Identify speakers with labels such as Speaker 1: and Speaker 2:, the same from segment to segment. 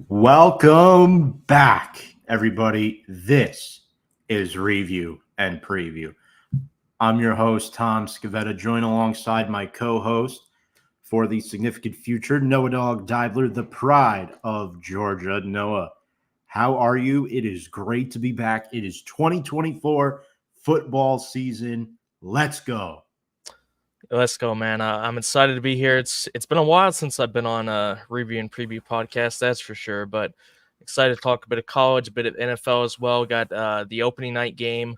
Speaker 1: Welcome back, everybody. This is Review and Preview. I'm your host, Tom Scavetta, joined alongside my co-host for the significant future, Noah Dog Dibler, the pride of Georgia. Noah, how are you? It is great to be back. It is 2024 football season. Let's go.
Speaker 2: Let's go, man. I'm excited to be here. It's been a while since I've been on a review and preview podcast, that's for sure. But excited to talk a bit of college, a bit of NFL as well. Got the opening night game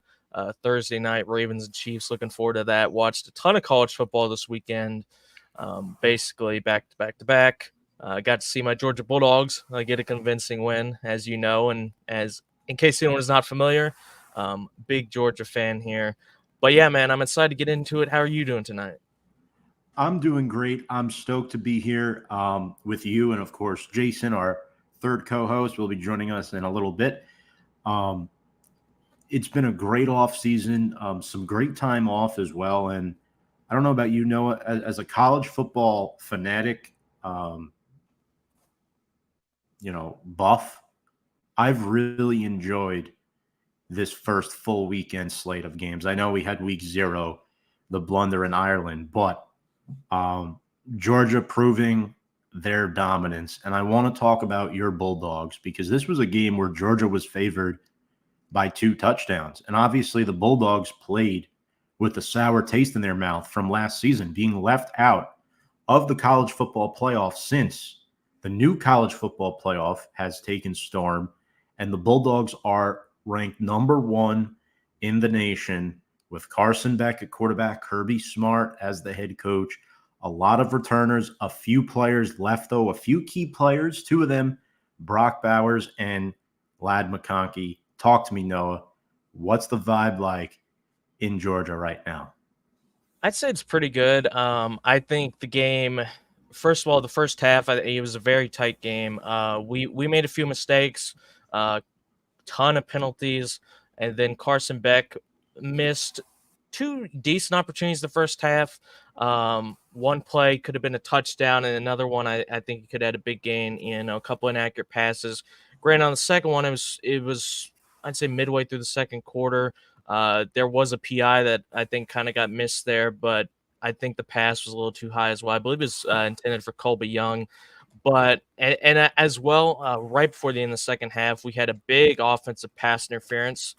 Speaker 2: Thursday night, Ravens and Chiefs. Looking forward to that. Watched a ton of college football this weekend, basically back to back to back. Got to see my Georgia Bulldogs get a convincing win, as you know, and as in case anyone is not familiar, big Georgia fan here. But yeah, man, I'm excited to get into it. How are you doing tonight?
Speaker 1: I'm doing great. I'm stoked to be here with you. And of course, Jason, our third co host, will be joining us in a little bit. Um, it's been a great off season, some great time off as well. And I don't know about you, Noah, as a college football fanatic, um, buff, I've really enjoyed this first full weekend slate of games. I know we had week 0, the blunder in Ireland, but um, Georgia proving their dominance. And I want to talk about your Bulldogs because this was a game where Georgia was favored by 2 touchdowns. And obviously, the Bulldogs played with a sour taste in their mouth from last season, being left out of the college football playoff since the new college football playoff has taken storm. And the Bulldogs are ranked number 1 in the nation with Carson Beck at quarterback, Kirby Smart as the head coach. A lot of returners, a few players left, though, a few key players, 2 of them, Brock Bowers and Lad McConkey. Talk to me, Noah. What's the vibe like in Georgia right now?
Speaker 2: I'd say it's pretty good. I think the game, first of all, the first half, it was a very tight game. We made a few mistakes, ton of penalties, and then Carson Beck missed 2 decent opportunities the first half. One play could have been a touchdown, and another one I think he could have had a big gain in a couple inaccurate passes. Granted, on the second one, it was I'd say midway through the second quarter. There was a PI that I think kind of got missed there, but I think the pass was a little too high as well. I believe it was intended for Colby Young. But and as well, right before the end of the second half, we had a big offensive pass interference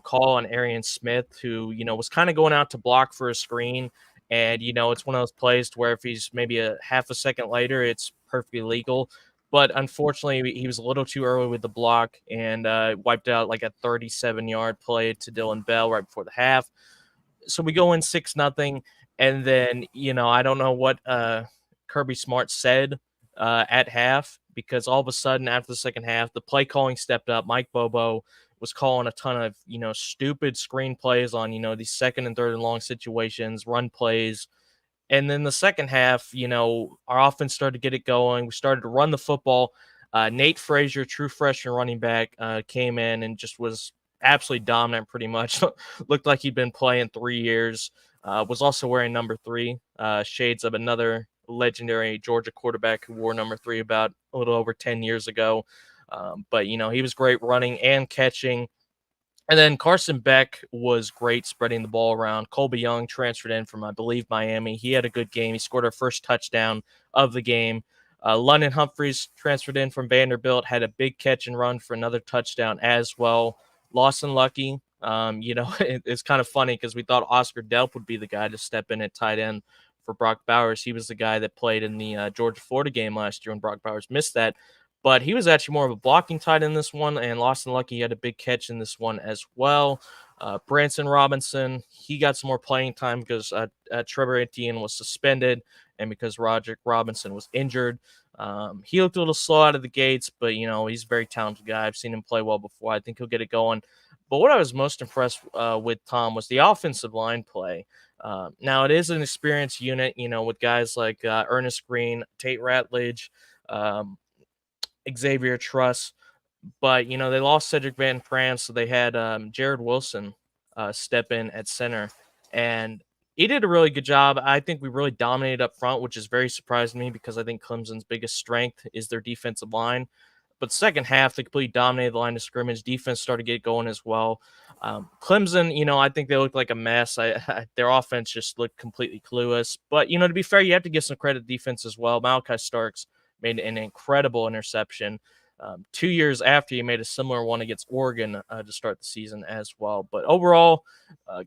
Speaker 2: call on Arian Smith, who was kind of going out to block for a screen, and it's one of those plays to where if he's maybe a half a second later, it's perfectly legal. But unfortunately, he was a little too early with the block and wiped out like a 37-yard play to Dylan Bell right before the half. So we go in 6-0, and then I don't know what Kirby Smart said at half, because all of a sudden after the second half, the play calling stepped up. Mike Bobo was calling a ton of stupid screen plays on these second and third and long situations, run plays. And then the second half, our offense started to get it going. We started to run the football. Nate Frazier, true freshman running back, came in and just was absolutely dominant pretty much. Looked like he'd been playing 3 years. Was also wearing number 3, shades of another legendary Georgia quarterback who wore number 3 about a little over 10 years ago. But, he was great running and catching. And then Carson Beck was great spreading the ball around. Colby Young transferred in from, I believe, Miami. He had a good game. He scored our first touchdown of the game. London Humphreys transferred in from Vanderbilt, had a big catch and run for another touchdown as well. Lawson Lucky, it's kind of funny because we thought Oscar Delp would be the guy to step in at tight end for Brock Bowers. He was the guy that played in the Georgia-Florida game last year when Brock Bowers missed that. But he was actually more of a blocking tight in this one, and Lawson Lucky had a big catch in this one as well. Branson Robinson, he got some more playing time because Trevor Etienne was suspended and because Roderick Robinson was injured. He looked a little slow out of the gates, but, he's a very talented guy. I've seen him play well before. I think he'll get it going. But what I was most impressed with, Tom, was the offensive line play. Now, it is an experienced unit, with guys like Ernest Green, Tate Ratledge, Xavier Truss, but they lost Cedric Van Pran, so they had Jared Wilson step in at center, and he did a really good job. I think we really dominated up front, which is very surprising to me because I think Clemson's biggest strength is their defensive line. But second half, they completely dominated the line of scrimmage. Defense started to get going as well. Clemson, I think they looked like a mess. Their offense just looked completely clueless. But, to be fair, you have to give some credit to defense as well. Malachi Starks made an incredible interception 2 years after he made a similar one against Oregon to start the season as well. But overall,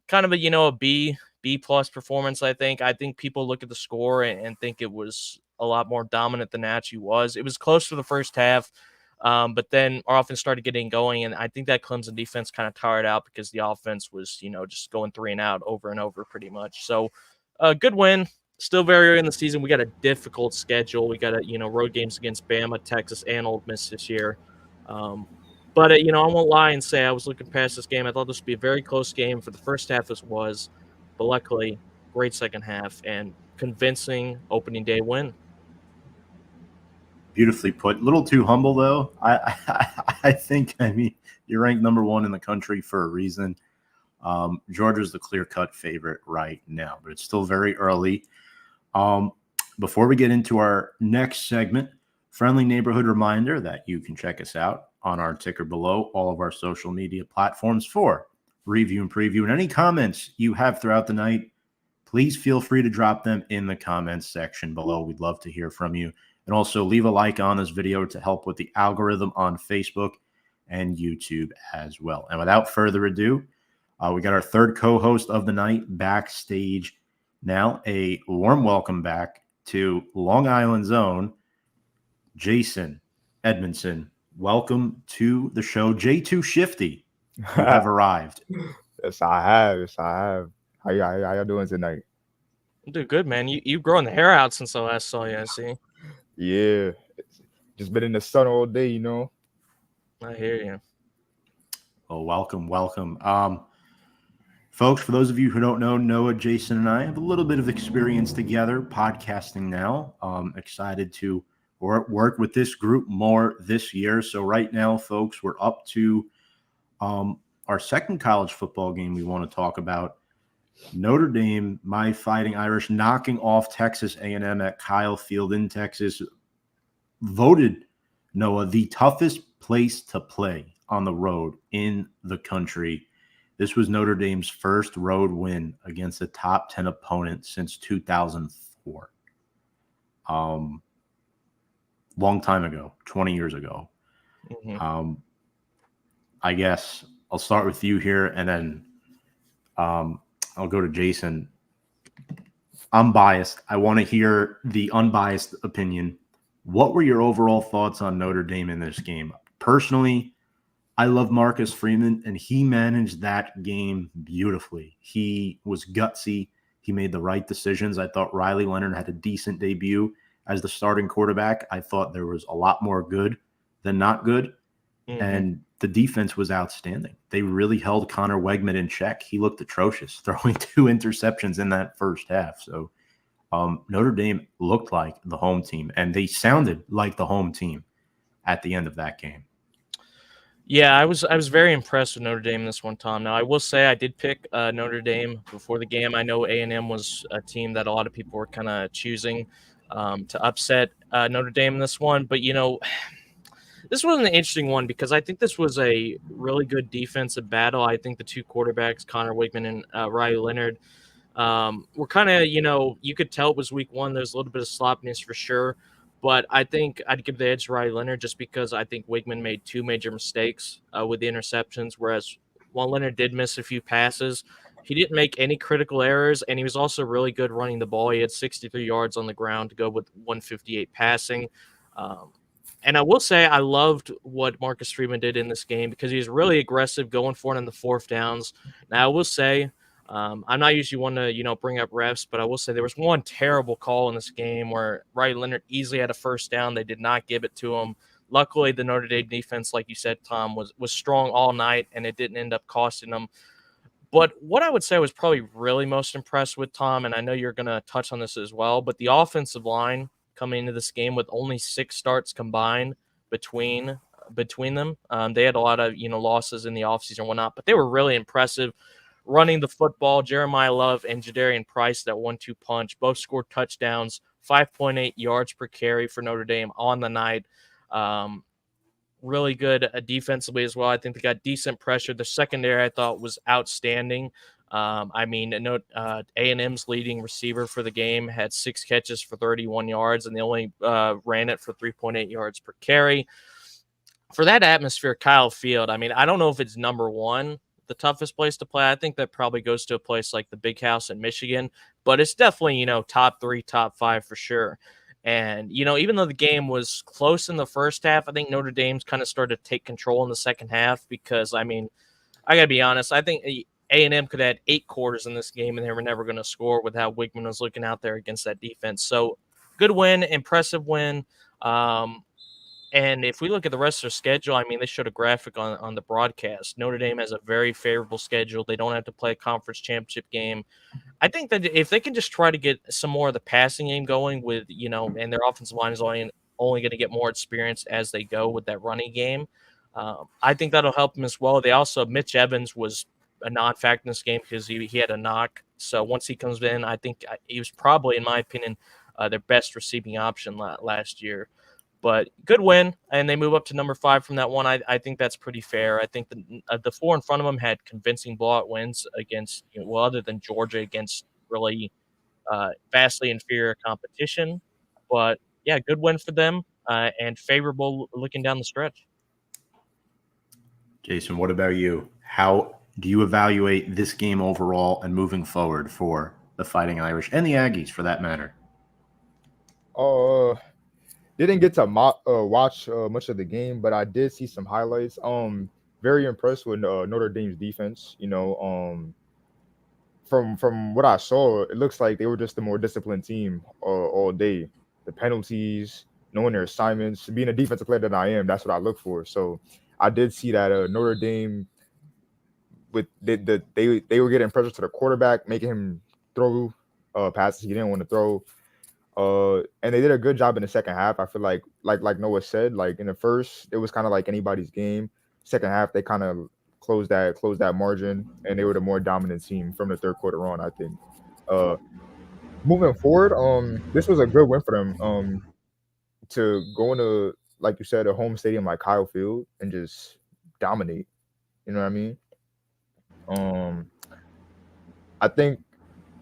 Speaker 2: kind of a B plus performance. I think people look at the score and think it was a lot more dominant than it actually was. It was close to the first half, but then our offense started getting going, and I think that Clemson defense kind of tired out because the offense was just going 3 and out over and over pretty much. So a good win. Still very early in the season. We got a difficult schedule. We got road games against Bama, Texas, and Ole Miss this year. But I won't lie and say I was looking past this game. I thought this would be a very close game for the first half as was, but luckily, great second half and convincing opening day win.
Speaker 1: Beautifully put. A little too humble though. I think you're ranked number 1 in the country for a reason. Georgia's the clear-cut favorite right now, but it's still very early. Before we get into our next segment, friendly neighborhood reminder that you can check us out on our ticker below, all of our social media platforms for review and preview. And any comments you have throughout the night, please feel free to drop them in the comments section below. We'd love to hear from you. And also leave a like on this video to help with the algorithm on Facebook and YouTube as well. And without further ado, we got our third co-host of the night backstage now. A warm welcome back to Long Island's own Jason Edmondson. Welcome to the show. J2 Shifty, you have arrived.
Speaker 3: Yes, I have. How y'all doing tonight?
Speaker 2: I'm doing good, man. You've grown the hair out since I last saw you, I see.
Speaker 3: Yeah. Just been in the sun all day,
Speaker 2: I hear you.
Speaker 1: Oh, welcome. Folks, for those of you who don't know, Noah, Jason, and I have a little bit of experience together podcasting now. Excited to work with this group more this year. So right now, folks, we're up to our second college football game we want to talk about. Notre Dame, my Fighting Irish, knocking off Texas A&M at Kyle Field in Texas. Voted, Noah, the toughest place to play on the road in the country. This was Notre Dame's first road win against a top 10 opponent since 2004. Long time ago, 20 years ago.
Speaker 2: Mm-hmm.
Speaker 1: I guess I'll start with you here, and then I'll go to Jason. I'm biased. I want to hear the unbiased opinion. What were your overall thoughts on Notre Dame in this game? Personally, I love Marcus Freeman, and he managed that game beautifully. He was gutsy. He made the right decisions. I thought Riley Leonard had a decent debut as the starting quarterback. I thought there was a lot more good than not good. Mm-hmm. And the defense was outstanding. They really held Connor Wegman in check. He looked atrocious, throwing 2 interceptions in that first half. So Notre Dame looked like the home team, and they sounded like the home team at the end of that game.
Speaker 2: Yeah, I was very impressed with Notre Dame this one, Tom. Now, I will say I did pick Notre Dame before the game. I know A&M was a team that a lot of people were kind of choosing to upset Notre Dame in this one. But, this was an interesting one because I think this was a really good defensive battle. I think the 2 quarterbacks, Connor Wigman and Riley Leonard, were kind of, you could tell it was week 1. There's a little bit of sloppiness for sure. But I think I'd give the edge to Riley Leonard just because I think Wigman made 2 major mistakes with the interceptions, whereas while Leonard did miss a few passes, he didn't make any critical errors, and he was also really good running the ball. He had 63 yards on the ground to go with 158 passing. And I will say I loved what Marcus Freeman did in this game because he was really aggressive going for it on the 4th downs. Now, I will say I'm not usually one to, bring up refs, but I will say there was one terrible call in this game where Riley Leonard easily had a 1st down. They did not give it to him. Luckily, the Notre Dame defense, like you said, Tom, was strong all night, and it didn't end up costing them. But what I would say I was probably really most impressed with, Tom, and I know you're going to touch on this as well, but the offensive line coming into this game with only 6 starts combined between them. They had a lot of, losses in the offseason and whatnot, but they were really impressive. Running the football, Jeremiah Love and Jadarian Price, that 1-2 punch, both scored touchdowns, 5.8 yards per carry for Notre Dame on the night. really good defensively as well. I think they got decent pressure. The secondary I thought was outstanding. I mean, note A&M's leading receiver for the game had 6 catches for 31 yards, and they only ran it for 3.8 yards per carry. For that atmosphere, Kyle Field, I mean, I don't know if it's number one, the toughest place to play. I think that probably goes to a place like the Big House in Michigan, but it's definitely, top 3, top 5 for sure. And, even though the game was close in the first half, I think Notre Dame's kind of started to take control in the second half because, I mean, I got to be honest, I think A&M could have had 8 quarters in this game and they were never going to score with how Wigman was looking out there against that defense. So good win, impressive win. And if we look at the rest of their schedule, I mean, they showed a graphic on the broadcast. Notre Dame has a very favorable schedule. They don't have to play a conference championship game. I think that if they can just try to get some more of the passing game going with, and their offensive line is only going to get more experience as they go with that running game, I think that'll help them as well. They also, Mitch Evans was a non-factor in this game because he had a knock. So once he comes in, I think he was probably, in my opinion, their best receiving option last year. But good win, and they move up to number 5 from that one. I think that's pretty fair. I think the 4 in front of them had convincing blowout wins against, other than Georgia, against really vastly inferior competition. But, yeah, good win for them and favorable looking down the stretch.
Speaker 1: Jason, what about you? How do you evaluate this game overall and moving forward for the Fighting Irish and the Aggies for that matter?
Speaker 3: Didn't get to watch much of the game, but I did see some highlights. Very impressed with Notre Dame's defense. From what I saw, it looks like they were just a more disciplined team all day. The penalties, knowing their assignments, being a defensive player that I am, that's what I look for. So I did see that Notre Dame with they were getting pressure to the quarterback, making him throw passes he didn't want to throw. And they did a good job in the second half. I feel like Noah said, like in the first, it was kind of like anybody's game. Second half, they kind of closed that margin, and they were the more dominant team from the third quarter on, I think. Moving forward, this was a good win for them. To go into, like you said, a home stadium like Kyle Field and just dominate. You know what I mean? I think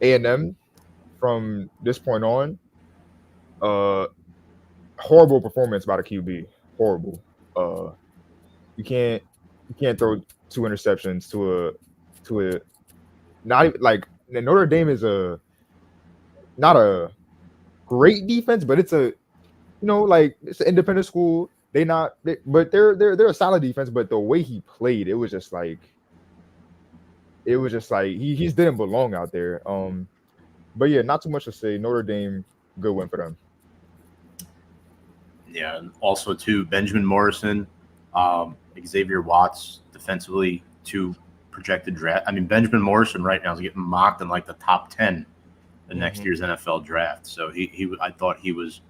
Speaker 3: A&M from this point on, horrible performance by the QB. Horrible. You can't throw 2 interceptions to a not even like Notre Dame is not a great defense, but it's a it's an independent school. But they're a solid defense. But the way he played, it was just like he just didn't belong out there. But yeah, not too much to say. Notre Dame, good win for them.
Speaker 1: Yeah, and also too, Benjamin Morrison, Xavier Watts, defensively 2 projected draft. I mean, Benjamin Morrison right now is getting mocked in like the top 10 in next year's NFL draft. So I thought he was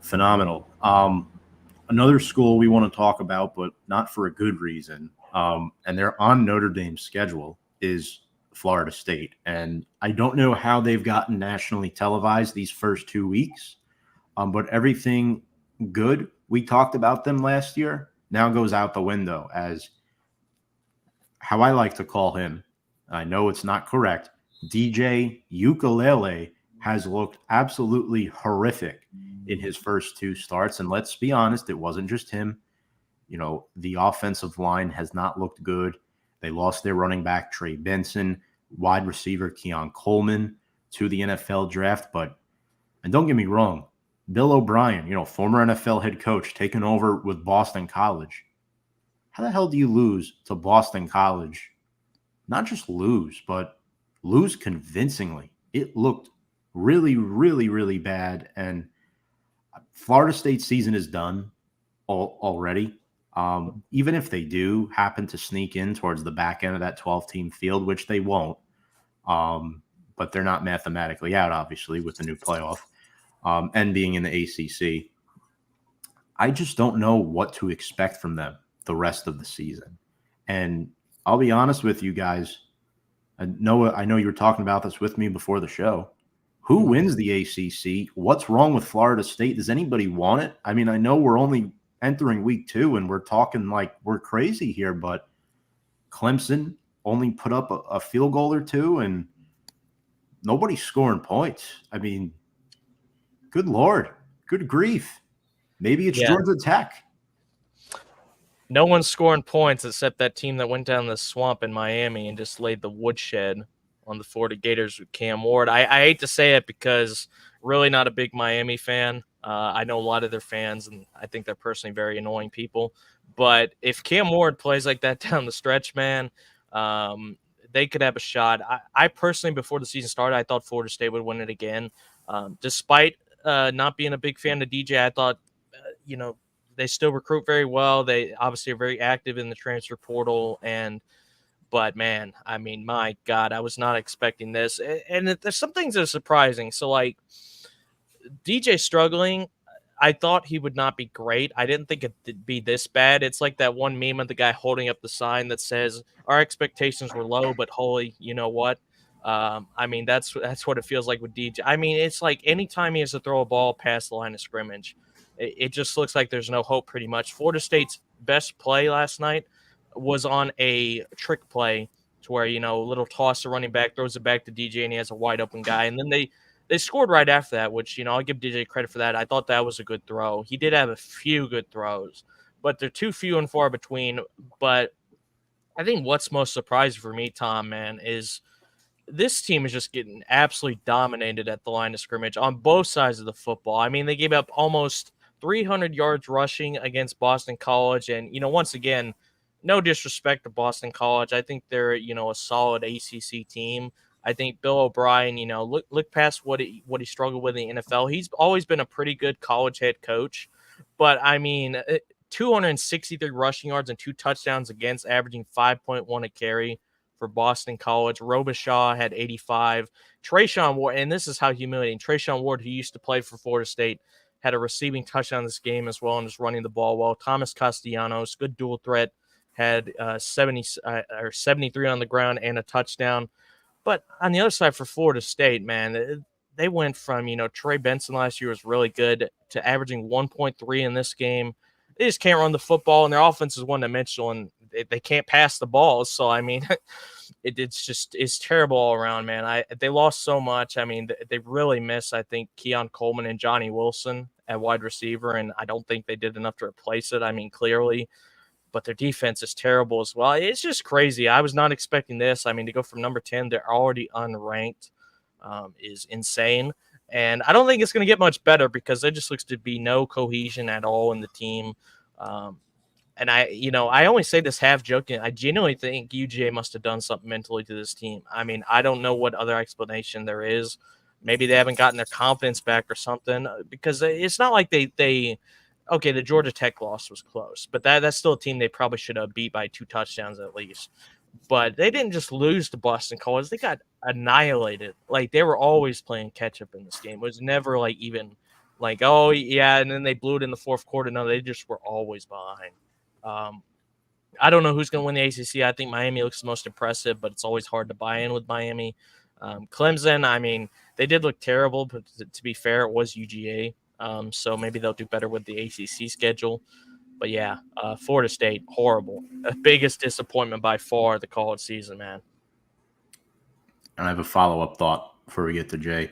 Speaker 1: phenomenal. Another school we want to talk about, but not for a good reason, and they're on Notre Dame's schedule, is Florida State. And I don't know how they've gotten nationally televised these first 2 weeks, but everything good we talked about them last year now goes out the window, as how I like to call him. I know it's not correct. DJ Ukulele has looked absolutely horrific in his first 2 starts. And let's be honest, it wasn't just him. The offensive line has not looked good. They lost their running back, Trey Benson, wide receiver, Keon Coleman, to the NFL draft. And don't get me wrong, Bill O'Brien, former NFL head coach, taking over with Boston College. How the hell do you lose to Boston College? Not just lose, but lose convincingly. It looked really, really, really bad. And Florida State's season is done already. Even if they do happen to sneak in towards the back end of that 12-team field, which they won't, but they're not mathematically out, obviously, with the new playoff and being in the ACC. I just don't know what to expect from them the rest of the season. And I'll be honest with you guys. I know you were talking about this with me before the show. Who wins the ACC? What's wrong with Florida State? Does anybody want it? I mean, I know we're only entering week 2, and we're talking like we're crazy here, but Clemson only put up a field goal or two, and nobody's scoring points. I mean, good Lord, good grief. Maybe it's
Speaker 2: Yeah.
Speaker 1: Georgia Tech.
Speaker 2: No one's scoring points except that team that went down the swamp in Miami and just laid the woodshed on the Florida Gators with Cam Ward. I hate to say it because really not a big Miami fan. I know a lot of their fans, and I think they're personally very annoying people. But if Cam Ward plays like that down the stretch, man, they could have a shot. I personally, before the season started, I thought Florida State would win it again. Despite not being a big fan of DJ, I thought, they still recruit very well. They obviously are very active in the transfer portal. But man, I mean, my God, I was not expecting this. And there's some things that are surprising. So like DJ struggling, I thought he would not be great. I didn't think it'd be this bad. It's like that one meme of the guy holding up the sign that says our expectations were low, but holy, you know what? I mean, that's what it feels like with DJ. I mean, it's like anytime he has to throw a ball past the line of scrimmage, it just looks like there's no hope pretty much. Florida State's best play last night was on a trick play to where, a little toss to running back, throws it back to DJ, and he has a wide open guy. And then they scored right after that, which, I'll give DJ credit for that. I thought that was a good throw. He did have a few good throws, but they're too few and far between. But I think what's most surprising for me, Tom, man, is this team is just getting absolutely dominated at the line of scrimmage on both sides of the football. I mean, they gave up almost 300 yards rushing against Boston College. And, once again, no disrespect to Boston College. I think they're, a solid ACC team. I think Bill O'Brien, look past what he struggled with in the NFL. He's always been a pretty good college head coach. But, 263 rushing yards and 2 touchdowns against, averaging 5.1 a carry for Boston College. Robichaud had 85. Trayshawn Ward, and this is how humiliating. Trayshawn Ward, who used to play for Florida State, had a receiving touchdown this game as well and just running the ball well. Thomas Castellanos, good dual threat, had 73 on the ground and a touchdown. But on the other side for Florida State, man, they went from, Trey Benson last year was really good to averaging 1.3 in this game. They just can't run the football, and their offense is one-dimensional, and they can't pass the ball. So, it's terrible all around, man. They lost so much. I mean, they really miss, I think, Keon Coleman and Johnny Wilson at wide receiver, and I don't think they did enough to replace it. I mean, clearly. But their defense is terrible as well. It's just crazy. I was not expecting this. I mean, to go from number 10, they're already unranked, is insane. And I don't think it's going to get much better because there just looks to be no cohesion at all in the team. And I only say this half joking. I genuinely think UGA must have done something mentally to this team. I mean, I don't know what other explanation there is. Maybe they haven't gotten their confidence back or something, because it's not like the Georgia Tech loss was close, but that's still a team they probably should have beat by 2 touchdowns at least. But they didn't just lose to Boston College. They got annihilated. Like, they were always playing catch up in this game. It was never like even like, oh yeah, and then they blew it in the fourth quarter. No, they just were always behind. I don't know who's going to win the ACC. I think Miami looks the most impressive, but it's always hard to buy in with Miami. Clemson, I mean, they did look terrible, but to be fair, it was UGA. So maybe they'll do better with the ACC schedule. But yeah, Florida State, horrible. Biggest disappointment by far the college season, man.
Speaker 1: And I have a follow-up thought before we get to Jay.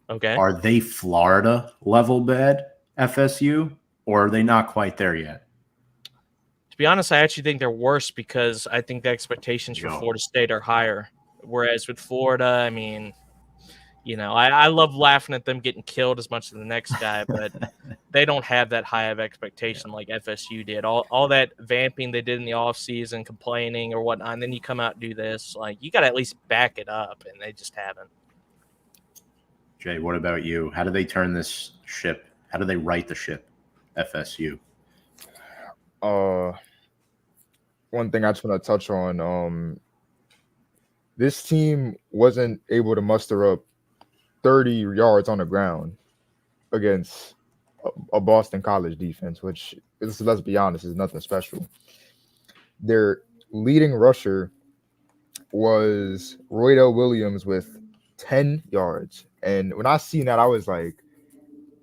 Speaker 2: Okay.
Speaker 1: Are they Florida level bad, FSU, or are they not quite there yet?
Speaker 2: To be honest, I actually think they're worse because I think the expectations for Florida State are higher. Whereas with Florida, I mean, I love laughing at them getting killed as much as the next guy, but they don't have that high of expectation like FSU did. All that vamping they did in the offseason, complaining or whatnot, and then you come out and do this. Like, you got to at least back it up, and they just haven't.
Speaker 1: Jay, what about you? How do they turn this ship? How do they right the ship, FSU?
Speaker 3: One thing I just want to touch on, this team wasn't able to muster up 30 yards on the ground against a Boston College defense, which is, let's be honest, is nothing special. Their leading rusher was Roydell Williams with 10 yards. And when I seen that, I was like,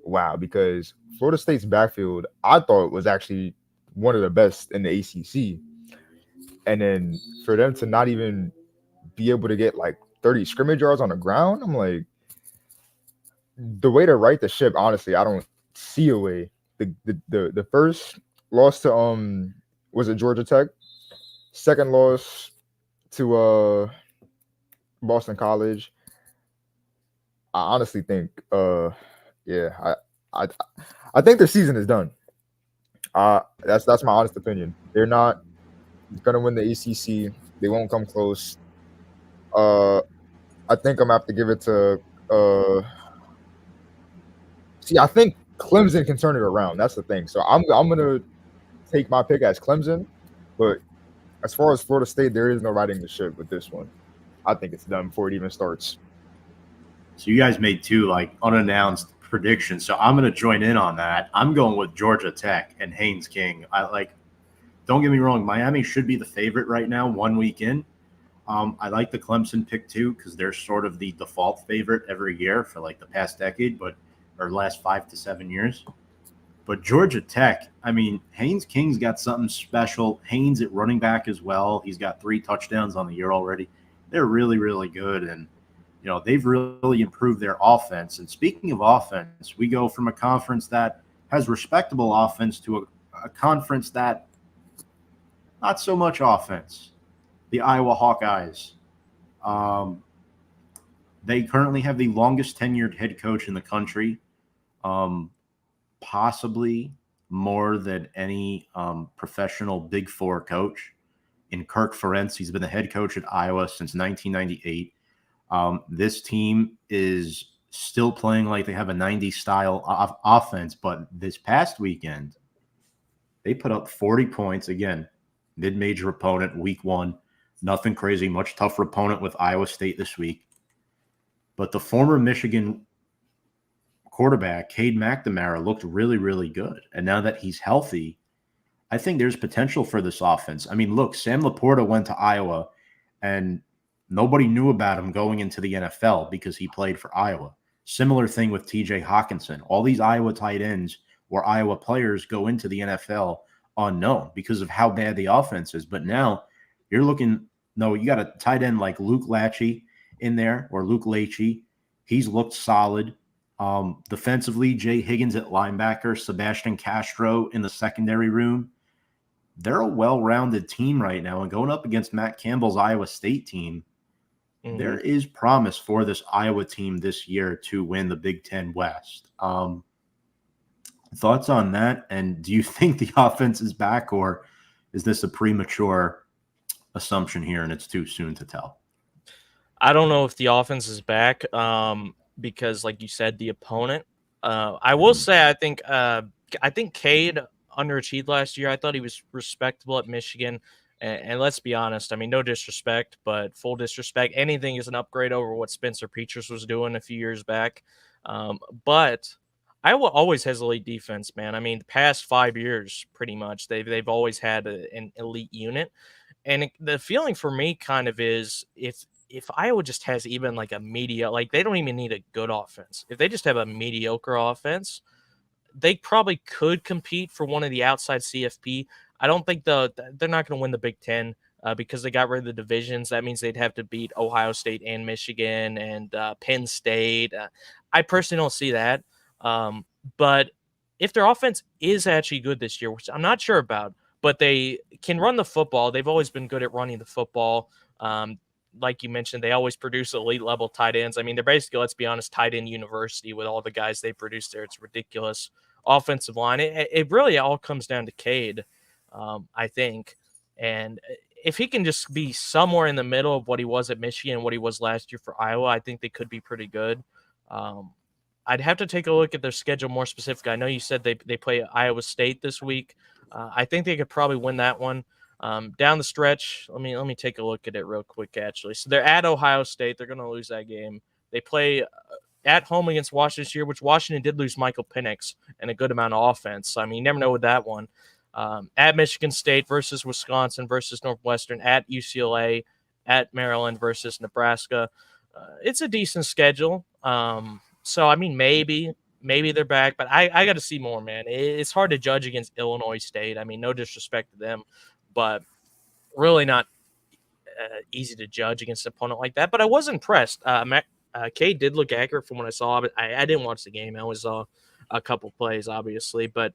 Speaker 3: wow, because Florida State's backfield I thought was actually one of the best in the ACC, and then for them to not even be able to get like 30 scrimmage yards on the ground, I'm like, the way to right the ship, honestly, I don't see a way. The first loss to was it Georgia Tech? Second loss to Boston College. I honestly think yeah, I I think their season is done. That's my honest opinion. They're not gonna win the ACC. They won't come close. I think I'm gonna have to give it to see, I think Clemson can turn it around. That's the thing. So I'm gonna take my pick as Clemson, but as far as Florida State, there is no riding the ship with this one. I think it's done before it even starts.
Speaker 1: So you guys made two like unannounced predictions. So I'm going to join in on that. I'm going with Georgia Tech and Haynes King. Don't get me wrong, Miami should be the favorite right now, 1 week in. I like the Clemson pick too because they're sort of the default favorite every year for like the past decade, or last 5 to 7 years. But Georgia Tech, I mean, Haynes King's got something special. Haynes at running back as well. He's got 3 touchdowns on the year already. They're really, really good. And, you know, they've really improved their offense. And speaking of offense, we go from a conference that has respectable offense to a conference that not so much offense. The Iowa Hawkeyes. They currently have the longest tenured head coach in the country. Possibly more than any professional Big Four coach. In Kirk Ferentz, he's been the head coach at Iowa since 1998. This team is still playing like they have a 90s style offense, but this past weekend, they put up 40 points. Again, mid-major opponent, week 1. Nothing crazy, much tougher opponent with Iowa State this week. But the former Michigan quarterback, Cade McNamara, looked really, really good. And now that he's healthy, I think there's potential for this offense. I mean, look, Sam Laporta went to Iowa, and nobody knew about him going into the NFL because he played for Iowa. Similar thing with TJ Hawkinson. All these Iowa tight ends or Iowa players go into the NFL unknown because of how bad the offense is. But now you're looking, no, you got a tight end like Luke Lachey in there, or Luke Lachey. He's looked solid. Defensively, Jay Higgins at linebacker, Sebastian Castro in the secondary room. They're a well-rounded team right now, and going up against Matt Campbell's Iowa State team, there is promise for this Iowa team this year to win the Big Ten West. Thoughts on that? And do you think the offense is back, or is this a premature assumption here and it's too soon to tell?
Speaker 2: I don't know if the offense is back because, like you said, the opponent. I will say I think Cade underachieved last year. I thought he was respectable at Michigan. And let's be honest, I mean, no disrespect, but full disrespect. Anything is an upgrade over what Spencer Petras was doing a few years back. But Iowa always has elite defense, man. I mean, the past 5 years, pretty much, they've always had an elite unit. And the feeling for me kind of is if Iowa just has even like a mediocre, like they don't even need a good offense. If they just have a mediocre offense, they probably could compete for one of the outside CFP. I don't think they're not going to win the Big Ten because they got rid of the divisions. That means they'd have to beat Ohio State and Michigan and Penn State. I personally don't see that. But if their offense is actually good this year, which I'm not sure about, but they can run the football. They've always been good at running the football. Like you mentioned, they always produce elite level tight ends. I mean, they're basically, let's be honest, tight end university with all the guys they produce there. It's ridiculous. Offensive line, it really all comes down to Cade, I think. And if he can just be somewhere in the middle of what he was at Michigan and what he was last year for Iowa, I think they could be pretty good. I'd have to take a look at their schedule more specifically. I know you said they play Iowa State this week. I think they could probably win that one. Down the stretch, let me take a look at it real quick, actually. So they're at Ohio State. They're going to lose that game. They play at home against Washington this year, which Washington did lose Michael Penix and a good amount of offense. So, I mean, you never know with that one. At Michigan State versus Wisconsin versus Northwestern, at UCLA, at Maryland versus Nebraska. It's a decent schedule. So, I mean, maybe maybe they're back, but I got to see more, man. It's hard to judge against Illinois State. I mean, no disrespect to them, but really not easy to judge against an opponent like that. But I was impressed. Cade did look accurate from what I saw, but I didn't watch the game. I only saw a couple plays, obviously. But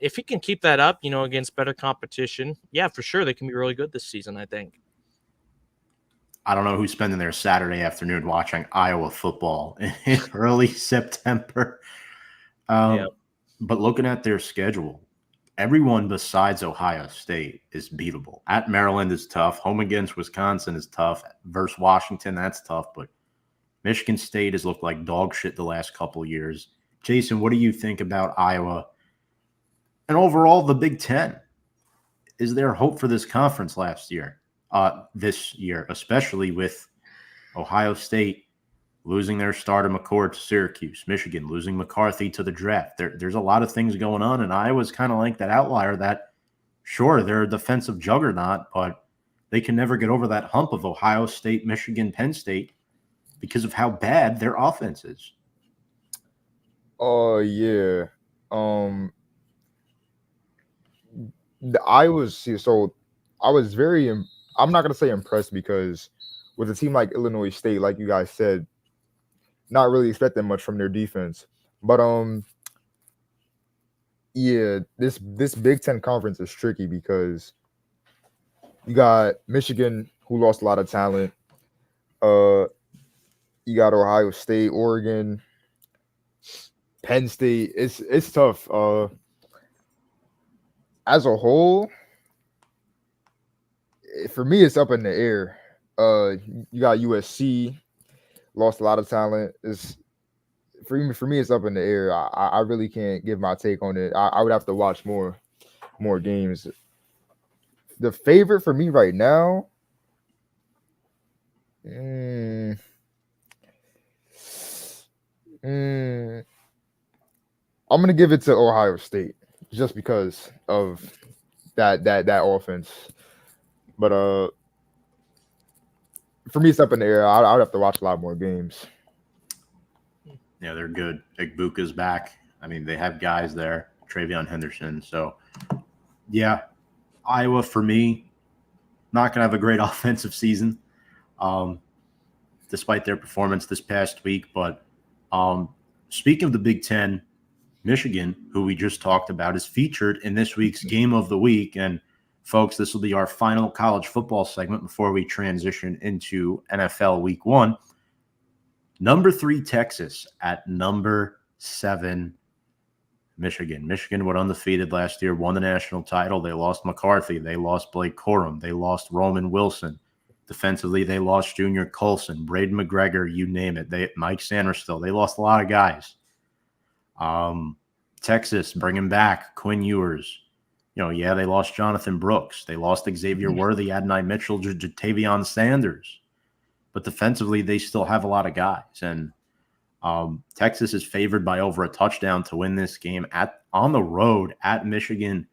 Speaker 2: if he can keep that up, against better competition, yeah, for sure, they can be really good this season, I think.
Speaker 1: I don't know who's spending their Saturday afternoon watching Iowa football in early September.
Speaker 2: Yeah.
Speaker 1: But looking at their schedule, everyone besides Ohio State is beatable. At Maryland is tough. Home against Wisconsin is tough. Versus Washington, that's tough. But Michigan State has looked like dog shit the last couple of years. Jason, what do you think about Iowa? And overall, the Big Ten. Is there hope for this conference this year, especially with Ohio State losing their starter McCord to Syracuse, Michigan losing McCarthy to the draft? There's a lot of things going on, and Iowa's kind of like that outlier that, sure, they're a defensive juggernaut, but they can never get over that hump of Ohio State, Michigan, Penn State because of how bad their offense is.
Speaker 3: Oh, yeah. I was very I'm not going to say impressed, because with a team like Illinois State, like you guys said, not really expecting much from their defense. But yeah, this Big Ten conference is tricky because you got Michigan, who lost a lot of talent. You got Ohio State, Oregon, Penn State. It's tough. As a whole, for me, it's up in the air. You got USC, lost a lot of talent. For me, it's up in the air. I really can't give my take on it. I would have to watch more games. The favorite for me right now, I'm gonna give it to Ohio State just because of that offense. But for me, it's up in the air. I would have to watch a lot more games.
Speaker 1: Yeah, they're good. Igbuka's back. I mean, they have guys there, Travion Henderson. So, yeah, Iowa, for me, not going to have a great offensive season, despite their performance this past week. But speaking of the Big Ten, Michigan, who we just talked about, is featured in this week's Game of the Week. And, folks, this will be our final college football segment before we transition into NFL Week 1. Number 3, Texas at number 7, Michigan. Michigan went undefeated last year, won the national title. They lost McCarthy. They lost Blake Corum. They lost Roman Wilson. Defensively, they lost Junior Colson, Braden McGregor, you name it. Mike Sanderstill. They lost a lot of guys. Texas bringing back Quinn Ewers. They lost Jonathan Brooks. They lost Xavier Worthy, Adonai Mitchell, Jatavion Sanders. But defensively, they still have a lot of guys. And Texas is favored by over a touchdown to win this game on the road at Michigan.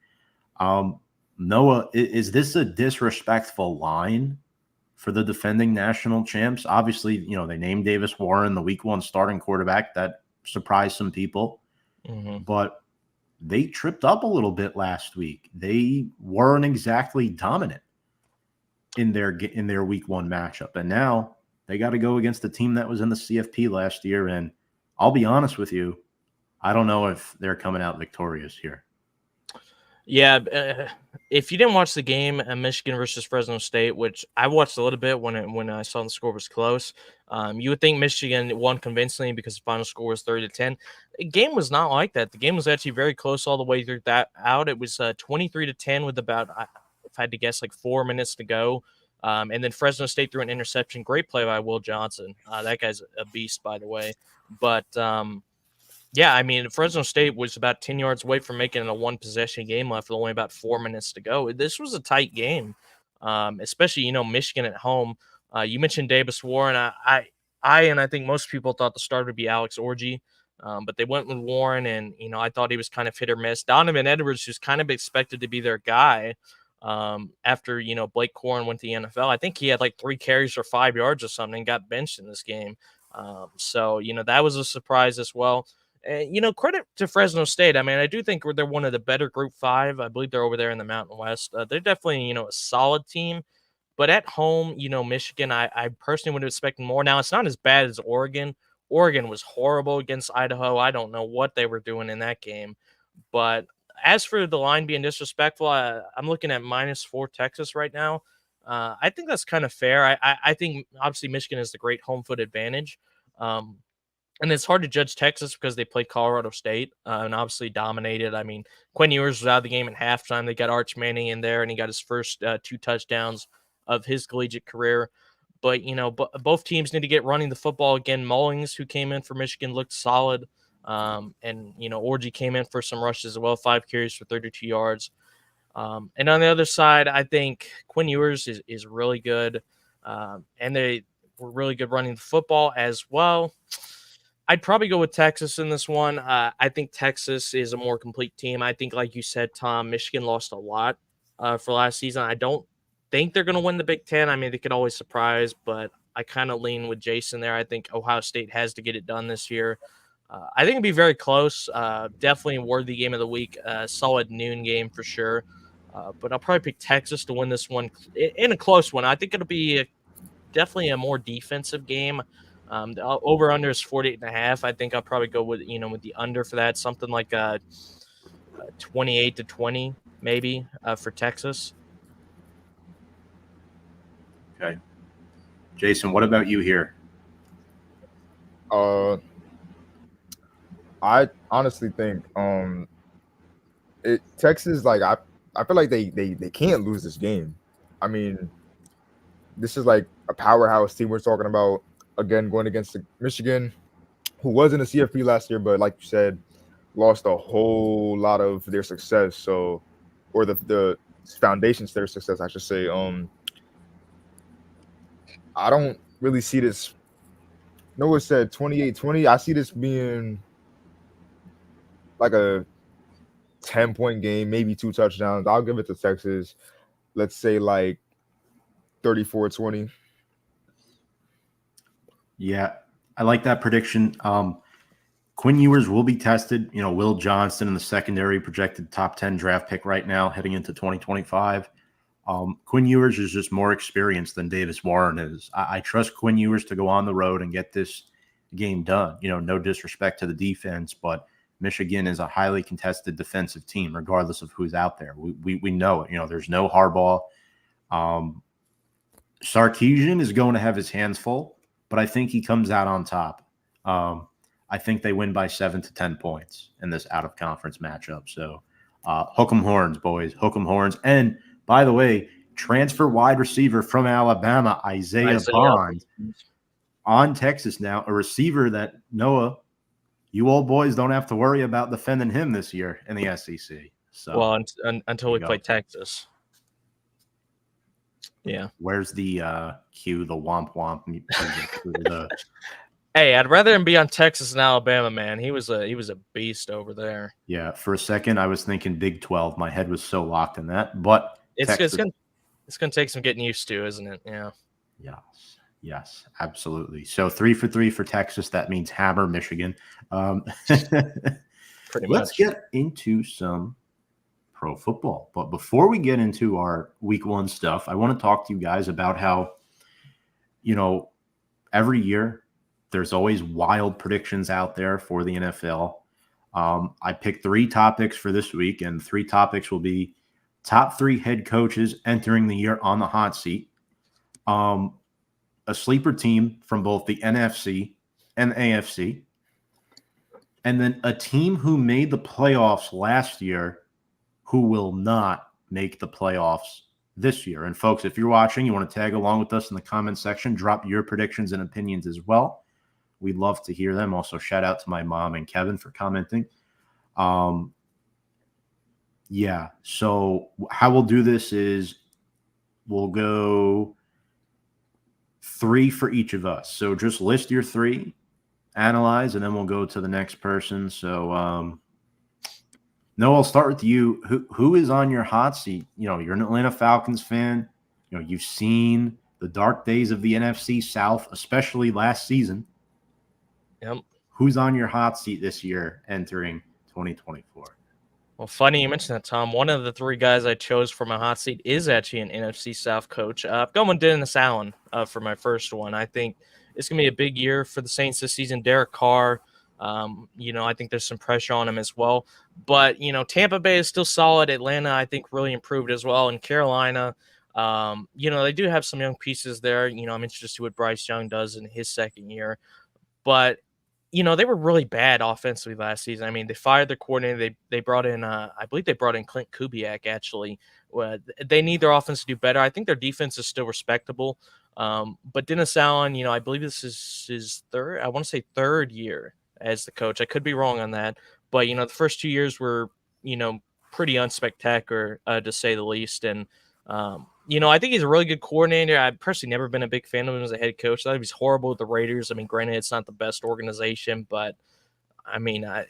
Speaker 1: Noah, is this a disrespectful line for the defending national champs? Obviously, they named Davis Warren the Week 1 starting quarterback. That surprised some people. Mm-hmm. But they tripped up a little bit last week. They weren't exactly dominant in their Week 1 matchup. And now they got to go against the team that was in the CFP last year. And I'll be honest with you, I don't know if they're coming out victorious here.
Speaker 2: Yeah, if you didn't watch the game at Michigan versus Fresno State, which I watched a little bit when I saw the score was close, you would think Michigan won convincingly because the final score was 30-10. The game was not like that. The game was actually very close all the way through that out. It was 23-10 with about, if I had to guess, like 4 minutes to go. And then Fresno State threw an interception. Great play by Will Johnson. That guy's a beast, by the way. But yeah, I mean, Fresno State was about 10 yards away from making it a one-possession game left with only about 4 minutes to go. This was a tight game, especially, Michigan at home. You mentioned Davis Warren. I think most people thought the starter would be Alex Orji, but they went with Warren, and, I thought he was kind of hit or miss. Donovan Edwards, who's kind of expected to be their guy after, Blake Corum went to the NFL. I think he had like 3 carries for 5 yards or something and got benched in this game. So, that was a surprise as well. Credit to Fresno State. I mean, I do think they're one of the better Group 5. I believe they're over there in the Mountain West. They're definitely, a solid team. But at home, Michigan, I personally would expect more. Now, it's not as bad as Oregon. Oregon was horrible against Idaho. I don't know what they were doing in that game. But as for the line being disrespectful, I'm looking at -4 Texas right now. I think that's kind of fair. I think, obviously, Michigan has the great home field advantage. And it's hard to judge Texas because they played Colorado State and obviously dominated. I mean, Quinn Ewers was out of the game at halftime. They got Arch Manning in there, and he got his first 2 touchdowns of his collegiate career. But, both teams need to get running the football again. Mullings, who came in for Michigan, looked solid. And, Orji came in for some rushes as well, 5 carries for 32 yards. And on the other side, I think Quinn Ewers is really good. And they were really good running the football as well. I'd probably go with Texas in this one. I think Texas is a more complete team. I think, like you said, Tom, Michigan lost a lot for last season. I don't think they're going to win the Big Ten. I mean, they could always surprise, but I kind of lean with Jason there. I think Ohio State has to get it done this year. I think it'd be very close. Definitely a worthy game of the week. Solid noon game for sure. But I'll probably pick Texas to win this one in a close one. I think it'll be definitely a more defensive game. The over-under is 48.5. I think I'll probably go with the under for that, something like 28-20 maybe for Texas.
Speaker 1: Okay. Jason, what about you here?
Speaker 3: I honestly think Texas, like I feel like they can't lose this game. I mean, this is like a powerhouse team we're talking about, again, going against Michigan, who was in the CFP last year, but like you said, lost a whole lot of their success. Or the foundations to their success, I should say. I don't really see this. Noah said 28-20. I see this being like a 10-point game, maybe 2 touchdowns. I'll give it to Texas. Let's say like 34-20.
Speaker 1: Yeah, I like that prediction. Quinn Ewers will be tested. Will Johnston in the secondary, projected top 10 draft pick right now heading into 2025. Quinn Ewers is just more experienced than Davis Warren is. I trust Quinn Ewers to go on the road and get this game done. No disrespect to the defense, but Michigan is a highly contested defensive team, regardless of who's out there. We know it. There's no Harbaugh. Sarkisian is going to have his hands full, but I think he comes out on top. I think they win by 7 to 10 points in this out-of-conference matchup. So hook 'em horns, boys. Hook 'em horns. And by the way, transfer wide receiver from Alabama, Isaiah Bond, on Texas now, a receiver that, Noah, you old boys don't have to worry about defending him this year in the SEC. So,
Speaker 2: well, until we play Texas. Yeah.
Speaker 1: Where's the cue, the womp womp music?
Speaker 2: Hey, I'd rather him be on Texas than Alabama, man. He was a beast over there.
Speaker 1: Yeah, for a second I was thinking Big 12. My head was so locked in that, but
Speaker 2: it's gonna take some getting used to, isn't it? Yeah.
Speaker 1: Yes, absolutely. So 3 for 3 for Texas. That means hammer Michigan.
Speaker 2: Pretty much.
Speaker 1: Let's get into some pro football. But before we get into our week 1 stuff, I want to talk to you guys about how, every year there's always wild predictions out there for the NFL. I picked 3 topics for this week, and 3 topics will be top 3 head coaches entering the year on the hot seat, a sleeper team from both the NFC and the AFC, and then a team who made the playoffs last year who will not make the playoffs this year. And folks, if you're watching, you want to tag along with us in the comment section, drop your predictions and opinions as well. We'd love to hear them. Also, shout out to my mom and Kevin for commenting. Yeah, so how we'll do this is we'll go 3 for each of us. So just list your 3, analyze, and then we'll go to the next person. So, Noah, I'll start with you. Who is on your hot seat? You're an Atlanta Falcons fan. You've seen the dark days of the NFC South, especially last season.
Speaker 2: Yep.
Speaker 1: who's on your hot seat this year entering 2024?
Speaker 2: Well, funny you mentioned that, Tom. One of the three guys I chose for my hot seat is actually an NFC South coach. I'm going with Dennis Allen for my first one. I think it's going to be a big year for the Saints this season. Derek Carr, I think there's some pressure on him as well. But, Tampa Bay is still solid. Atlanta, I think, really improved as well. And Carolina, they do have some young pieces there. I'm interested to see what Bryce Young does in his second year. But they were really bad offensively last season. I mean, they fired their coordinator. They brought in, I believe they brought in Clint Kubiak, actually. They need their offense to do better. I think their defense is still respectable. But Dennis Allen, I believe this is his third year as the coach. I could be wrong on that. But, the first 2 years were, pretty unspectacular, to say the least. And, I think he's a really good coordinator. I've personally never been a big fan of him as a head coach. I thought he was horrible with the Raiders. I mean, granted, it's not the best organization, but I mean, I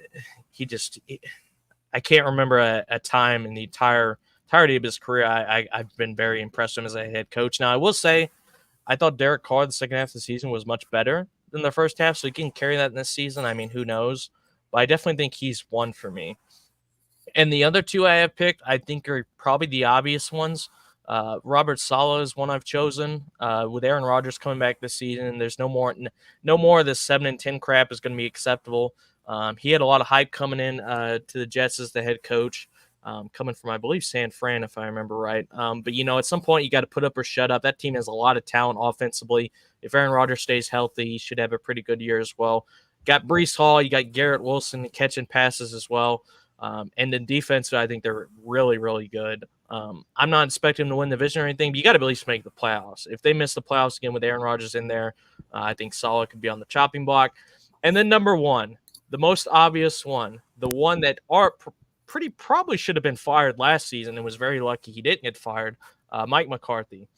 Speaker 2: can't remember a time in the entirety of his career I've been very impressed with him as a head coach. Now, I will say, I thought Derek Carr the second half of the season was much better than the first half, so he can carry that in this season. I mean, who knows? But I definitely think he's one for me. And the other two I have picked, I think, are probably the obvious ones. Robert Saleh is one I've chosen. With Aaron Rodgers coming back this season, there's no more of this 7-10 crap is going to be acceptable. He had a lot of hype coming in to the Jets as the head coach, coming from, I believe, San Fran, if I remember right. But at some point you got to put up or shut up. That team has a lot of talent offensively. If Aaron Rodgers stays healthy, he should have a pretty good year as well. Got Breece Hall, you got Garrett Wilson catching passes as well. And in defense, I think they're really, really good. I'm not expecting them to win the division or anything, but you got to at least make the playoffs. If they miss the playoffs again with Aaron Rodgers in there, I think Saleh could be on the chopping block. And then number one, the most obvious one, the one that probably should have been fired last season and was very lucky he didn't get fired, Mike McCarthy.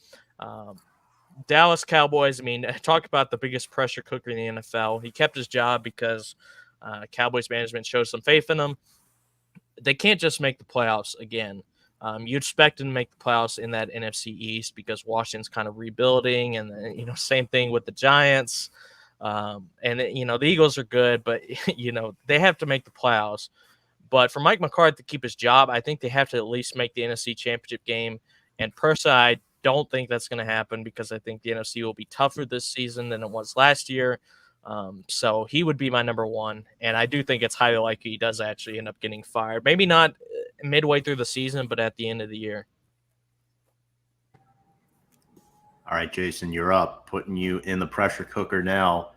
Speaker 2: Dallas Cowboys, I mean, talk about the biggest pressure cooker in the NFL. He kept his job because Cowboys management showed some faith in him. They can't just make the playoffs again. You expect them to make the playoffs in that NFC East because Washington's kind of rebuilding, and same thing with the Giants. The Eagles are good, but they have to make the playoffs. But for Mike McCarthy to keep his job, I think they have to at least make the NFC Championship game. And personally, I don't think that's going to happen because I think the NFC will be tougher this season than it was last year. So he would be my number one. And I do think it's highly likely he does actually end up getting fired. Maybe not midway through the season, but at the end of the year.
Speaker 1: All right, Jason, you're up. Putting you in the pressure cooker now.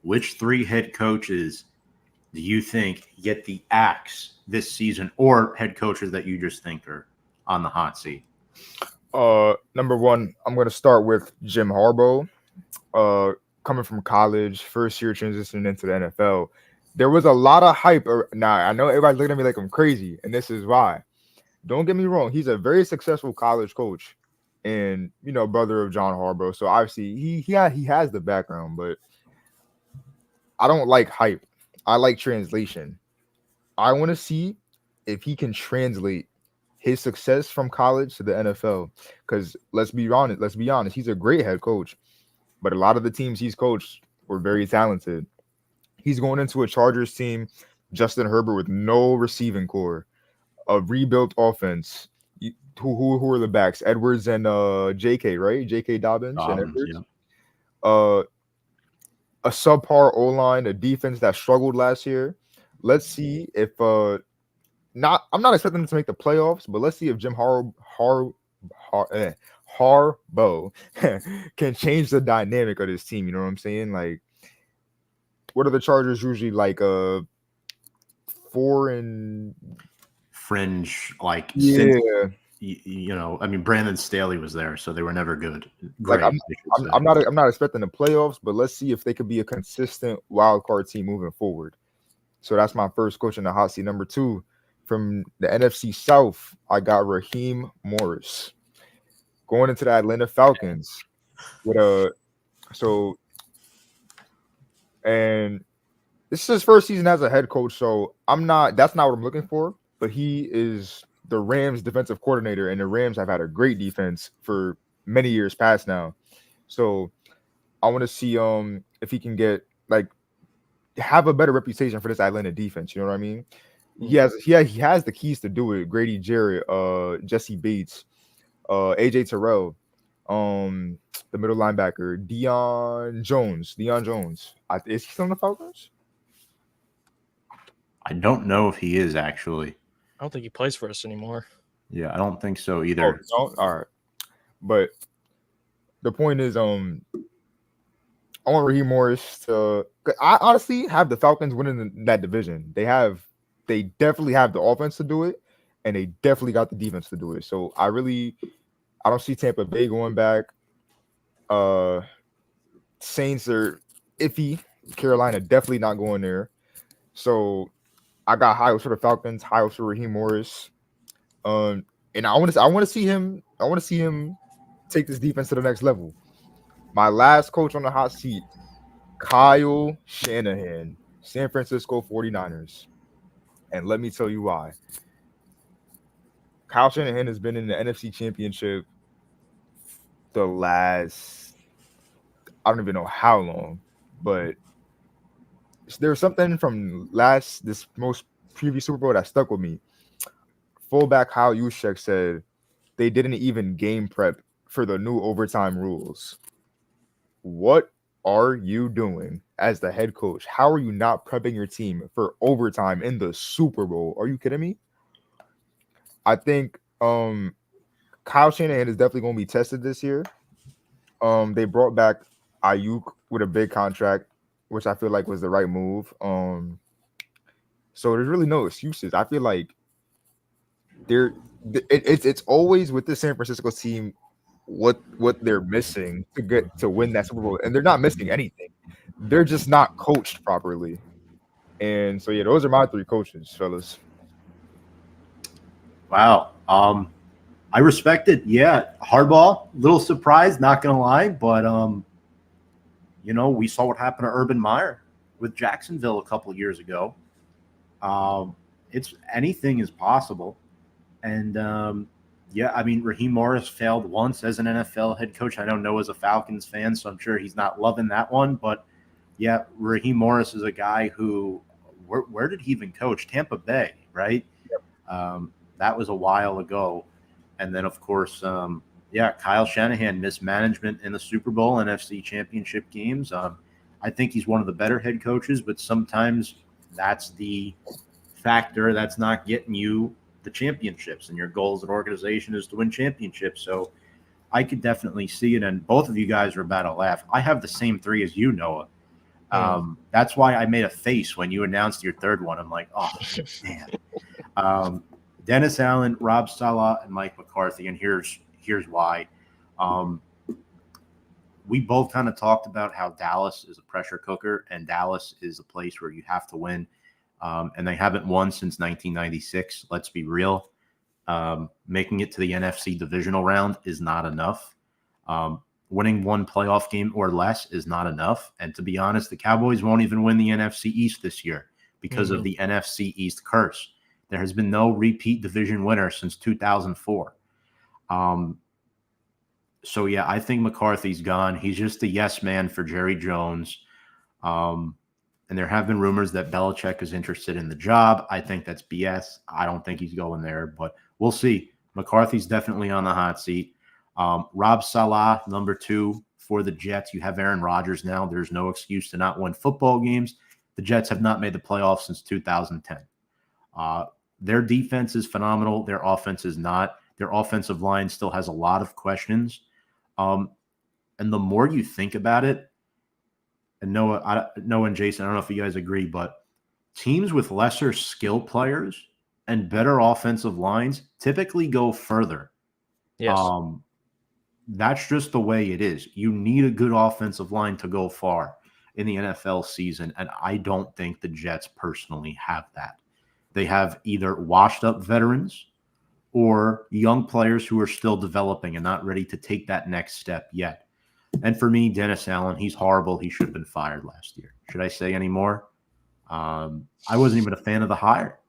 Speaker 1: Which three head coaches do you think get the axe this season, or head coaches that you just think are on the hot seat?
Speaker 3: Number one, I'm going to start with Jim Harbaugh. Coming from college, first year transitioning into the NFL, there was a lot of hype. Now, I know everybody's looking at me like I'm crazy, and this is why. Don't get me wrong. He's a very successful college coach and, brother of John Harbaugh. So, obviously, he has the background, but I don't like hype. I like translation. I want to see if he can translate his success from college to the NFL. Because let's be honest, he's a great head coach. But a lot of the teams he's coached were very talented. He's going into a Chargers team, Justin Herbert, with no receiving core, a rebuilt offense. Who are the backs? Edwards and J.K., right? J.K. Dobbins and Edwards. Yeah. A subpar O-line, a defense that struggled last year. Let's see if I'm not expecting them to make the playoffs, but let's see if Jim Harbaugh can change the dynamic of this team. You know what I'm saying? Like, what are the Chargers usually like? 4 and
Speaker 1: fringe, like,
Speaker 3: yeah.
Speaker 1: I mean, Brandon Staley was there, so they were never good.
Speaker 3: Great, like, I'm not expecting the playoffs, but let's see if they could be a consistent wild card team moving forward. So that's my first coach in the hot seat. Number 2, from the NFC South, I got Raheem Morris going into the Atlanta Falcons and this is his first season as a head coach, so that's not what I'm looking for, but he is the Rams defensive coordinator, and the Rams have had a great defense for many years past now. So I want to see if he can get, like, have a better reputation for this Atlanta defense. You know what I mean? He has the keys to do it. Grady Jarrett, Jesse Bates, AJ Terrell, the middle linebacker, Deion Jones. Is he still in the Falcons?
Speaker 1: I don't know if he is actually.
Speaker 2: I don't think he plays for us anymore.
Speaker 1: Yeah, I don't think so either.
Speaker 3: Oh, no? All right. But the point is, I want Raheem Morris to. I honestly have the Falcons winning that division. They definitely have the offense to do it, and they definitely got the defense to do it. So I don't see Tampa Bay going back. Saints are iffy. Carolina definitely not going there. So I got high hopes for the Falcons, high hopes for Raheem Morris. And I want to see him take this defense to the next level. My last coach on the hot seat, Kyle Shanahan, San Francisco 49ers. And let me tell you why. Kyle Shanahan has been in the NFC Championship the last, I don't even know how long, but there's something from this most previous Super Bowl that stuck with me. Fullback Kyle Juszczyk said they didn't even game prep for the new overtime rules. What are you doing as the head coach? How are you not prepping your team for overtime in the Super Bowl? Are you kidding me? I think Kyle Shanahan is definitely going to be tested this year. They brought back Ayuk with a big contract, which I feel like was the right move. So there's really no excuses. I feel like it's always with the San Francisco team what they're missing to win that Super Bowl, and they're not missing anything. They're just not coached properly. And so yeah, those are my three coaches, fellas.
Speaker 1: Wow. I respect it. Yeah, Harbaugh, little surprised, not gonna lie, but we saw what happened to Urban Meyer with Jacksonville a couple of years ago. It's anything is possible, and Raheem Morris failed once as an NFL head coach. I don't know as a Falcons fan, so I'm sure he's not loving that one. But yeah, Raheem Morris is a guy who, where did he even coach? Tampa Bay, right? Yep. That was a while ago. And then, of course, Kyle Shanahan, mismanagement in the Super Bowl, NFC Championship games. I think he's one of the better head coaches, but sometimes that's the factor that's not getting you the championships, and your goal as an organization is to win championships. So I could definitely see it, and both of you guys are about to laugh. I have the same three as you, Noah. That's why I made a face when you announced your third one. I'm like, oh, man. Dennis Allen, Rob Saleh, and Mike McCarthy, and here's why. We both kind of talked about how Dallas is a pressure cooker, and Dallas is a place where you have to win. And they haven't won since 1996. Let's be real. Making it to the NFC divisional round is not enough. Winning one playoff game or less is not enough. And to be honest, the Cowboys won't even win the NFC East this year because of the NFC East curse. There has been no repeat division winner since 2004. So, yeah, I think McCarthy's gone. He's just a yes man for Jerry Jones. And there have been rumors that Belichick is interested in the job. I think that's BS. I don't think he's going there, but we'll see. McCarthy's definitely on the hot seat. Rob Saleh, number 2 for the Jets. You have Aaron Rodgers now. There's no excuse to not win football games. The Jets have not made the playoffs since 2010. Their defense is phenomenal. Their offense is not. Their offensive line still has a lot of questions. And the more you think about it, and Noah and Jason, I don't know if you guys agree, but teams with lesser skill players and better offensive lines typically go further.
Speaker 2: Yes.
Speaker 1: That's just the way it is. You need a good offensive line to go far in the NFL season, and I don't think the Jets personally have that. They have either washed-up veterans or young players who are still developing and not ready to take that next step yet. And for me, Dennis Allen, he's horrible. He should have been fired last year. Should I say any more? I wasn't even a fan of the hire.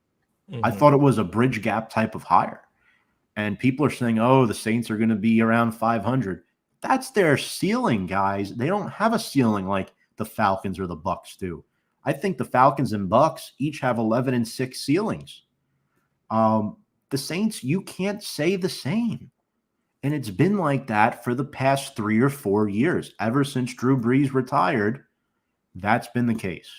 Speaker 1: I thought it was a bridge gap type of hire. And people are saying, oh, the Saints are going to be around 500. That's their ceiling, guys. They don't have a ceiling like the Falcons or the Bucs do. I think the Falcons and Bucks each have 11-6 ceilings. The Saints, you can't say the same. And it's been like that for the past 3 or 4 years. Ever since Drew Brees retired, that's been the case.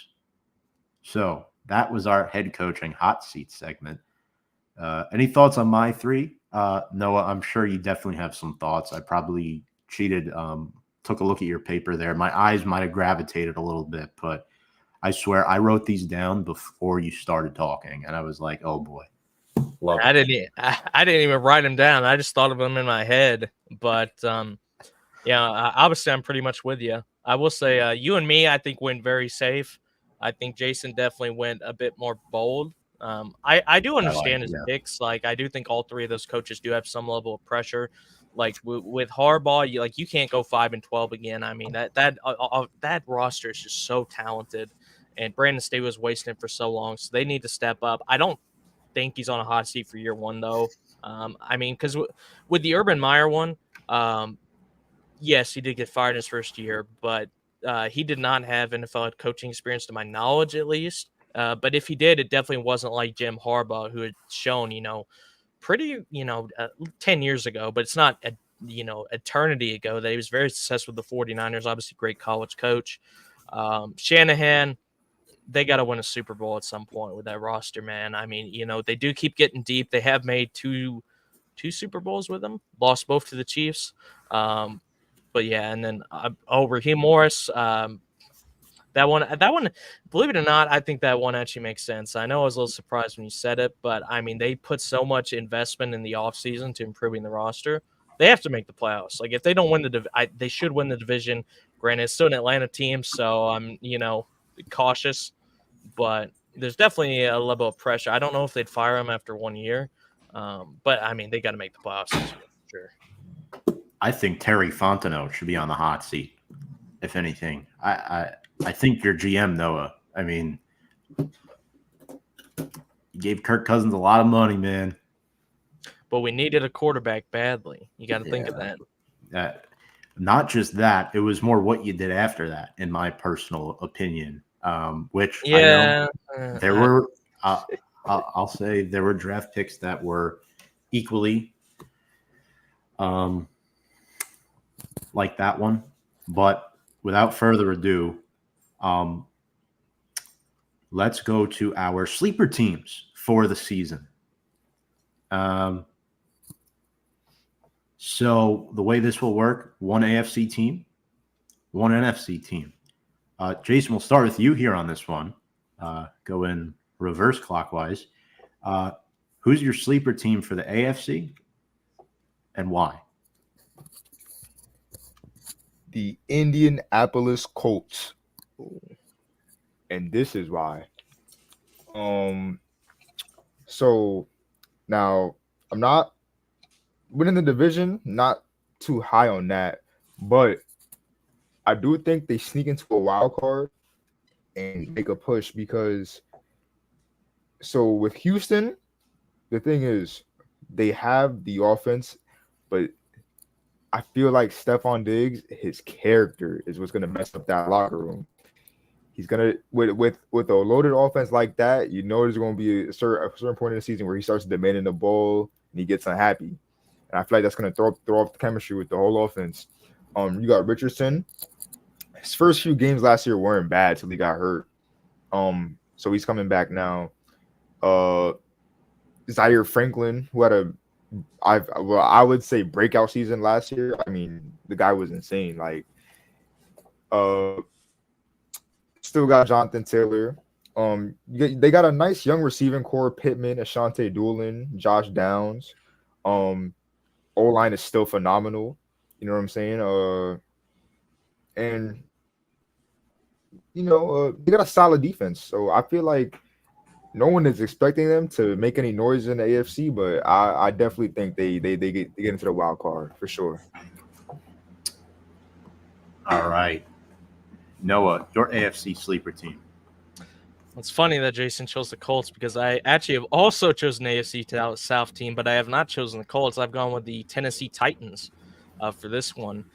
Speaker 1: So that was our head coaching hot seat segment. Any thoughts on my three? Noah, I'm sure you definitely have some thoughts. I probably cheated, took a look at your paper there. My eyes might have gravitated a little bit, but I swear I wrote these down before you started talking, and I was like, oh boy.
Speaker 3: Love
Speaker 2: I
Speaker 3: it.
Speaker 2: didn't even write them down. I just thought of them in my head. But obviously I'm pretty much with you. I will say you and me, I think, went very safe. I think Jason definitely went a bit more bold. I do understand his picks. Like, I do think all three of those coaches do have some level of pressure. Like with Harbaugh, you can't go 5-12 again. I mean that roster is just so talented, and Brandon Staley was wasting it for so long, so they need to step up. I don't think he's on a hot seat for year one, though. I mean, because with the Urban Meyer one, yes, he did get fired in his first year, but he did not have NFL coaching experience, to my knowledge, at least. But if he did, it definitely wasn't like Jim Harbaugh, who had shown, pretty, 10 years ago, but it's not, eternity ago, that he was very successful with the 49ers, obviously great college coach. Shanahan, they got to win a Super Bowl at some point with that roster, man. I mean, they do keep getting deep. They have made two Super Bowls with them, lost both to the Chiefs. But yeah, and then Raheem Morris, that one, believe it or not, I think that one actually makes sense. I know I was a little surprised when you said it, but I mean, they put so much investment in the offseason to improving the roster. They have to make the playoffs. Like, if they don't win they should win the division. Granted, it's still an Atlanta team, so I'm, cautious, but there's definitely a level of pressure. I don't know if they'd fire him after 1 year, but I mean, they got to make the playoffs this year, for sure.
Speaker 1: I think Terry Fontenot should be on the hot seat, if anything. I think your GM, Noah. I mean, you gave Kirk Cousins a lot of money, man.
Speaker 2: But we needed a quarterback badly. You got to think of that.
Speaker 1: Not just that. It was more what you did after that, in my personal opinion. Which I know there were. I'll say there were draft picks that were equally like that one. But without further ado, let's go to our sleeper teams for the season. So the way this will work, one AFC team, one NFC team. Jason, we'll start with you here on this one. Go in reverse clockwise. Who's your sleeper team for the AFC and why?
Speaker 3: The Indianapolis Colts. And this is why. So now I'm not winning the division, not too high on that, but I do think they sneak into a wild card and make a push because so with Houston, the thing is they have the offense, but I feel like Stephon Diggs, his character is what's gonna mess up that locker room. He's gonna with a loaded offense like that, there's gonna be a certain point in the season where he starts demanding the ball and he gets unhappy. And I feel like that's gonna throw off the chemistry with the whole offense. You got Richardson. His first few games last year weren't bad till he got hurt. So he's coming back now. Zaire Franklin, who had I would say breakout season last year. I mean, the guy was insane. Like, still got Jonathan Taylor. They got a nice young receiving core: Pittman, Ashante Doolin, Josh Downs. O-line is still phenomenal. You know what I'm saying? And they got a solid defense. So I feel like no one is expecting them to make any noise in the AFC, but I definitely think they get into the wild card for sure.
Speaker 1: All right. Noah, your AFC sleeper team.
Speaker 2: It's funny that Jason chose the Colts because I actually have also chosen AFC South team, but I have not chosen the Colts. I've gone with the Tennessee Titans. for this one.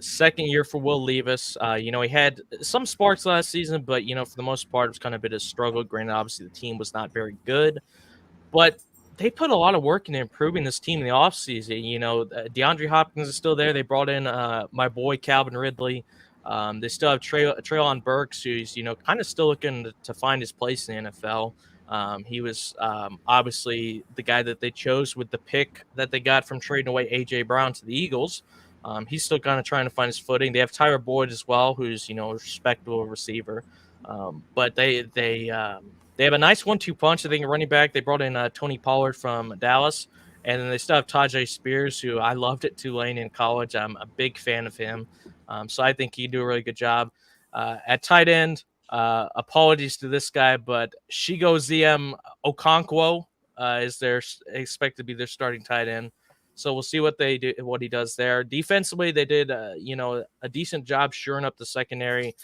Speaker 2: Second year for Will Levis. He had some sparks last season, but for the most part, it was kind of a bit of a struggle. Granted, obviously the team was not very good, but they put a lot of work into improving this team in the offseason. DeAndre Hopkins is still there. They brought in my boy Calvin Ridley. They still have Treylon Burks, who's kind of still looking to find his place in the NFL. He was obviously the guy that they chose with the pick that they got from trading away A.J. Brown to the Eagles. He's still kind of trying to find his footing. They have Tyler Boyd as well, who's a respectable receiver. But they have a nice 1-2 punch. I think running back. They brought in Tony Pollard from Dallas, and then they still have Tajay Spears, who I loved at Tulane in college. I'm a big fan of him, so I think he can do a really good job at tight end. Apologies to this guy, but Chigoziem Okonkwo is expected to be their starting tight end. So we'll see what he does there. Defensively, they did a decent job shoring up the secondary.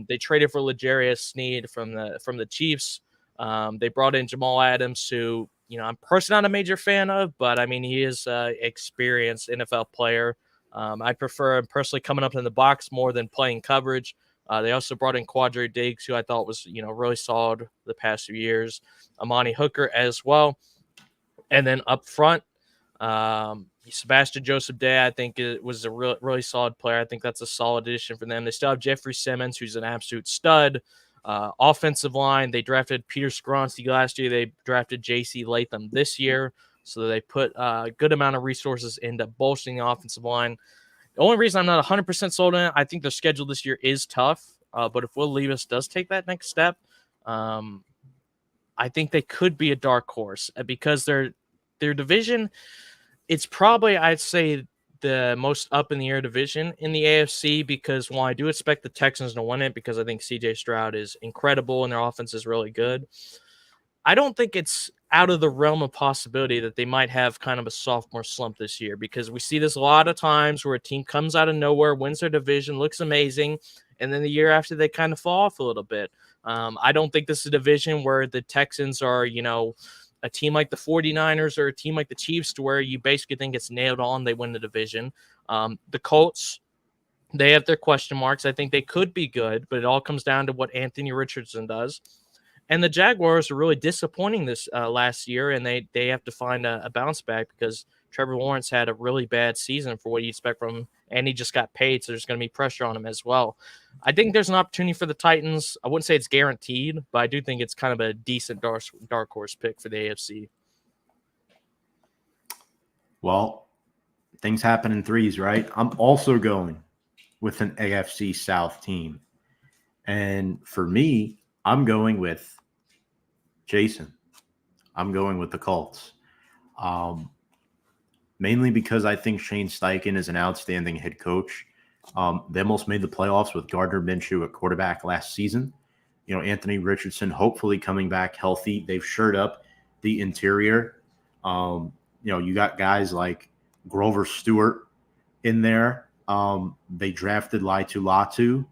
Speaker 2: They traded for L'Jarius Sneed from the Chiefs. They brought in Jamal Adams, who I'm personally not a major fan of, but I mean he is an experienced NFL player. I prefer him personally coming up in the box more than playing coverage. They also brought in Quadre Diggs, who I thought was really solid the past few years. Amani Hooker as well, and then up front. Sebastian Joseph Day, I think it was a really solid player. I think that's a solid addition for them. They still have Jeffrey Simmons, who's an absolute stud. Offensive line, they drafted Peter Skoronski last year. They drafted J.C. Latham this year. So they put a good amount of resources into bolstering the offensive line. The only reason I'm not 100% sold on it, I think their schedule this year is tough. But if Will Levis does take that next step, I think they could be a dark horse because their division, it's probably, I'd say, the most up in the air division in the AFC because while I do expect the Texans to win it because I think CJ Stroud is incredible and their offense is really good, I don't think it's out of the realm of possibility that they might have kind of a sophomore slump this year because we see this a lot of times where a team comes out of nowhere, wins their division, looks amazing, and then the year after they kind of fall off a little bit. I don't think this is a division where the Texans are, a team like the 49ers or a team like the Chiefs to where you basically think it's nailed on, they win the division. The Colts, they have their question marks. I think they could be good, but it all comes down to what Anthony Richardson does. And the Jaguars are really disappointing this last year, and they have to find a bounce back because Trevor Lawrence had a really bad season for what you expect from him, and he just got paid, so there's going to be pressure on him as well. I think there's an opportunity for the Titans. I wouldn't say it's guaranteed, but I do think it's kind of a decent dark horse pick for the AFC.
Speaker 1: Well, things happen in threes, right? I'm also going with an AFC South team. And for me, I'm going with Jason. I'm going with the Colts. Mainly because I think Shane Steichen is an outstanding head coach. They almost made the playoffs with Gardner Minshew at quarterback last season. Anthony Richardson hopefully coming back healthy. They've shored up the interior. You got guys like Grover Stewart in there. They drafted Latu.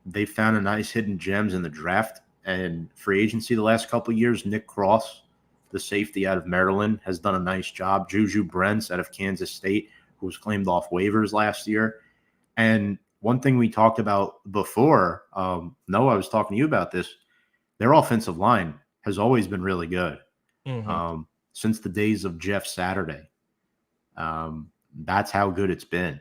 Speaker 1: They found a nice hidden gems in the draft and free agency the last couple of years. Nick Cross, the safety out of Maryland, has done a nice job. Juju Brents out of Kansas State, who was claimed off waivers last year. And one thing we talked about before, Noah, I was talking to you about this, their offensive line has always been really good. Since the days of Jeff Saturday. That's how good it's been.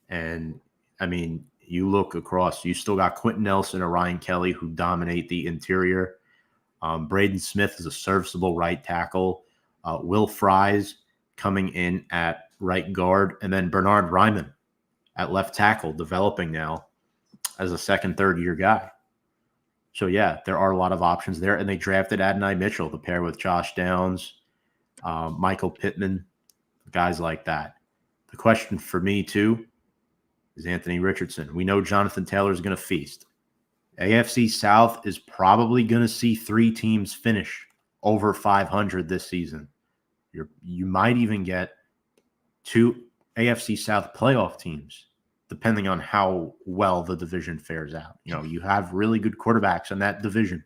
Speaker 1: And, I mean, you look across, you still got Quentin Nelson or Ryan Kelly who dominate the interior. Braden Smith is a serviceable right tackle. Will Fries coming in at right guard. And then Bernard Ryman at left tackle, developing now as a second, third year guy. So, yeah, there are a lot of options there. And they drafted Adonai Mitchell to pair with Josh Downs, Michael Pittman, guys like that. The question for me, too, is Anthony Richardson. We know Jonathan Taylor is going to feast. AFC South is probably going to see 3 teams finish over 500 this season. You might even get 2 AFC South playoff teams, depending on how well the division fares out. You have really good quarterbacks in that division.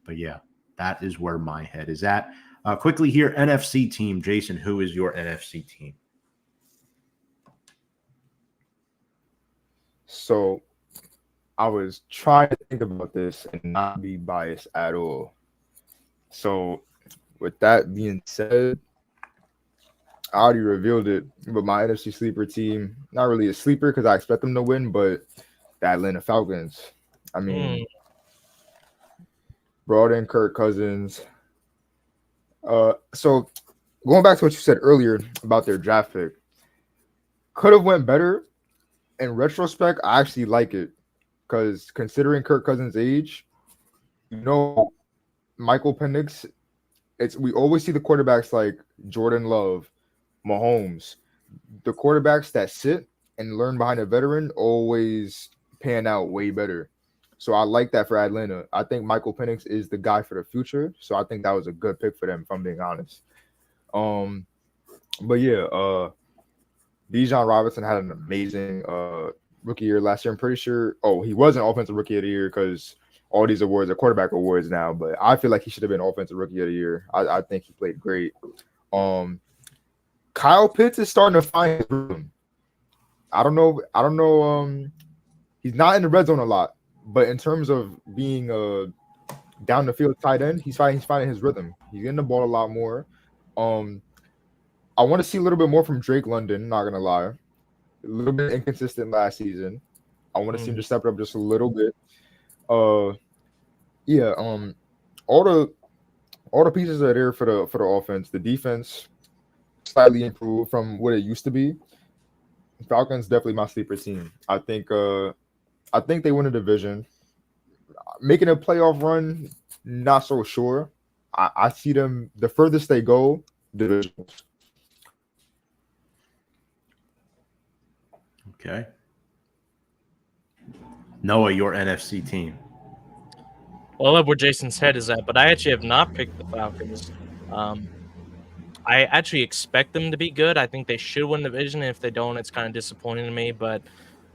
Speaker 1: But, yeah, that is where my head is at. Quickly here, NFC team. Jason, who is your NFC team?
Speaker 3: So I was trying to think about this and not be biased at all. So with that being said, I already revealed it, but my NFC sleeper team, not really a sleeper because I expect them to win, but the Atlanta Falcons. I mean, brought in Kirk Cousins. So going back to what you said earlier about their draft pick, could have went better. In retrospect, I actually like it because considering Kirk Cousins' age, Michael Penix, we always see the quarterbacks like Jordan Love, Mahomes, the quarterbacks that sit and learn behind a veteran always pan out way better. So I like that for Atlanta. I think Michael Penix is the guy for the future. So I think that was a good pick for them, if I'm being honest. But yeah, Bijan Robinson had an amazing rookie year last year. I'm pretty sure. Oh, he was an offensive rookie of the year because all these awards are quarterback awards now. But I feel like he should have been offensive rookie of the year. I think he played great. Kyle Pitts is starting to find his rhythm. I don't know. He's not in the red zone a lot, but in terms of being a down the field tight end, he's finding his rhythm. He's getting the ball a lot more. I want to see a little bit more from Drake London, not gonna lie. A little bit inconsistent last season. I want to see him just step it up just a little bit. Yeah, all the pieces are there for the offense. The defense slightly improved from what it used to be. Falcons definitely my sleeper team. I think they win a division. Making a playoff run, not so sure. I see them the furthest they go, divisionals.
Speaker 1: Okay. Noah, your NFC team.
Speaker 2: Well, I love where Jason's head is at, but I actually have not picked the Falcons. I actually expect them to be good. I think they should win the division. If they don't, it's kind of disappointing to me, but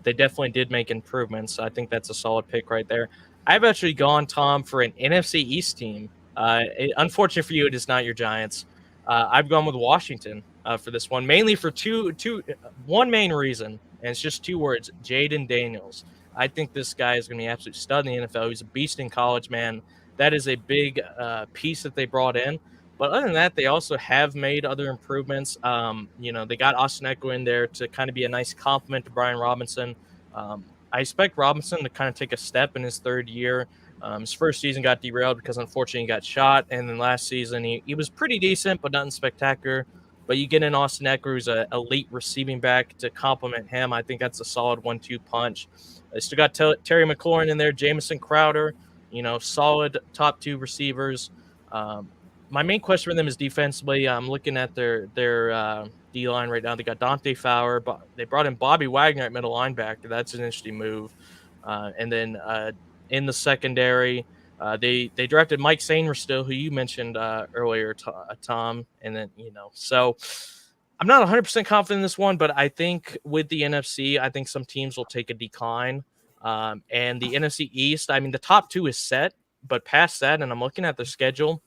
Speaker 2: they definitely did make improvements. I think that's a solid pick right there. I've actually gone, Tom, for an NFC East team. Unfortunate for you, it is not your Giants. I've gone with Washington for this one, mainly for one main reason, and it's just two words: Jaden Daniels. I think this guy is going to be an absolute stud in the NFL. He's a beast in college, man. That is a big piece that they brought in. But other than that, they also have made other improvements. They got Austin Eckler in there to kind of be a nice compliment to Brian Robinson. I expect Robinson to kind of take a step in his third year. His first season got derailed because unfortunately he got shot. And then last season he was pretty decent, but nothing spectacular. But you get in Austin Eckler, who's an elite receiving back, to complement him. I think that's a solid 1-2 punch. They still got Terry McLaurin in there, Jamison Crowder, solid top two receivers. My main question for them is defensively. I'm looking at their D-line right now. They got Dante Fowler, but they brought in Bobby Wagner at middle linebacker. That's an interesting move. And then in the secondary, they drafted Mike Sainristil, who you mentioned earlier, Tom. And then, so I'm not 100% confident in this one, but I think with the NFC, I think some teams will take a decline. And the NFC East, I mean, the top two is set, but past that, and I'm looking at their schedule,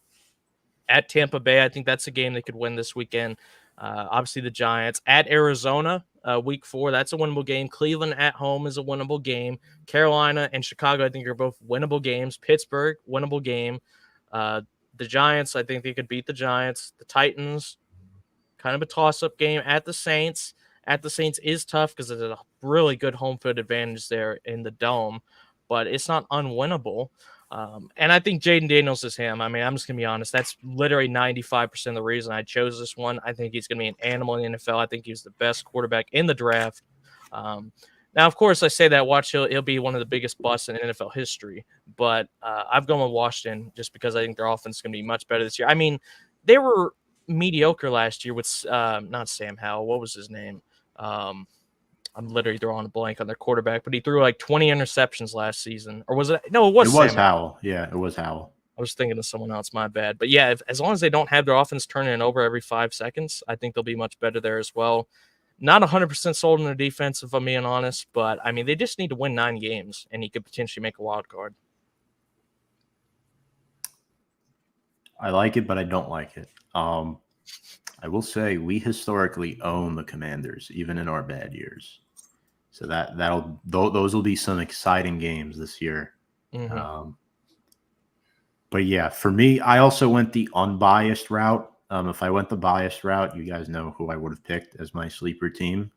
Speaker 2: at Tampa Bay, I think that's a game they could win this weekend. Obviously, the Giants. At Arizona, week 4, that's a winnable game. Cleveland at home is a winnable game. Carolina and Chicago, I think, are both winnable games. Pittsburgh, winnable game. The Giants, I think they could beat the Giants. The Titans, kind of a toss-up game. At the Saints. At the Saints is tough because there's a really good home field advantage there in the Dome, but it's not unwinnable. And I think Jaden Daniels is him. I mean, I'm just going to be honest. That's literally 95% of the reason I chose this one. I think he's going to be an animal in the NFL. I think he's the best quarterback in the draft. Now, of course, I say that. Watch, he'll be one of the biggest busts in NFL history. But I've gone with Washington just because I think their offense is going to be much better this year. I mean, they were mediocre last year with not Sam Howell. What was his name? I'm literally drawing a blank on their quarterback, but he threw like 20 interceptions last season. Or was it? No, it was
Speaker 1: Howell. Yeah, it was Howell.
Speaker 2: I was thinking of someone else. My bad. But yeah, as long as they don't have their offense turning it over every 5 seconds, I think they'll be much better there as well. Not 100% sold on their defense, if I'm being honest, but I mean, they just need to win 9 games, and he could potentially make a wild card.
Speaker 1: I like it, but I don't like it. I will say we historically own the Commanders, even in our bad years. So those will be some exciting games this year.
Speaker 2: Mhm.
Speaker 1: But yeah, for me, I also went the unbiased route. If I went the biased route, you guys know who I would have picked as my sleeper team.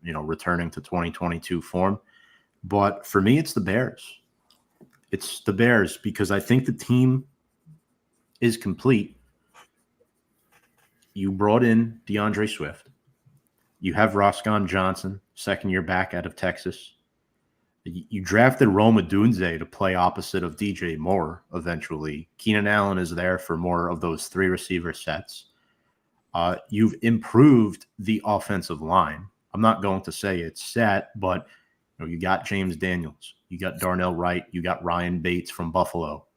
Speaker 1: Returning to 2022 form. But for me, it's the Bears. It's the Bears because I think the team is complete. You brought in DeAndre Swift. You have Roscoe Johnson, second year back out of Texas. You drafted Rome Odunze to play opposite of DJ Moore eventually. Keenan Allen is there for more of those three receiver sets. You've improved the offensive line. I'm not going to say it's set, but you got James Daniels. You got Darnell Wright. You got Ryan Bates from Buffalo.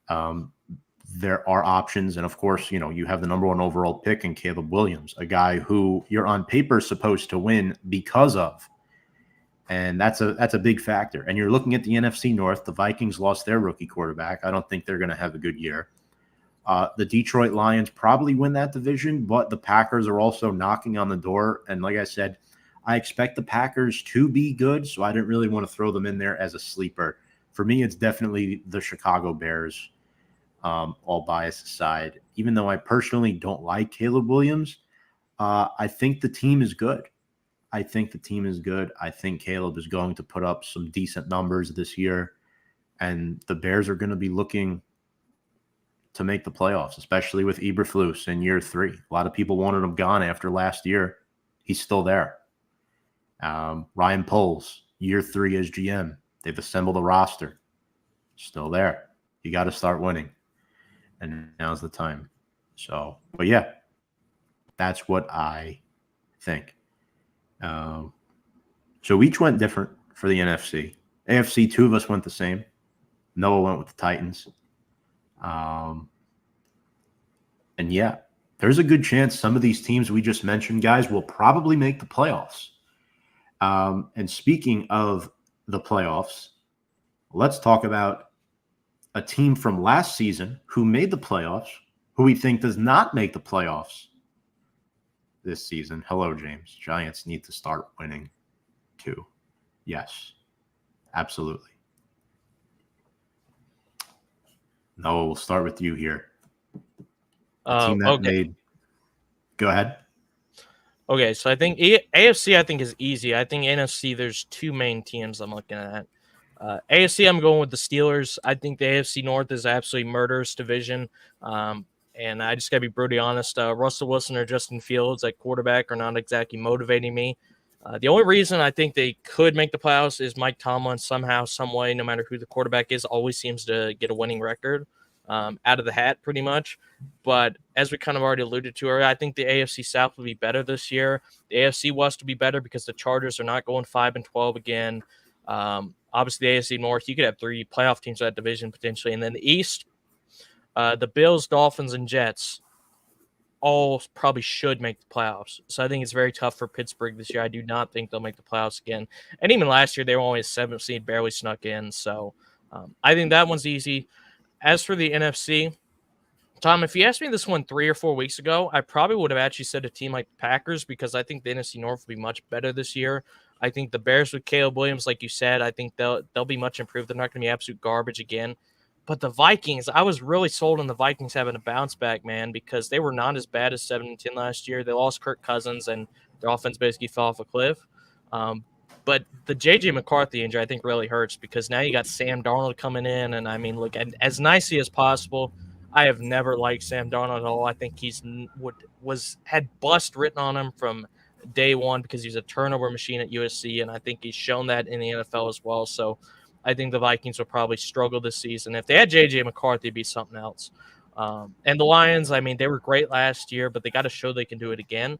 Speaker 1: There are options. And, of course, you have the number 1 overall pick in Caleb Williams, a guy who you're on paper supposed to win because of. And that's a big factor. And you're looking at the NFC North. The Vikings lost their rookie quarterback. I don't think they're going to have a good year. The Detroit Lions probably win that division, but the Packers are also knocking on the door. And like I said, I expect the Packers to be good, so I didn't really want to throw them in there as a sleeper. For me, it's definitely the Chicago Bears, all bias aside. Even though I personally don't like Caleb Williams, I think the team is good. I think Caleb is going to put up some decent numbers this year, and the Bears are going to be looking to make the playoffs, especially with Eberflus in year 3. A lot of people wanted him gone after last year. He's still there. Ryan Poles, year 3 as GM. They've assembled a roster. Still there. You got to start winning. And now's the time. So, but yeah, that's what I think. So each went different for the NFC. AFC, 2 of us went the same. Noah went with the Titans. And yeah, there's a good chance some of these teams we just mentioned, guys, will probably make the playoffs. And speaking of the playoffs, let's talk about a team from last season who made the playoffs, who we think does not make the playoffs this season. Hello, James. Giants need to start winning too. Yes, absolutely. Noah, we'll start with you here. Team that made. Go ahead.
Speaker 2: Okay, so I think AFC I think is easy. I think NFC there's 2 main teams I'm looking at. AFC I'm going with the Steelers. I think the AFC North is absolutely murderous division. And I just got to be brutally honest. Russell Wilson or Justin Fields at quarterback are not exactly motivating me. The only reason I think they could make the playoffs is Mike Tomlin somehow, some way, no matter who the quarterback is, always seems to get a winning record out of the hat pretty much. But as we kind of already alluded to earlier, I think the AFC South will be better this year. The AFC West will be better because the Chargers are not going 5-12 again. Obviously, the AFC North, you could have 3 playoff teams in that division potentially. And then the East, the Bills, Dolphins, and Jets all probably should make the playoffs. So I think it's very tough for Pittsburgh this year. I do not think they'll make the playoffs again. And even last year, they were only a 7th seed, barely snuck in. So I think that one's easy. As for the NFC, Tom, if you asked me this one 3 or 4 weeks ago, I probably would have actually said a team like the Packers because I think the NFC North will be much better this year. I think the Bears with Caleb Williams, like you said, I think they'll be much improved. They're not going to be absolute garbage again. But the Vikings, I was really sold on the Vikings having a bounce back, man, because they were not as bad as 7-10 last year. They lost Kirk Cousins, and their offense basically fell off a cliff. But the J.J. McCarthy injury, I think, really hurts because now you got Sam Darnold coming in. And, I mean, look, as nicely as possible, I have never liked Sam Darnold at all. I think he's had bust written on him from day one because he's a turnover machine at USC, and I think he's shown that in the NFL as well. So I think the Vikings will probably struggle this season. If they had J.J. McCarthy, it'd be something else. And the Lions, I mean, they were great last year, but they got to show they can do it again.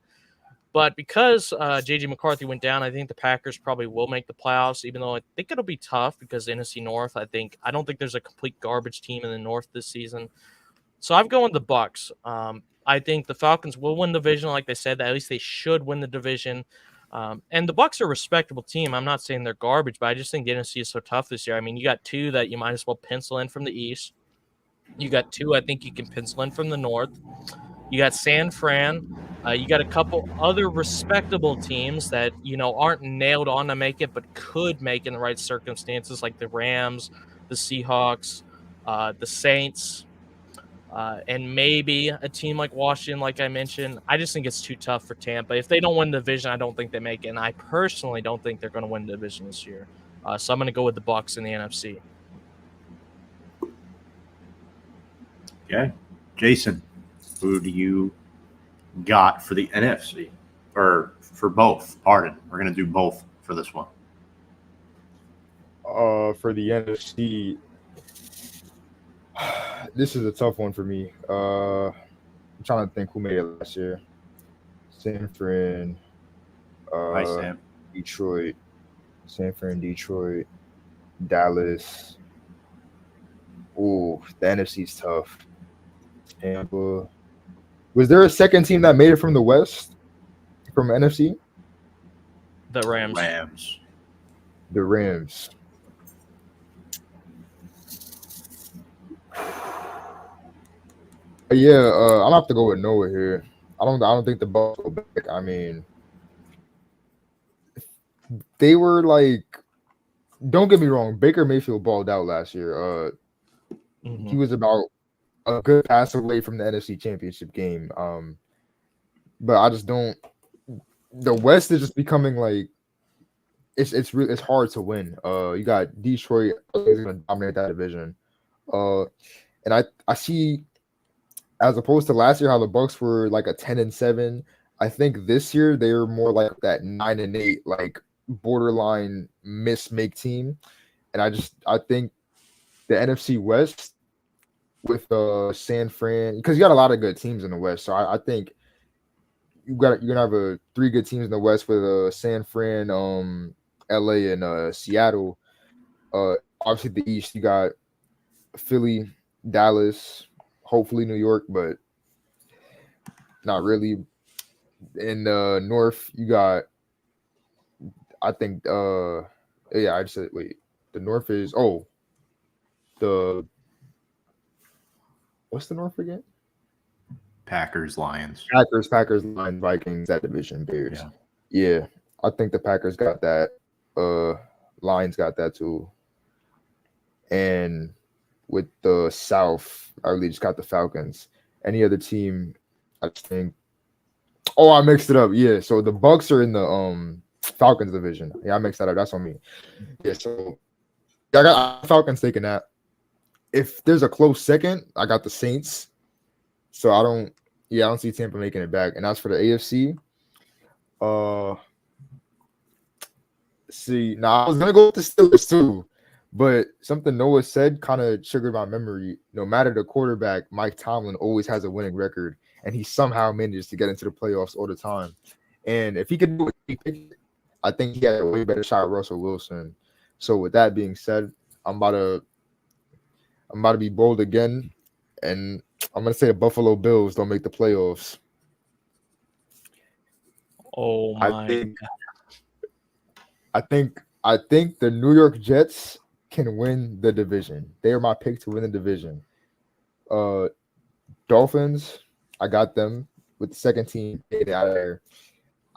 Speaker 2: But because J.J. McCarthy went down, I think the Packers probably will make the playoffs, even though I think it'll be tough because the NFC North, I don't think there's a complete garbage team in the North this season. So I'm going with the Bucks. I think the Falcons will win the division, like they said. At least they should win the division. And the Bucks are a respectable team. I'm not saying they're garbage, but I just think the NFC is so tough this year. I mean, you got 2 that you might as well pencil in from the East. You got 2 I think you can pencil in from the North. You got San Fran. You got a couple other respectable teams that, aren't nailed on to make it, but could make in the right circumstances, like the Rams, the Seahawks, the Saints, and maybe a team like Washington, like I mentioned. I just think it's too tough for Tampa. If they don't win the division, I don't think they make it, and I personally don't think they're going to win the division this year. So I'm going to go with the Bucs in the NFC.
Speaker 1: Okay. Jason, who do you got for the NFC? Or for both, pardon. We're going to do both for this one.
Speaker 3: For the NFC, this is a tough one for me. I'm trying to think who made it last year. San Fran,
Speaker 1: Hi, Sam.
Speaker 3: Detroit, San Fran, Detroit, Dallas. Ooh, the NFC's tough. Tampa. Was there a second team that made it from the West, from NFC?
Speaker 2: The Rams.
Speaker 3: The Rams. Yeah, I'm gonna have to go with Noah here. I don't think the Bucs go back. I mean, they were like, don't get me wrong, Baker Mayfield balled out last year. He was about a good pass away from the NFC Championship game. But I just don't. The West is just becoming like it's hard to win. You got Detroit is going to dominate that division. And I see, as opposed to last year, how the Bucs were like a 10-7. I think this year they're more like that 9-8, like borderline make team. And I think the NFC West with San Fran, because you got a lot of good teams in the West. So I think you're gonna have 3 good teams in the West with San Fran, LA, and Seattle. Obviously the East, you got Philly, Dallas, hopefully New York, but not really. In the North, you got, I think, yeah, I just said, wait, the North is, what's the North again?
Speaker 1: Packers, Lions.
Speaker 3: Packers, Lions, Vikings, that division, Bears. Yeah, I think the Packers got that. Lions got that too. And with the South, I really just got the Falcons. Any other team, I just think. Oh, I mixed it up. Yeah, so the Bucs are in the Falcons division. Yeah, I mixed that up. That's on me. Yeah, so I got Falcons taking that. If there's a close second, I got the Saints. So I don't see Tampa making it back. And as for the AFC, I was gonna go with the Steelers too, but something Noah said kind of triggered my memory. No matter the quarterback, Mike Tomlin always has a winning record, and he somehow manages to get into the playoffs all the time. And if he could do it, I think he had a way better shot at Russell Wilson. So with that being said, I'm about to be bold again, and I'm gonna say the Buffalo Bills don't make the playoffs.
Speaker 2: Oh my!
Speaker 3: I think the New York Jets can win the division. They are my pick to win the division. Dolphins, I got them with the second team out of there.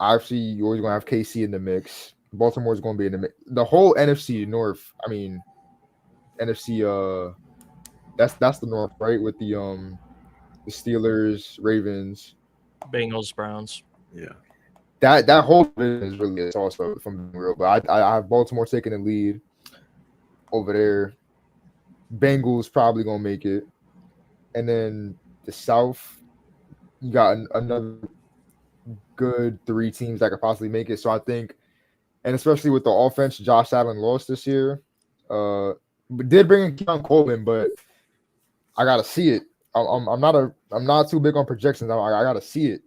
Speaker 3: Obviously, you're always gonna have KC in the mix. Baltimore's gonna be in the mix. The whole NFC North. I mean, NFC. That's the North, right? With the Steelers, Ravens,
Speaker 2: Bengals, Browns.
Speaker 1: Yeah.
Speaker 3: That whole division is really a toss-up, if I'm being real. But I have Baltimore taking the lead over there. Bengals probably gonna make it, and then the South, you got another good 3 teams that could possibly make it. So I think, and especially with the offense, Josh Allen lost this year. Did bring in Keon Coleman, but I gotta see it. I'm not too big on projections. I gotta see it.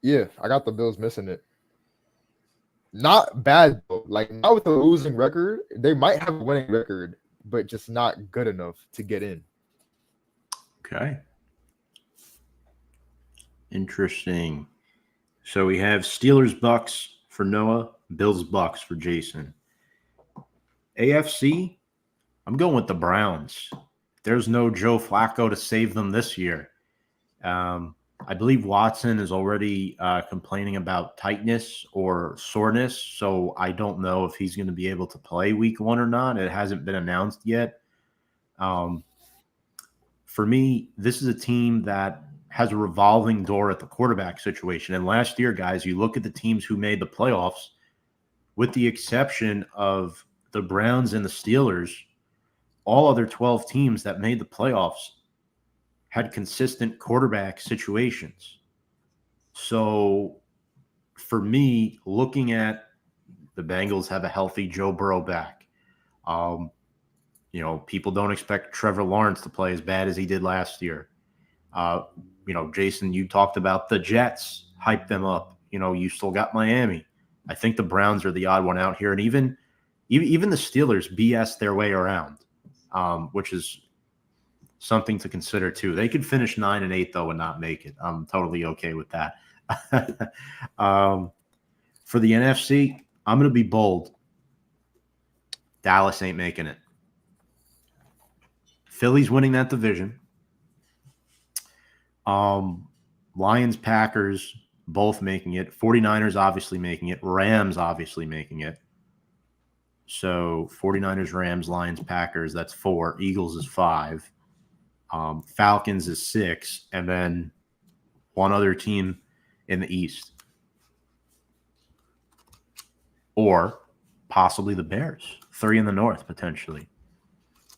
Speaker 3: Yeah, I got the Bills missing it. Not bad though. Like, not with a losing record. They might have a winning record, but just not good enough to get in.
Speaker 1: Okay. Interesting. So we have Steelers Bucks for Noah, Bills Bucks for Jason. AFC, I'm going with the Browns. There's no Joe Flacco to save them this year. I believe Watson is already complaining about tightness or soreness, so I don't know if he's going to be able to play week 1 or not. It hasn't been announced yet. For me, this is a team that has a revolving door at the quarterback situation. And last year, guys, you look at the teams who made the playoffs, with the exception of the Browns and the Steelers, all other 12 teams that made the playoffs had consistent quarterback situations. So for me, looking at the Bengals have a healthy Joe Burrow back. People don't expect Trevor Lawrence to play as bad as he did last year. Jason, you talked about the Jets, hyped them up. You still got Miami. I think the Browns are the odd one out here. And even the Steelers BS their way around, which is something to consider too. They could finish 9-8 though and not make it. I'm totally okay with that. For the NFC, I'm going to be bold. Dallas ain't making it. Philly's winning that division. Lions, Packers, both making it. 49ers obviously making it. Rams obviously making it. So 49ers, Rams, Lions, Packers, that's 4. Eagles is 5. Falcons is 6. And then one other team in the East. Or possibly the Bears. 3 in the North, potentially.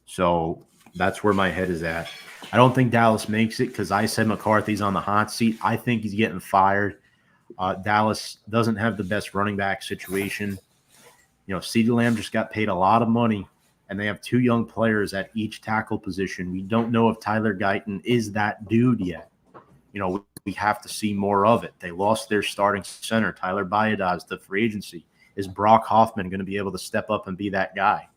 Speaker 1: So that's where my head is at. I don't think Dallas makes it because I said McCarthy's on the hot seat. I think he's getting fired. Dallas doesn't have the best running back situation. CeeDee Lamb just got paid a lot of money, and they have 2 young players at each tackle position. We don't know if Tyler Guyton is that dude yet. We have to see more of it. They lost their starting center, Tyler Bayadaz, to free agency. Is Brock Hoffman going to be able to step up and be that guy?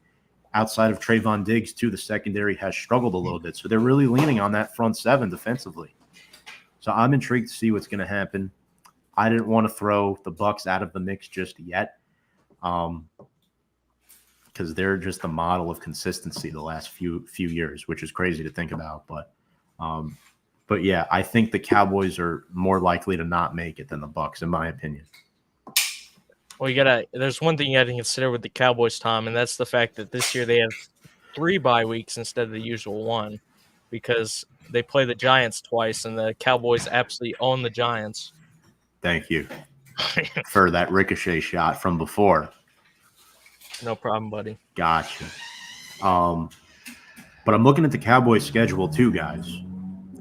Speaker 1: Outside of Trayvon Diggs, too, the secondary has struggled a little bit. So they're really leaning on that front 7 defensively. So I'm intrigued to see what's going to happen. I didn't want to throw the Bucs out of the mix just yet because they're just the model of consistency the last few years, which is crazy to think about. But yeah, I think the Cowboys are more likely to not make it than the Bucs, in my opinion.
Speaker 2: Well, there's one thing you got to consider with the Cowboys, Tom, and that's the fact that this year they have 3 bye weeks instead of the usual 1 because they play the Giants twice, and the Cowboys absolutely own the Giants.
Speaker 1: Thank you for that ricochet shot from before.
Speaker 2: No problem, buddy.
Speaker 1: Gotcha. But I'm looking at the Cowboys schedule too, guys.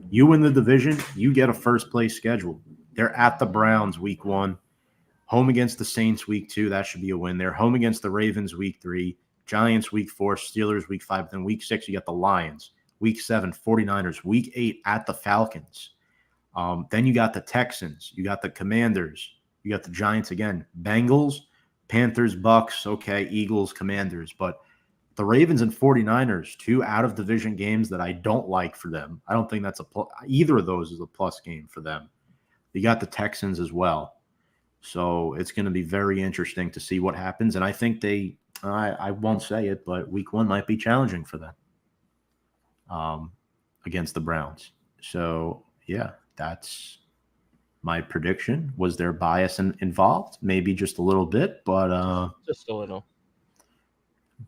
Speaker 1: You win the division, you get a first-place schedule. They're at the Browns week 1. Home against the Saints week 2, that should be a win. They're home against the Ravens week 3, Giants week 4, Steelers week 5. Then week 6, you got the Lions. Week 7, 49ers. Week 8 at the Falcons. Then you got the Texans. You got the Commanders. You got the Giants again. Bengals, Panthers, Bucks, okay, Eagles, Commanders. But the Ravens and 49ers, 2 out-of-division games that I don't like for them. I don't think that's either of those is a plus game for them. You got the Texans as well. So it's going to be very interesting to see what happens. And I think I won't say it, but week 1 might be challenging for them against the Browns. So, yeah, that's my prediction. Was there bias involved? Maybe just a little bit, but
Speaker 2: just a little.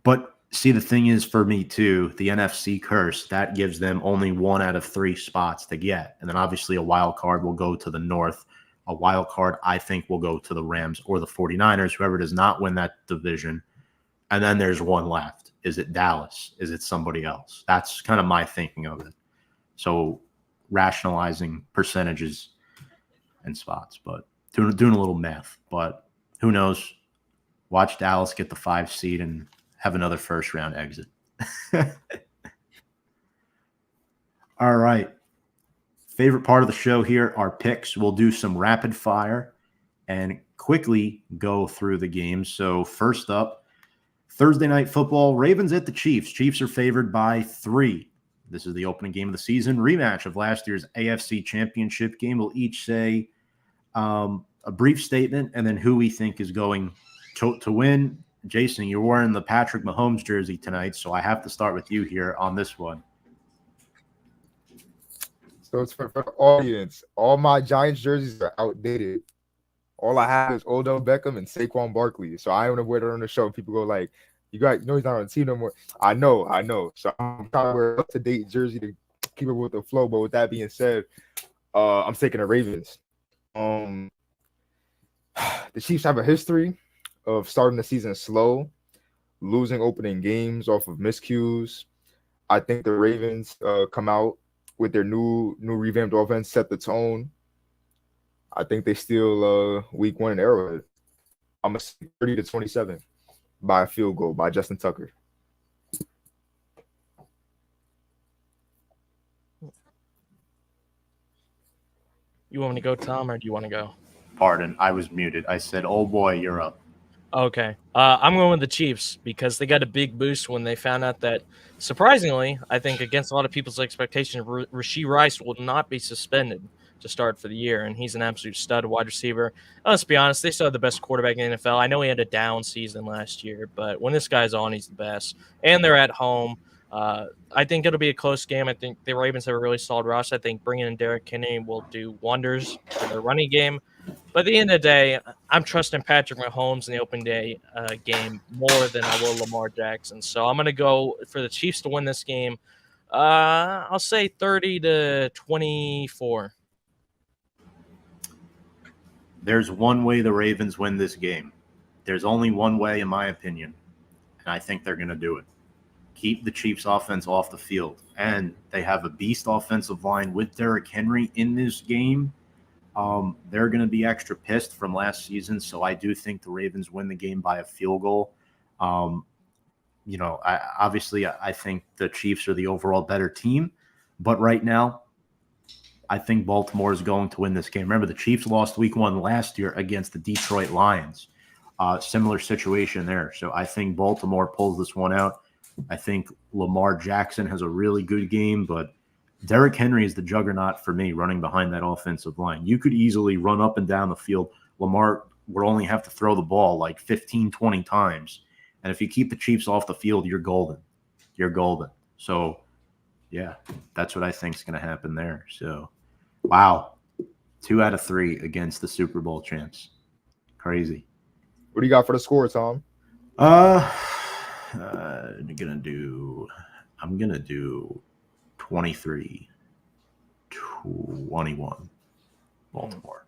Speaker 1: But see, the thing is for me too, the NFC curse, that gives them only 1 out of 3 spots to get. And then obviously a wild card will go to the North. A wild card, I think, will go to the Rams or the 49ers, whoever does not win that division. And then there's 1 left. Is it Dallas? Is it somebody else? That's kind of my thinking of it. So rationalizing percentages and spots, but doing a little math. But who knows? Watch Dallas get the 5 seed and have another first-round exit. All right. Favorite part of the show here, our picks. We'll do some rapid fire and quickly go through the games. So first up, Thursday Night Football, Ravens at the Chiefs. Chiefs are favored by 3. This is the opening game of the season. Rematch of last year's AFC Championship game. We'll each say a brief statement and then who we think is going to win. Jason, you're wearing the Patrick Mahomes jersey tonight, so I have to start with you here on this one.
Speaker 3: So it's for the audience. All my Giants jerseys are outdated. All I have is Odell Beckham and Saquon Barkley. So I don't know where they're on the show. People go like, "You got no, he's not on the team no more." I know. So I'm trying to wear an up-to-date jersey to keep it with the flow. But with that being said, I'm taking the Ravens. The Chiefs have a history of starting the season slow, losing opening games off of miscues. I think the Ravens come out with their new revamped offense, set the tone. I think they steal week 1 in Arrowhead. I'm going to say 30-27 by a field goal by Justin Tucker.
Speaker 2: You want me to go, Tom, or do you want to go?
Speaker 1: Pardon, I was muted. I said, "Oh boy, you're up."
Speaker 2: Okay. I'm going with the Chiefs because they got a big boost when they found out that, surprisingly, I think against a lot of people's expectations, Rashee Rice will not be suspended to start for the year, and he's an absolute stud wide receiver. Let's be honest, they still have the best quarterback in the NFL. I know he had a down season last year, but when this guy's on, he's the best. And they're at home. I think it'll be a close game. I think the Ravens have a really solid roster. I think bringing in Derrick Henry will do wonders for their running game. But at the end of the day, I'm trusting Patrick Mahomes in the opening day game more than I will Lamar Jackson. So I'm going to go for the Chiefs to win this game. I'll say 30-24.
Speaker 1: There's one way the Ravens win this game. There's only one way, in my opinion, and I think they're going to do it. Keep the Chiefs' offense off the field. And they have a beast offensive line with Derrick Henry in this game. They're going to be extra pissed from last season, so I do think the Ravens win the game by a field goal. I think the Chiefs are the overall better team, but right now, I think Baltimore is going to win this game. Remember, the Chiefs lost week 1 last year against the Detroit Lions. Similar situation there. So I think Baltimore pulls this one out. I think Lamar Jackson has a really good game, but Derrick Henry is the juggernaut for me running behind that offensive line. You could easily run up and down the field. Lamar will only have to throw the ball like 15, 20 times. And if you keep the Chiefs off the field, you're golden. You're golden. So, yeah, that's what I think is going to happen there. So, wow. 2 out of 3 against the Super Bowl champs. Crazy.
Speaker 3: What do you got for the score, Tom?
Speaker 1: I'm gonna do 23-21 Baltimore.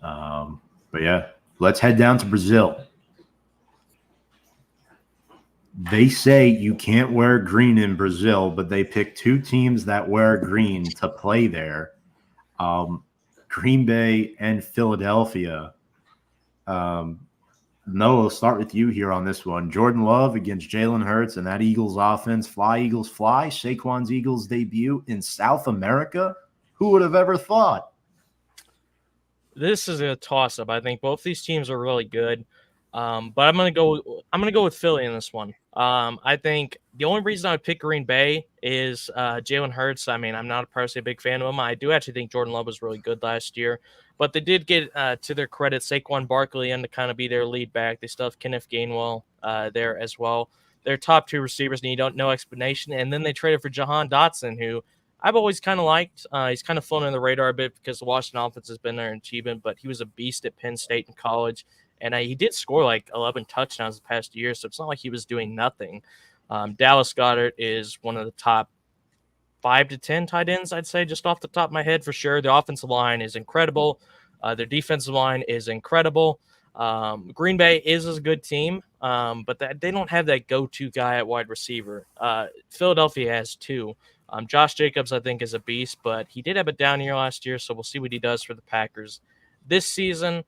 Speaker 1: But yeah, let's head down to Brazil. They say you can't wear green in Brazil, but they pick 2 teams that wear green to play there. Green Bay and Philadelphia. Noah, we'll start with you here on this one. Jordan Love against Jalen Hurts and that Eagles offense. Fly, Eagles, fly. Saquon's Eagles debut in South America. Who would have ever thought?
Speaker 2: This is a toss-up. I think both these teams are really good, but I'm gonna go with Philly in this one. I think the only reason I would pick Green Bay is Jalen Hurts. I mean, I'm not personally a big fan of him. I do actually think Jordan Love was really good last year. But they did get, to their credit, Saquon Barkley in to kind of be their lead back. They still have Kenneth Gainwell there as well. Their top 2 receivers need no explanation. And then they traded for Jahan Dotson, who I've always kind of liked. He's kind of flown under the radar a bit because the Washington offense has been their achievement, but he was a beast at Penn State in college. And he did score like 11 touchdowns the past year, so it's not like he was doing nothing. Dallas Goedert is one of the top 5 to 10 tight ends, I'd say, just off the top of my head for sure. The offensive line is incredible. Their defensive line is incredible. Green Bay is a good team, but they don't have that go-to guy at wide receiver. Philadelphia has 2. Josh Jacobs, I think, is a beast, but he did have a down year last year, so we'll see what he does for the Packers this season.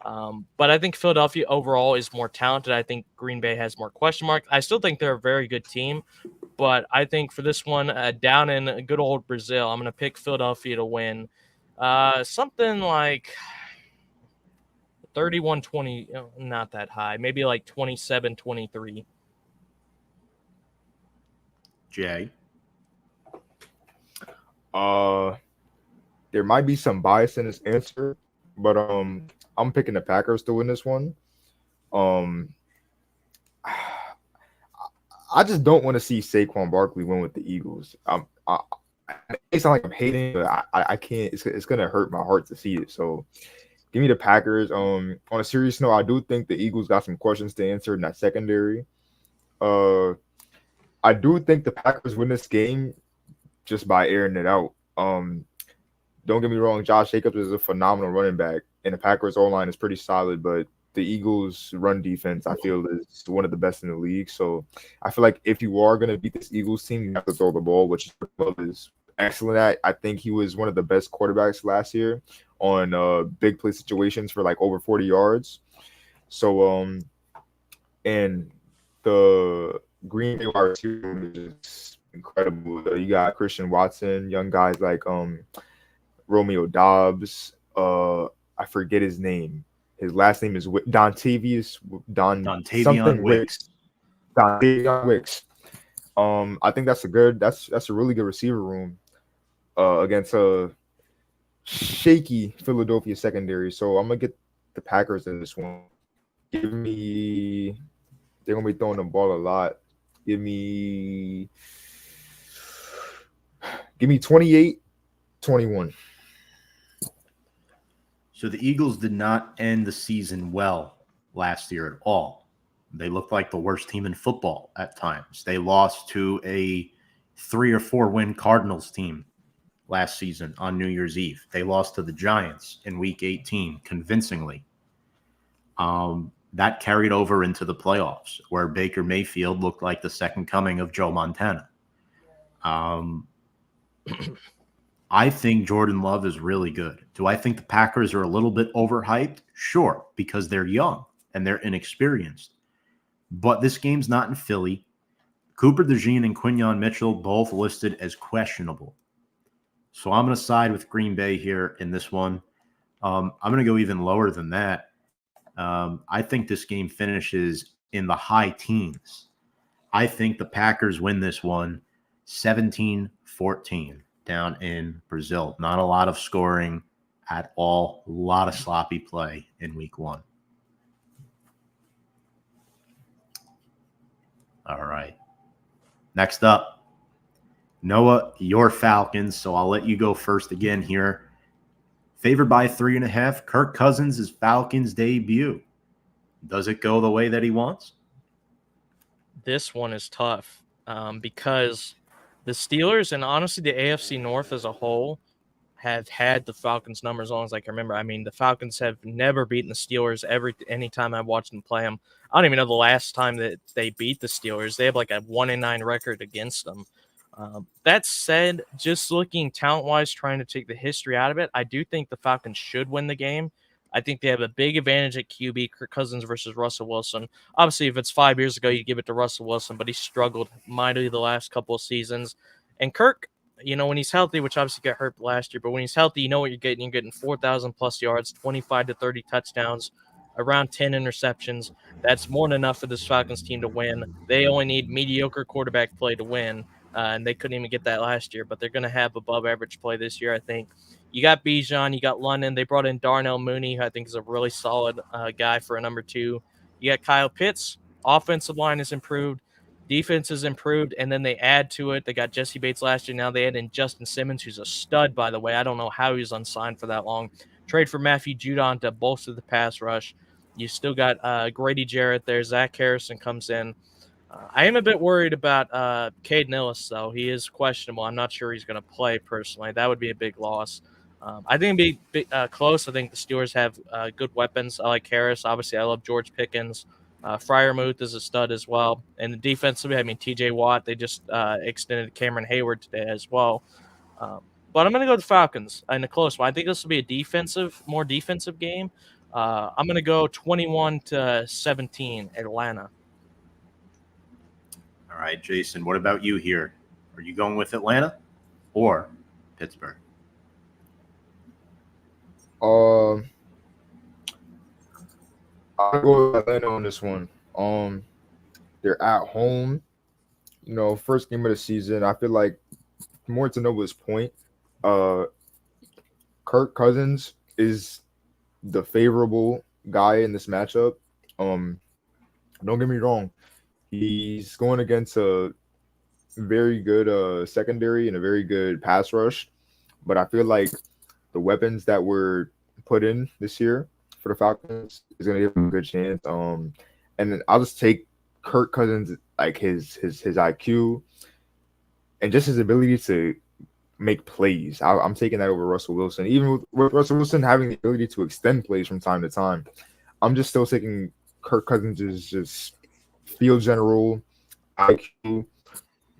Speaker 2: But I think Philadelphia overall is more talented. I think Green Bay has more question marks. I still think they're a very good team, but I think for this one, down in good old Brazil, I'm going to pick Philadelphia to win. Something like 31-20, not that high, maybe like 27-23.
Speaker 1: Jay.
Speaker 3: There might be some bias in this answer, but I'm picking the Packers to win this one. I just don't want to see Saquon Barkley win with the Eagles. it sound like I'm hating, but I can't. It's gonna hurt my heart to see it. So give me the Packers. On a serious note, I do think the Eagles got some questions to answer in that secondary. I do think the Packers win this game just by airing it out. Don't get me wrong, Josh Jacobs is a phenomenal running back, and the Packers O-line is pretty solid, but the Eagles' run defense, I feel, is one of the best in the league. So I feel like if you are going to beat this Eagles team, you have to throw the ball, which Jordan Love is excellent at. I think he was one of the best quarterbacks last year on big play situations for like over 40 yards. So, and the Green Bay wide receiver is incredible. You got Christian Watson, young guys like Romeo Dobbs. I forget his name. His last name is Dontavian Wicks. Dontavian Wicks. I think that's a really good receiver room against a shaky Philadelphia secondary. So I'm gonna get the Packers in this one. They're gonna be throwing the ball a lot. Give me 28-21.
Speaker 1: So the Eagles did not end the season well last year at all. They looked like the worst team in football at times. They lost to a 3 or 4 win Cardinals team last season on New Year's Eve. They lost to the Giants in Week 18 convincingly. That carried over into the playoffs, where Baker Mayfield looked like the second coming of Joe Montana. I think Jordan Love is really good. Do I think the Packers are a little bit overhyped? Sure, because they're young and they're inexperienced. But this game's not in Philly. Cooper DeJean and Quinyon Mitchell both listed as questionable. So I'm going to side with Green Bay here in this one. I'm going to go even lower than that. I think this game finishes in the high teens. I think the Packers win this one 17-14 down in Brazil. Not a lot of scoring at all. A lot of sloppy play in week 1. All right. Next up, Noah, your Falcons. So I'll let you go first again here. Favored by 3.5. Kirk Cousins' Falcons debut. Does it go the way that he wants?
Speaker 2: This one is tough because the Steelers and honestly the AFC North as a whole have had the Falcons number as long as I can remember. I mean, the Falcons have never beaten the Steelers anytime I've watched them play them. I don't even know the last time that they beat the Steelers. They have like a 1-9 record against them. That said, just looking talent-wise, trying to take the history out of it, I do think the Falcons should win the game. I think they have a big advantage at QB, Kirk Cousins versus Russell Wilson. Obviously, if it's 5 years ago, you give it to Russell Wilson, but he struggled mightily the last couple of seasons. And Kirk, when he's healthy, which obviously got hurt last year, but when he's healthy, you know what you're getting. You're getting 4,000-plus yards, 25 to 30 touchdowns, around 10 interceptions. That's more than enough for this Falcons team to win. They only need mediocre quarterback play to win. And they couldn't even get that last year, but they're going to have above-average play this year, I think. You got Bijan, you got London. They brought in Darnell Mooney, who I think is a really solid guy for a number 2. You got Kyle Pitts. Offensive line is improved. Defense is improved, and then they add to it. They got Jesse Bates last year. Now they add in Justin Simmons, who's a stud, by the way. I don't know how he was unsigned for that long. Trade for Matthew Judon to bolster the pass rush. You still got Grady Jarrett there. Zach Harrison comes in. I am a bit worried about Caden Ellis, though. He is questionable. I'm not sure he's going to play personally. That would be a big loss. I think it'd be close. I think the Steelers have good weapons. I like Harris. Obviously, I love George Pickens. Freiermuth is a stud as well. And the defensively, I mean, TJ Watt, they just extended Cameron Hayward today as well. But I'm going to go with the Falcons in a close one. I think this will be a more defensive game. I'm going to go 21-17 Atlanta.
Speaker 1: All right, Jason, what about you here? Are you going with Atlanta or Pittsburgh?
Speaker 3: I'll go with Atlanta on this one. They're at home. First game of the season. I feel like more to Noah's point. Kirk Cousins is the favorable guy in this matchup. Don't get me wrong. He's going against a very good secondary and a very good pass rush, but I feel like the weapons that were put in this year for the Falcons is going to give them a good chance. And then I'll just take Kirk Cousins, like his IQ and just his ability to make plays. I'm taking that over Russell Wilson. Even with Russell Wilson having the ability to extend plays from time to time, I'm just still taking Kirk Cousins' just field general IQ,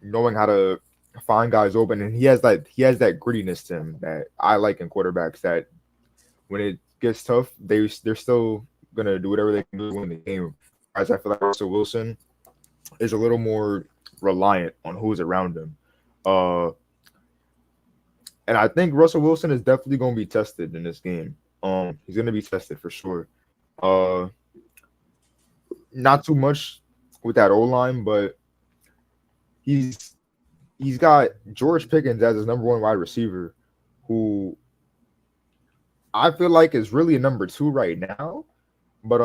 Speaker 3: knowing how to find guys open, and he has that grittiness to him that I like in quarterbacks. That when it gets tough, they're still gonna do whatever they can do to win the game. Whereas I feel like Russell Wilson is a little more reliant on who's around him. And I think Russell Wilson is definitely going to be tested in this game. He's going to be tested for sure. Not too much with that O-line, but he's got George Pickens as his number one wide receiver, who I feel like is really a number 2 right now. But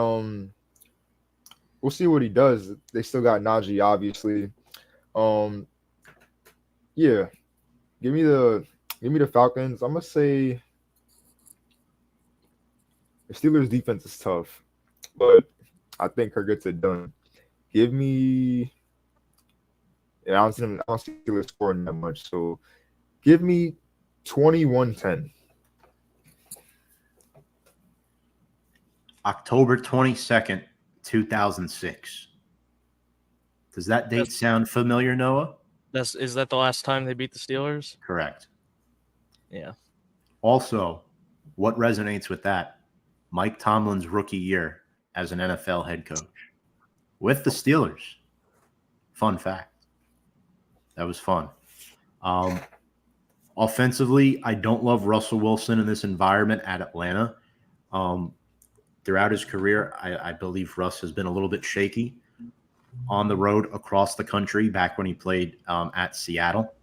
Speaker 3: we'll see what he does. They still got Najee, obviously. Yeah, give me the Falcons. I'm gonna say the Steelers' defense is tough, but I think Kirk gets it done. Give me. Yeah, I don't see Steelers scoring that much, so give me 21-10.
Speaker 1: October 22nd, 2006. Does that date sound familiar, Noah?
Speaker 2: Is that the last time they beat the Steelers?
Speaker 1: Correct.
Speaker 2: Yeah.
Speaker 1: Also, what resonates with that? Mike Tomlin's rookie year as an NFL head coach with the Steelers. Fun fact. That was fun. Offensively, I don't love Russell Wilson in this environment at Atlanta. Throughout his career, I believe Russ has been a little bit shaky on the road across the country back when he played at Seattle.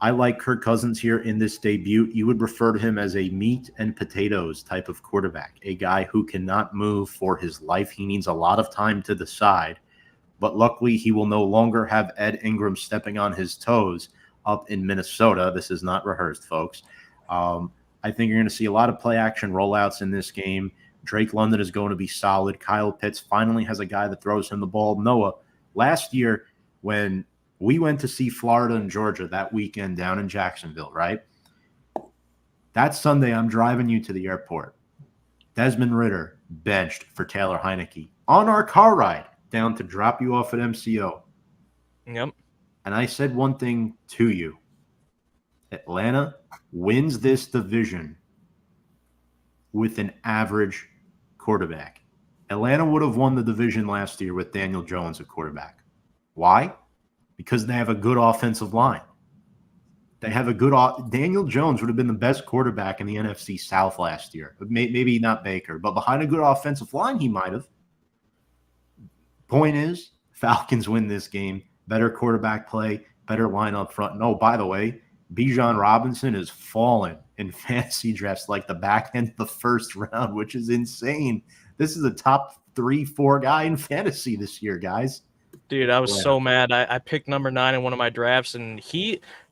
Speaker 1: I like Kirk Cousins here in this debut. You would refer to him as a meat and potatoes type of quarterback, a guy who cannot move for his life. He needs a lot of time to decide, but luckily he will no longer have Ed Ingram stepping on his toes up in Minnesota. This is not rehearsed, folks. I think you're going to see a lot of play action rollouts in this game. Drake London is going to be solid. Kyle Pitts finally has a guy that throws him the ball. Noah, last year when we went to see Florida and Georgia that weekend down in Jacksonville, right? That Sunday, I'm driving you to the airport. Desmond Ridder benched for Taylor Heineke on our car ride down to drop you off at MCO.
Speaker 2: Yep.
Speaker 1: And I said one thing to you. Atlanta wins this division with an average quarterback. Atlanta would have won the division last year with Daniel Jones at quarterback. Why? Because they have a good offensive line. They have a good Daniel Jones would have been the best quarterback in the NFC South last year. Maybe not Baker, but behind a good offensive line, he might have. Point is, Falcons win this game. Better quarterback play, better line up front. No, by the way, Bijan Robinson is falling in fantasy drafts like the back end of the first round, which is insane. This is a top 3-4 guy in fantasy this year, guys.
Speaker 2: Dude, I was so mad. I picked number 9 in one of my drafts, and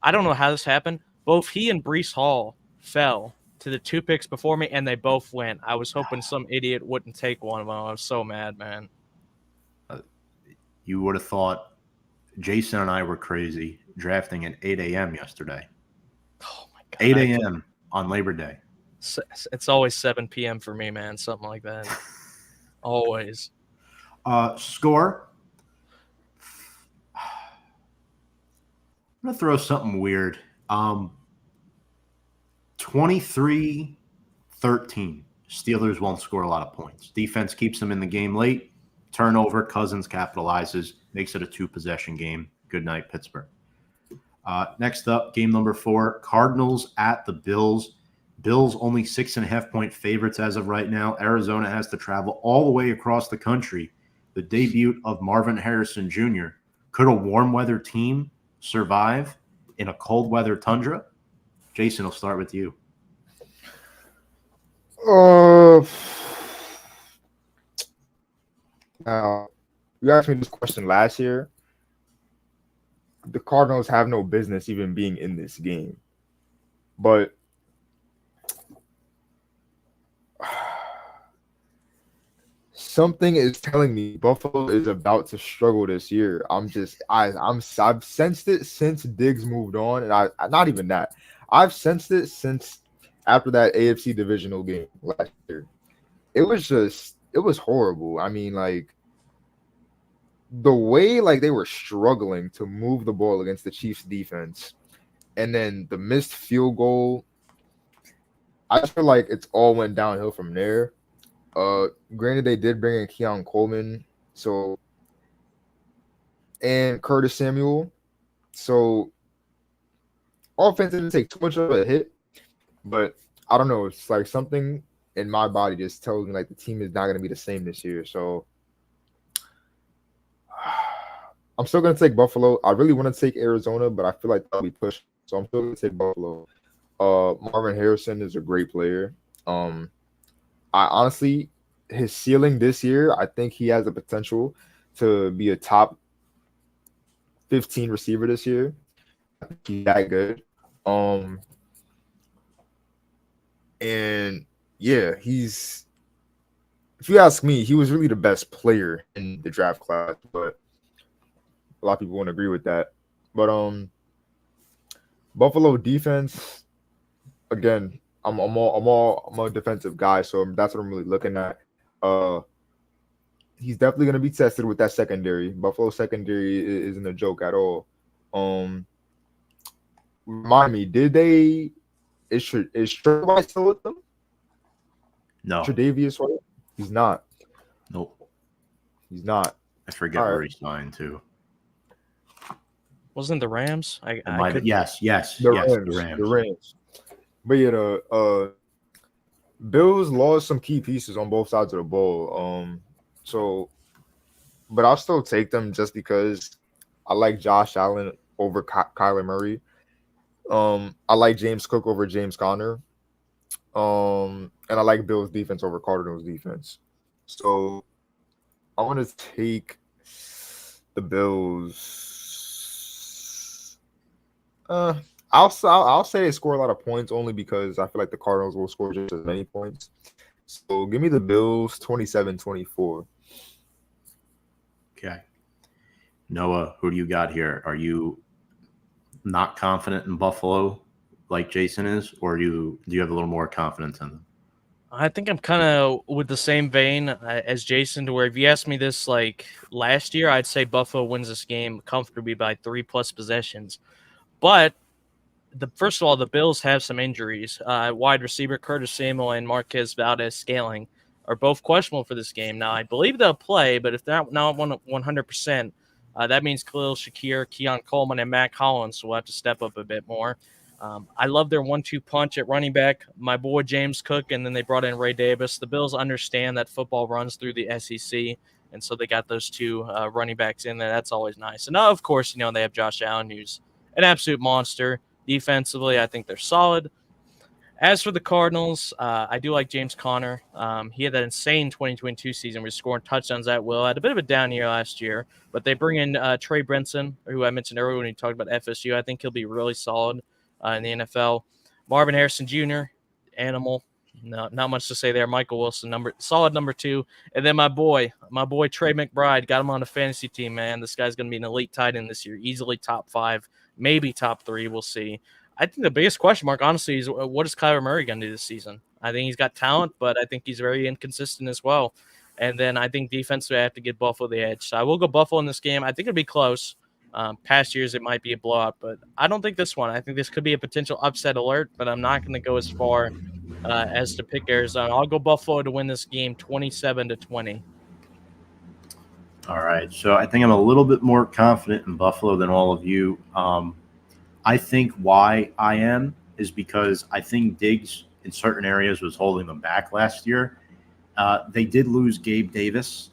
Speaker 2: I don't know how this happened. Both he and Breece Hall fell to the 2 picks before me, and they both went. I was hoping some idiot wouldn't take one of them. I was so mad, man.
Speaker 1: You would have thought Jason and I were crazy drafting at 8 a.m. yesterday.
Speaker 2: Oh, my God.
Speaker 1: 8 a.m. on Labor Day.
Speaker 2: It's always 7 p.m. for me, man. Something like that. Always.
Speaker 1: Score. I'm going to throw something weird. 23-13. Steelers won't score a lot of points. Defense keeps them in the game late. Turnover. Cousins capitalizes. Makes it a 2-possession game. Good night, Pittsburgh. Next up, game number 4. Cardinals at the Bills. Bills only 6.5-point favorites as of right now. Arizona has to travel all the way across the country. The debut of Marvin Harrison Jr. Could a warm weather team survive in a cold weather tundra? Jason, I'll start with you.
Speaker 3: Now, you asked me this question last year, the Cardinals have no business even being in this game. But something is telling me Buffalo is about to struggle this year. I've sensed it since Diggs moved on, and I not even that. I've sensed it since after that AFC divisional game last year. It was horrible. I mean, like the way like they were struggling to move the ball against the Chiefs defense, and then the missed field goal. I just feel like it's all went downhill from there. Granted, they did bring in Keon Coleman, and Curtis Samuel. So offense didn't take too much of a hit, but I don't know. It's like something in my body just tells me like the team is not going to be the same this year. So I'm still going to take Buffalo. I really want to take Arizona, but I feel like that'll be pushed. So I'm still going to take Buffalo. Marvin Harrison is a great player. I honestly, his ceiling this year, I think he has the potential to be a top 15 receiver this year. I think he's that good. And yeah, if you ask me, he was really the best player in the draft class, but a lot of people won't agree with that. But Buffalo defense, again, I'm a defensive guy, so that's what I'm really looking at. He's definitely going to be tested with that secondary. Buffalo secondary isn't a joke at all. Remind me, is Trey White still with them?
Speaker 1: No.
Speaker 3: Tre'Davious White? He's not.
Speaker 1: Nope.
Speaker 3: He's not.
Speaker 1: I forget where he signed to.
Speaker 2: Wasn't the Rams?
Speaker 1: Yes,
Speaker 3: the Rams. But yeah, the Bills lost some key pieces on both sides of the ball. But I'll still take them just because I like Josh Allen over Kyler Murray. I like James Cook over James Conner. And I like Bills defense over Cardinals defense. So I want to take the Bills. I'll say they score a lot of points only because I feel like the Cardinals will score just as many points. So give me the Bills 27-24.
Speaker 1: Okay. Noah, who do you got here? Are you not confident in Buffalo like Jason is, or do you have a little more confidence in them?
Speaker 2: I think I'm kind of with the same vein as Jason, to where if you asked me this like last year, I'd say Buffalo wins this game comfortably by 3+ possessions. But first of all, the Bills have some injuries. Wide receiver Curtis Samuel and Marquez Valdes-Scantling are both questionable for this game. Now, I believe they'll play, but if they're not 100%, that means Khalil Shakir, Keon Coleman, and Mac Hollins will have to step up a bit more. I love their 1-2 punch at running back, my boy James Cook, and then they brought in Ray Davis. The Bills understand that football runs through the SEC, and so they got those two running backs in there. That's always nice. And now, of course, they have Josh Allen, who's an absolute monster. Defensively, I think they're solid. As for the Cardinals, I do like James Conner. He had that insane 2022 season where he's scoring touchdowns at will. Had a bit of a down year last year, but they bring in Trey Brinson, who I mentioned earlier when he talked about FSU. I think he'll be really solid in the NFL. Marvin Harrison Jr., animal. No, not much to say there. Michael Wilson, solid number 2. And then my boy Trey McBride, got him on the fantasy team, man. This guy's going to be an elite tight end this year. Easily top 5, maybe top 3. We'll see. I think the biggest question mark, honestly, is what is Kyler Murray going to do this season? I think he's got talent, but I think he's very inconsistent as well. And then I think defensively, I have to get Buffalo the edge. So I will go Buffalo in this game. I think it'll be close. Past years, it might be a blowout, but I don't think this one. I think this could be a potential upset alert, but I'm not going to go as far as to pick Arizona. I'll go Buffalo to win this game 27-20.
Speaker 1: All right. So I think I'm a little bit more confident in Buffalo than all of you. I think why I am is because I think Diggs in certain areas was holding them back last year. They did lose Gabe Davis,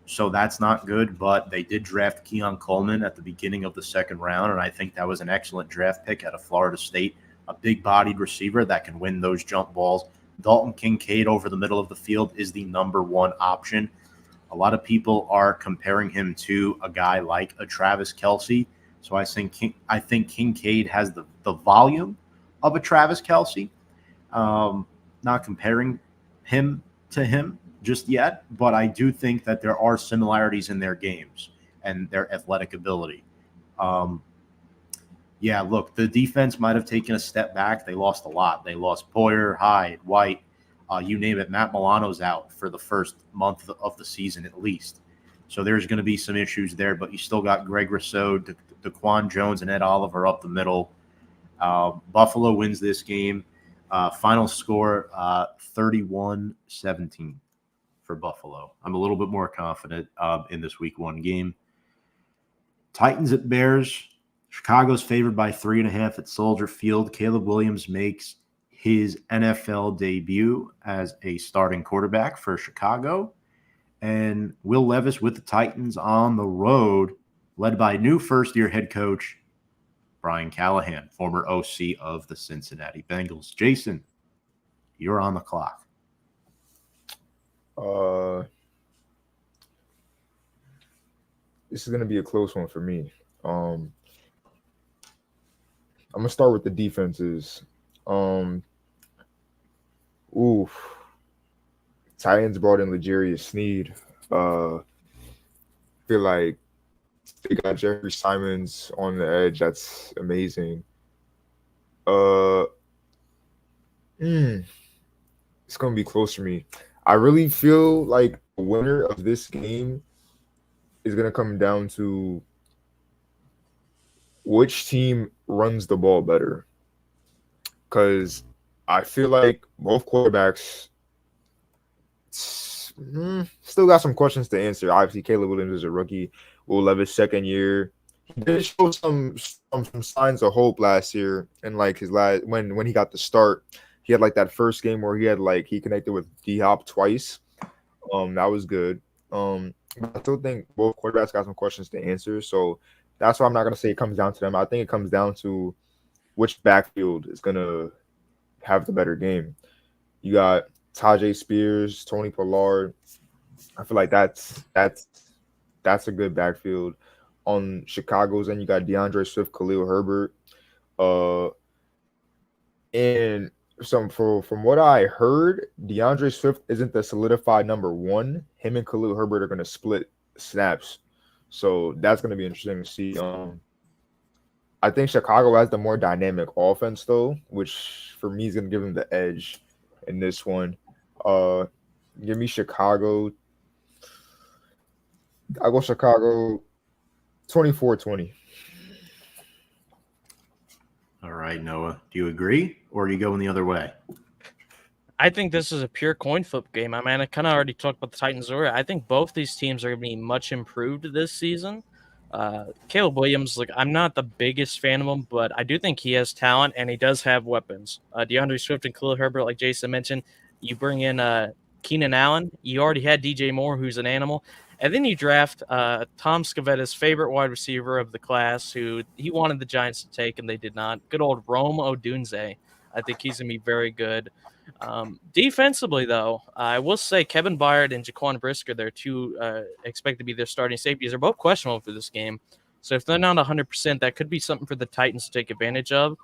Speaker 1: so that's not good, but they did draft Keon Coleman at the beginning of the second round, and I think that was an excellent draft pick out of Florida State, a big-bodied receiver that can win those jump balls. Dalton Kincaid over the middle of the field is the number 1 option. A lot of people are comparing him to a guy like a Travis Kelce. So I think Kincaid has the volume of a Travis Kelce. Not comparing him to him just yet, but I do think that there are similarities in their games and their athletic ability. Yeah, look, the defense might have taken a step back. They lost a lot. They lost Boyer, Hyde, White, you name it. Matt Milano's out for the first month of the season at least. So there's going to be some issues there, but you still got Greg Rousseau, DaQuan Jones, and Ed Oliver up the middle. Buffalo wins this game. Final score 31-17 for Buffalo. I'm a little bit more confident in this week 1 game. Titans at Bears. Chicago's favored by 3.5 at Soldier Field. Caleb Williams makes his NFL debut as a starting quarterback for Chicago. And Will Levis with the Titans on the road, led by new first-year head coach Brian Callahan, former OC of the Cincinnati Bengals. Jason, you're on the clock.
Speaker 3: This is going to be a close one for me. I'm going to start with the defenses. Titans brought in L'Jarius Sneed. Feel like they got Jeffrey Simons on the edge. That's amazing. It's going to be close for me. I really feel like the winner of this game is going to come down to which team runs the ball better. Because I feel like both quarterbacks still got some questions to answer. Obviously, Caleb Williams is a rookie. Will Levis, second year. He did show some signs of hope last year, and like his last when he got the start, he had like that first game where he connected with D-Hop twice. That was good. I still think both quarterbacks got some questions to answer, so that's why I'm not gonna say it comes down to them. I think it comes down to which backfield is gonna have the better game. You got Tajay Spears, Tony Pollard. I feel like that's a good backfield. On Chicago's end, you got DeAndre Swift, Khalil Herbert. And from what I heard, DeAndre Swift isn't the solidified number 1. Him and Khalil Herbert are going to split snaps. So that's going to be interesting to see. I think Chicago has the more dynamic offense, though, which for me is going to give them the edge in this one. Give me Chicago. I go Chicago 24-20.
Speaker 1: All right, Noah. Do you agree, or are you going the other way?
Speaker 2: I think this is a pure coin flip game. I mean, I kind of already talked about the Titans earlier. I think both these teams are going to be much improved this season. Caleb Williams, I'm not the biggest fan of him, but I do think he has talent, and he does have weapons. DeAndre Swift and Khalil Herbert, like Jason mentioned, you bring in Keenan Allen. You already had DJ Moore, who's an animal. And then you draft Tom Scavetta's favorite wide receiver of the class, who he wanted the Giants to take, and they did not. Good old Rome Odunze. I think he's going to be very good. Defensively, though, I will say Kevin Byard and Jaquan Brisker, they're two expect to be their starting safeties, are both questionable for this game. So if they're not 100%, that could be something for the Titans to take advantage of.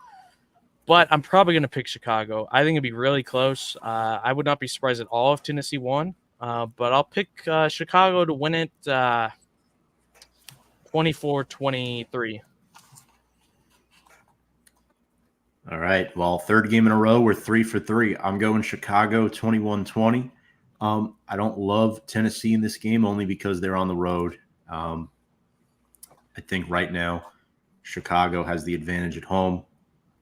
Speaker 2: But I'm probably going to pick Chicago. I think it'd be really close. I would not be surprised at all if Tennessee won. But I'll pick Chicago to win it 24-23.
Speaker 1: All right. Well, third game in a row, we're 3 for 3. I'm going Chicago 21-20. I don't love Tennessee in this game only because they're on the road. I think right now Chicago has the advantage at home.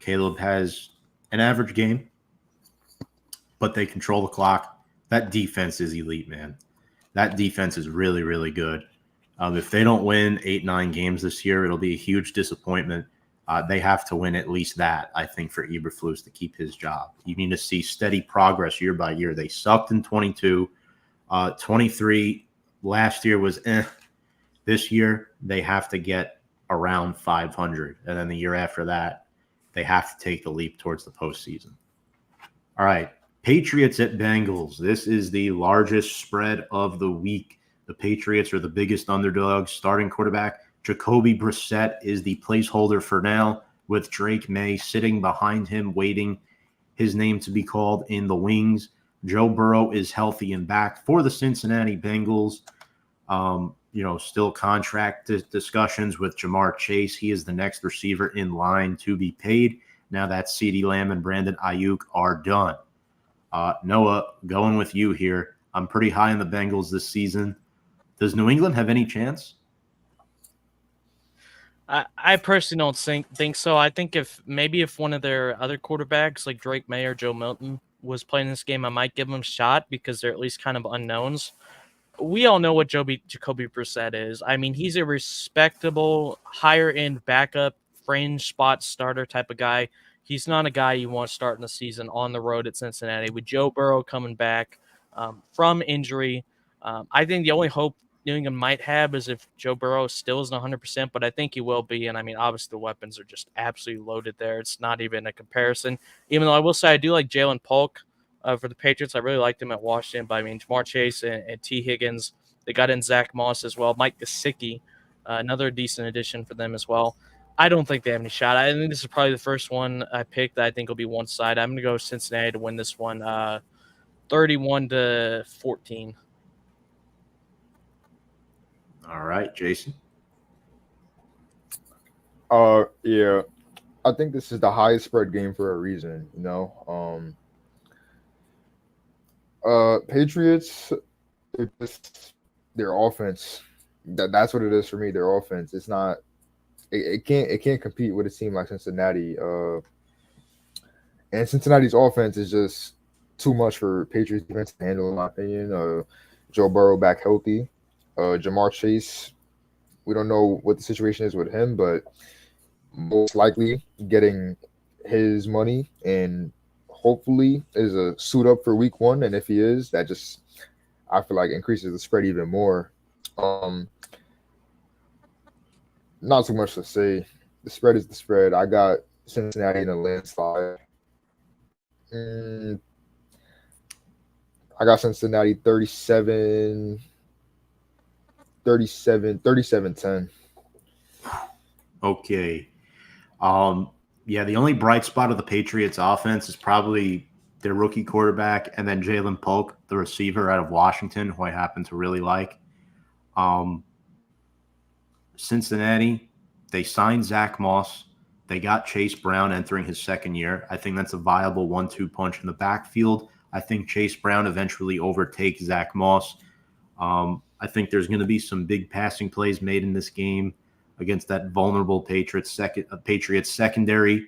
Speaker 1: Caleb has an average game, but they control the clock. That defense is elite, man. That defense is really, really good. If they don't win 8-9 games this year, it'll be a huge disappointment. They have to win at least that, I think, for Eberflus to keep his job. You need to see steady progress year by year. They sucked in 22. 23 last year was This year, they have to get around 500. And then the year after that, they have to take the leap towards the postseason. All right. Patriots at Bengals. This is the largest spread of the week. The Patriots are the biggest underdogs. Starting quarterback Jacoby Brissett is the placeholder for now, with Drake May sitting behind him, waiting his name to be called in the wings. Joe Burrow is healthy and back for the Cincinnati Bengals. Still contract discussions with Jamar Chase. He is the next receiver in line to be paid now that CeeDee Lamb and Brandon Ayuk are done. Noah, going with you here. I'm pretty high on the Bengals this season. Does New England have any chance?
Speaker 2: I personally don't think so. I think if one of their other quarterbacks like Drake May or Joe Milton was playing this game, I might give them a shot because they're at least kind of unknowns. We all know what Jacoby Brissett is. I mean, he's a respectable, higher-end backup, fringe spot starter type of guy. He's not a guy you want starting the season on the road at Cincinnati. With Joe Burrow coming back from injury, I think the only hope New England might have is if Joe Burrow still isn't 100%, but I think he will be. And, I mean, obviously the weapons are just absolutely loaded there. It's not even a comparison. Even though I will say I do like Jalen Polk. For the Patriots, I really liked him at Washington. But I mean, Jamar Chase and T. Higgins, they got in Zach Moss as well. Mike Gesicki, another decent addition for them as well. I don't think they have any shot. I think this is probably the first one I picked that I think will be one side. I'm going to go Cincinnati to win this one, 31-14.
Speaker 1: All right, Jason.
Speaker 3: Yeah, I think this is the highest spread game for a reason. Patriots, their offense. That's what it is for me. Their offense. It's not. It can't compete with a team like Cincinnati. And Cincinnati's offense is just too much for Patriots defense to handle, in my opinion. Joe Burrow back healthy. Jamar Chase, we don't know what the situation is with him, but most likely getting his money and hopefully is a suit up for week 1. And if he is, that just, I feel like, increases the spread even more. Not too much to say. The spread is the spread. I got Cincinnati in a landslide. I got Cincinnati 37-10.
Speaker 1: Okay. Yeah, the only bright spot of the Patriots offense is probably their rookie quarterback and then Jalen Polk, the receiver out of Washington, who I happen to really like. Cincinnati, they signed Zach Moss. They got Chase Brown entering his second year. I think that's a viable 1-2 punch in the backfield. I think Chase Brown eventually overtakes Zach Moss. I think there's going to be some big passing plays made in this game against that vulnerable Patriots secondary.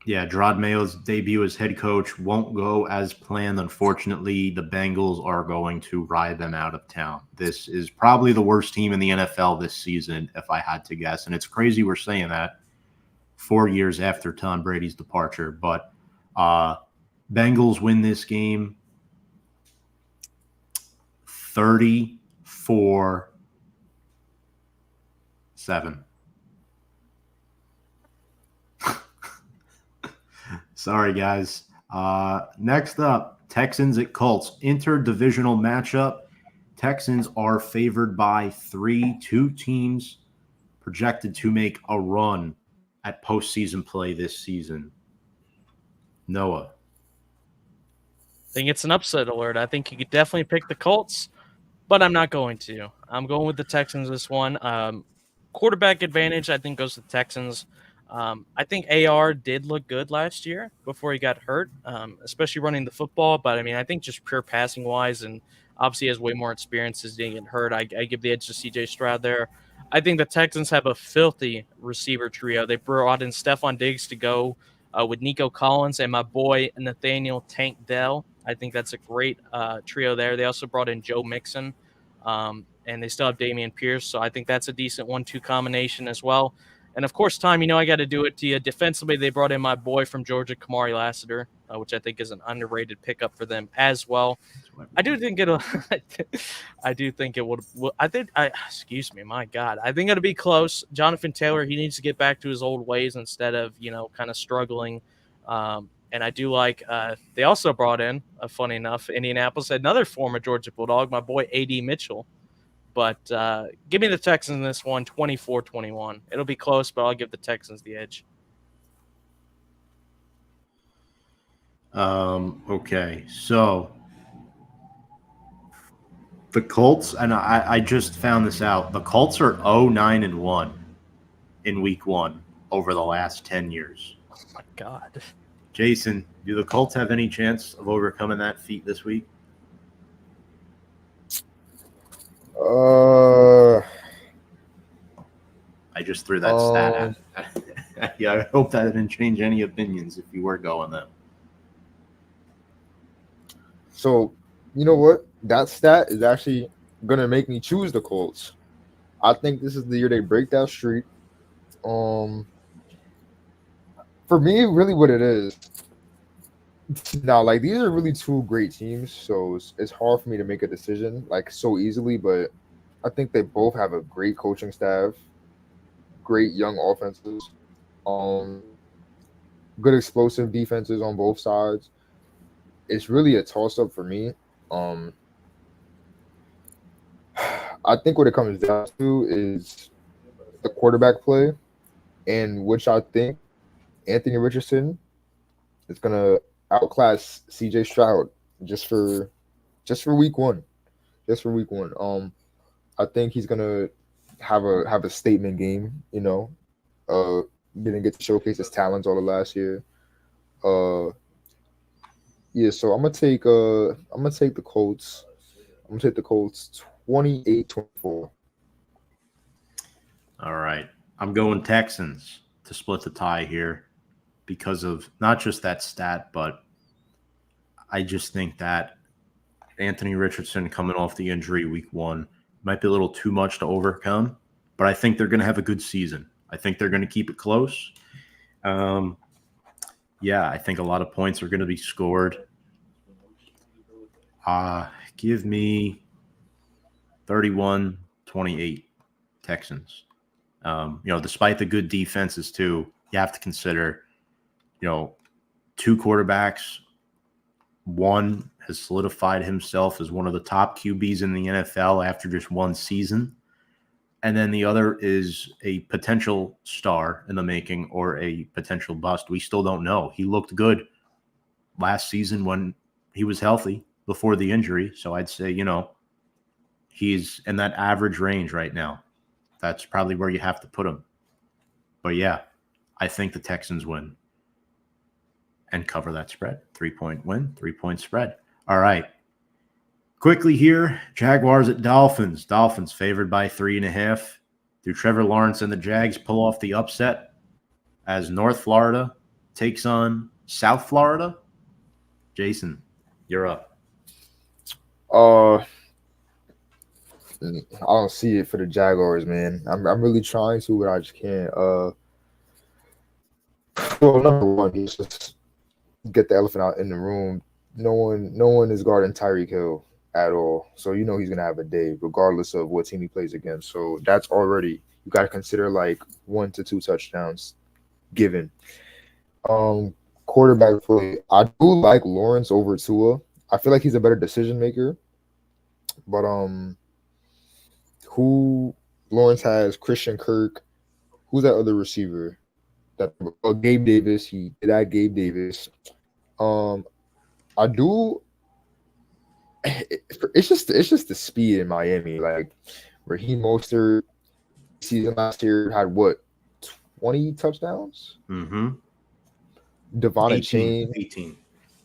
Speaker 1: Gerard Mayo's debut as head coach won't go as planned. Unfortunately, the Bengals are going to ride them out of town. This is probably the worst team in the NFL this season, if I had to guess. And it's crazy we're saying that 4 years after Tom Brady's departure. But Bengals win this game 34-7. Sorry, guys. Next up, Texans at Colts. Interdivisional matchup. Texans are favored by 3. Two teams projected to make a run at postseason play this season. Noah.
Speaker 2: I think it's an upset alert. I think you could definitely pick the Colts, but I'm not going to. I'm going with the Texans this one. Quarterback advantage, I think, goes to the Texans. I think AR did look good last year before he got hurt, especially running the football. But, I mean, I think just pure passing-wise, and obviously he has way more experience as being hurt. I give the edge to C.J. Stroud there. I think the Texans have a filthy receiver trio. They brought in Stephon Diggs to go with Nico Collins and my boy Nathaniel Tank Dell. I think that's a great trio there. They also brought in Joe Mixon, and they still have Dameon Pierce. So I think that's a decent 1-2 combination as well. And, of course, Tom, I got to do it to you. Defensively, they brought in my boy from Georgia, Kamari Lassiter, which I think is an underrated pickup for them as well. I do think it'll – I do think it would – excuse me, my God. I think it'll be close. Jonathan Taylor, he needs to get back to his old ways instead of, kind of struggling. And I do like they also brought in, funny enough, Indianapolis, another former Georgia Bulldog, my boy A.D. Mitchell. But give me the Texans in this one, 24-21. It'll be close, but I'll give the Texans the edge.
Speaker 1: Okay, so the Colts, and I just found this out. The Colts are 0-9-1 in week 1 over the last 10 years.
Speaker 2: Oh my God.
Speaker 1: Jason, do the Colts have any chance of overcoming that feat this week? I just threw that stat at. Yeah, I hope that didn't change any opinions if you were going them.
Speaker 3: So, you know what? That stat is actually going to make me choose the Colts. I think this is the year they break that streak. For me, really what it is. Now, like, these are really two great teams, so it's hard for me to make a decision, like, so easily, but I think they both have a great coaching staff, great young offenses, good explosive defenses on both sides. It's really a toss-up for me. I think what it comes down to is the quarterback play, and which I think Anthony Richardson is gonna outclass CJ Stroud just for week one. Just for week one. I think he's gonna have a statement game, didn't get to showcase his talents all of last year. Yeah, so I'm gonna take the Colts. I'm gonna take the Colts 28-24.
Speaker 1: All right. I'm going Texans to split the tie here because of not just that stat, but I just think that Anthony Richardson coming off the injury week 1 might be a little too much to overcome, but I think they're going to have a good season. I think they're going to keep it close. Yeah, I think a lot of points are going to be scored. Give me 31-28 Texans. Despite the good defenses too, you have to consider, two quarterbacks. One has solidified himself as one of the top QBs in the NFL after just one season. And then the other is a potential star in the making or a potential bust. We still don't know. He looked good last season when he was healthy before the injury. So I'd say, he's in that average range right now. That's probably where you have to put him. But yeah, I think the Texans win and cover that spread. 3-point win, 3-point spread. All right. Quickly here, Jaguars at Dolphins. Dolphins favored by 3.5. Do Trevor Lawrence and the Jags pull off the upset as North Florida takes on South Florida? Jason, you're up.
Speaker 3: I don't see it for the Jaguars, man. I'm really trying to, but I just can't. Well, number one, he's just get the elephant out in the room. No one is guarding Tyreek Hill at all. So he's gonna have a day, regardless of what team he plays against. So that's already, you gotta consider like 1 to 2 touchdowns given. Quarterback play. I do like Lawrence over Tua. I feel like he's a better decision maker. But who Lawrence has? Christian Kirk. Who's that other receiver? Gabe Davis. He did that. Gabe Davis. I do. It's just the speed in Miami. Like Raheem Mostert season last year had what, 20 touchdowns?
Speaker 1: Mm-hmm.
Speaker 3: Devon Chain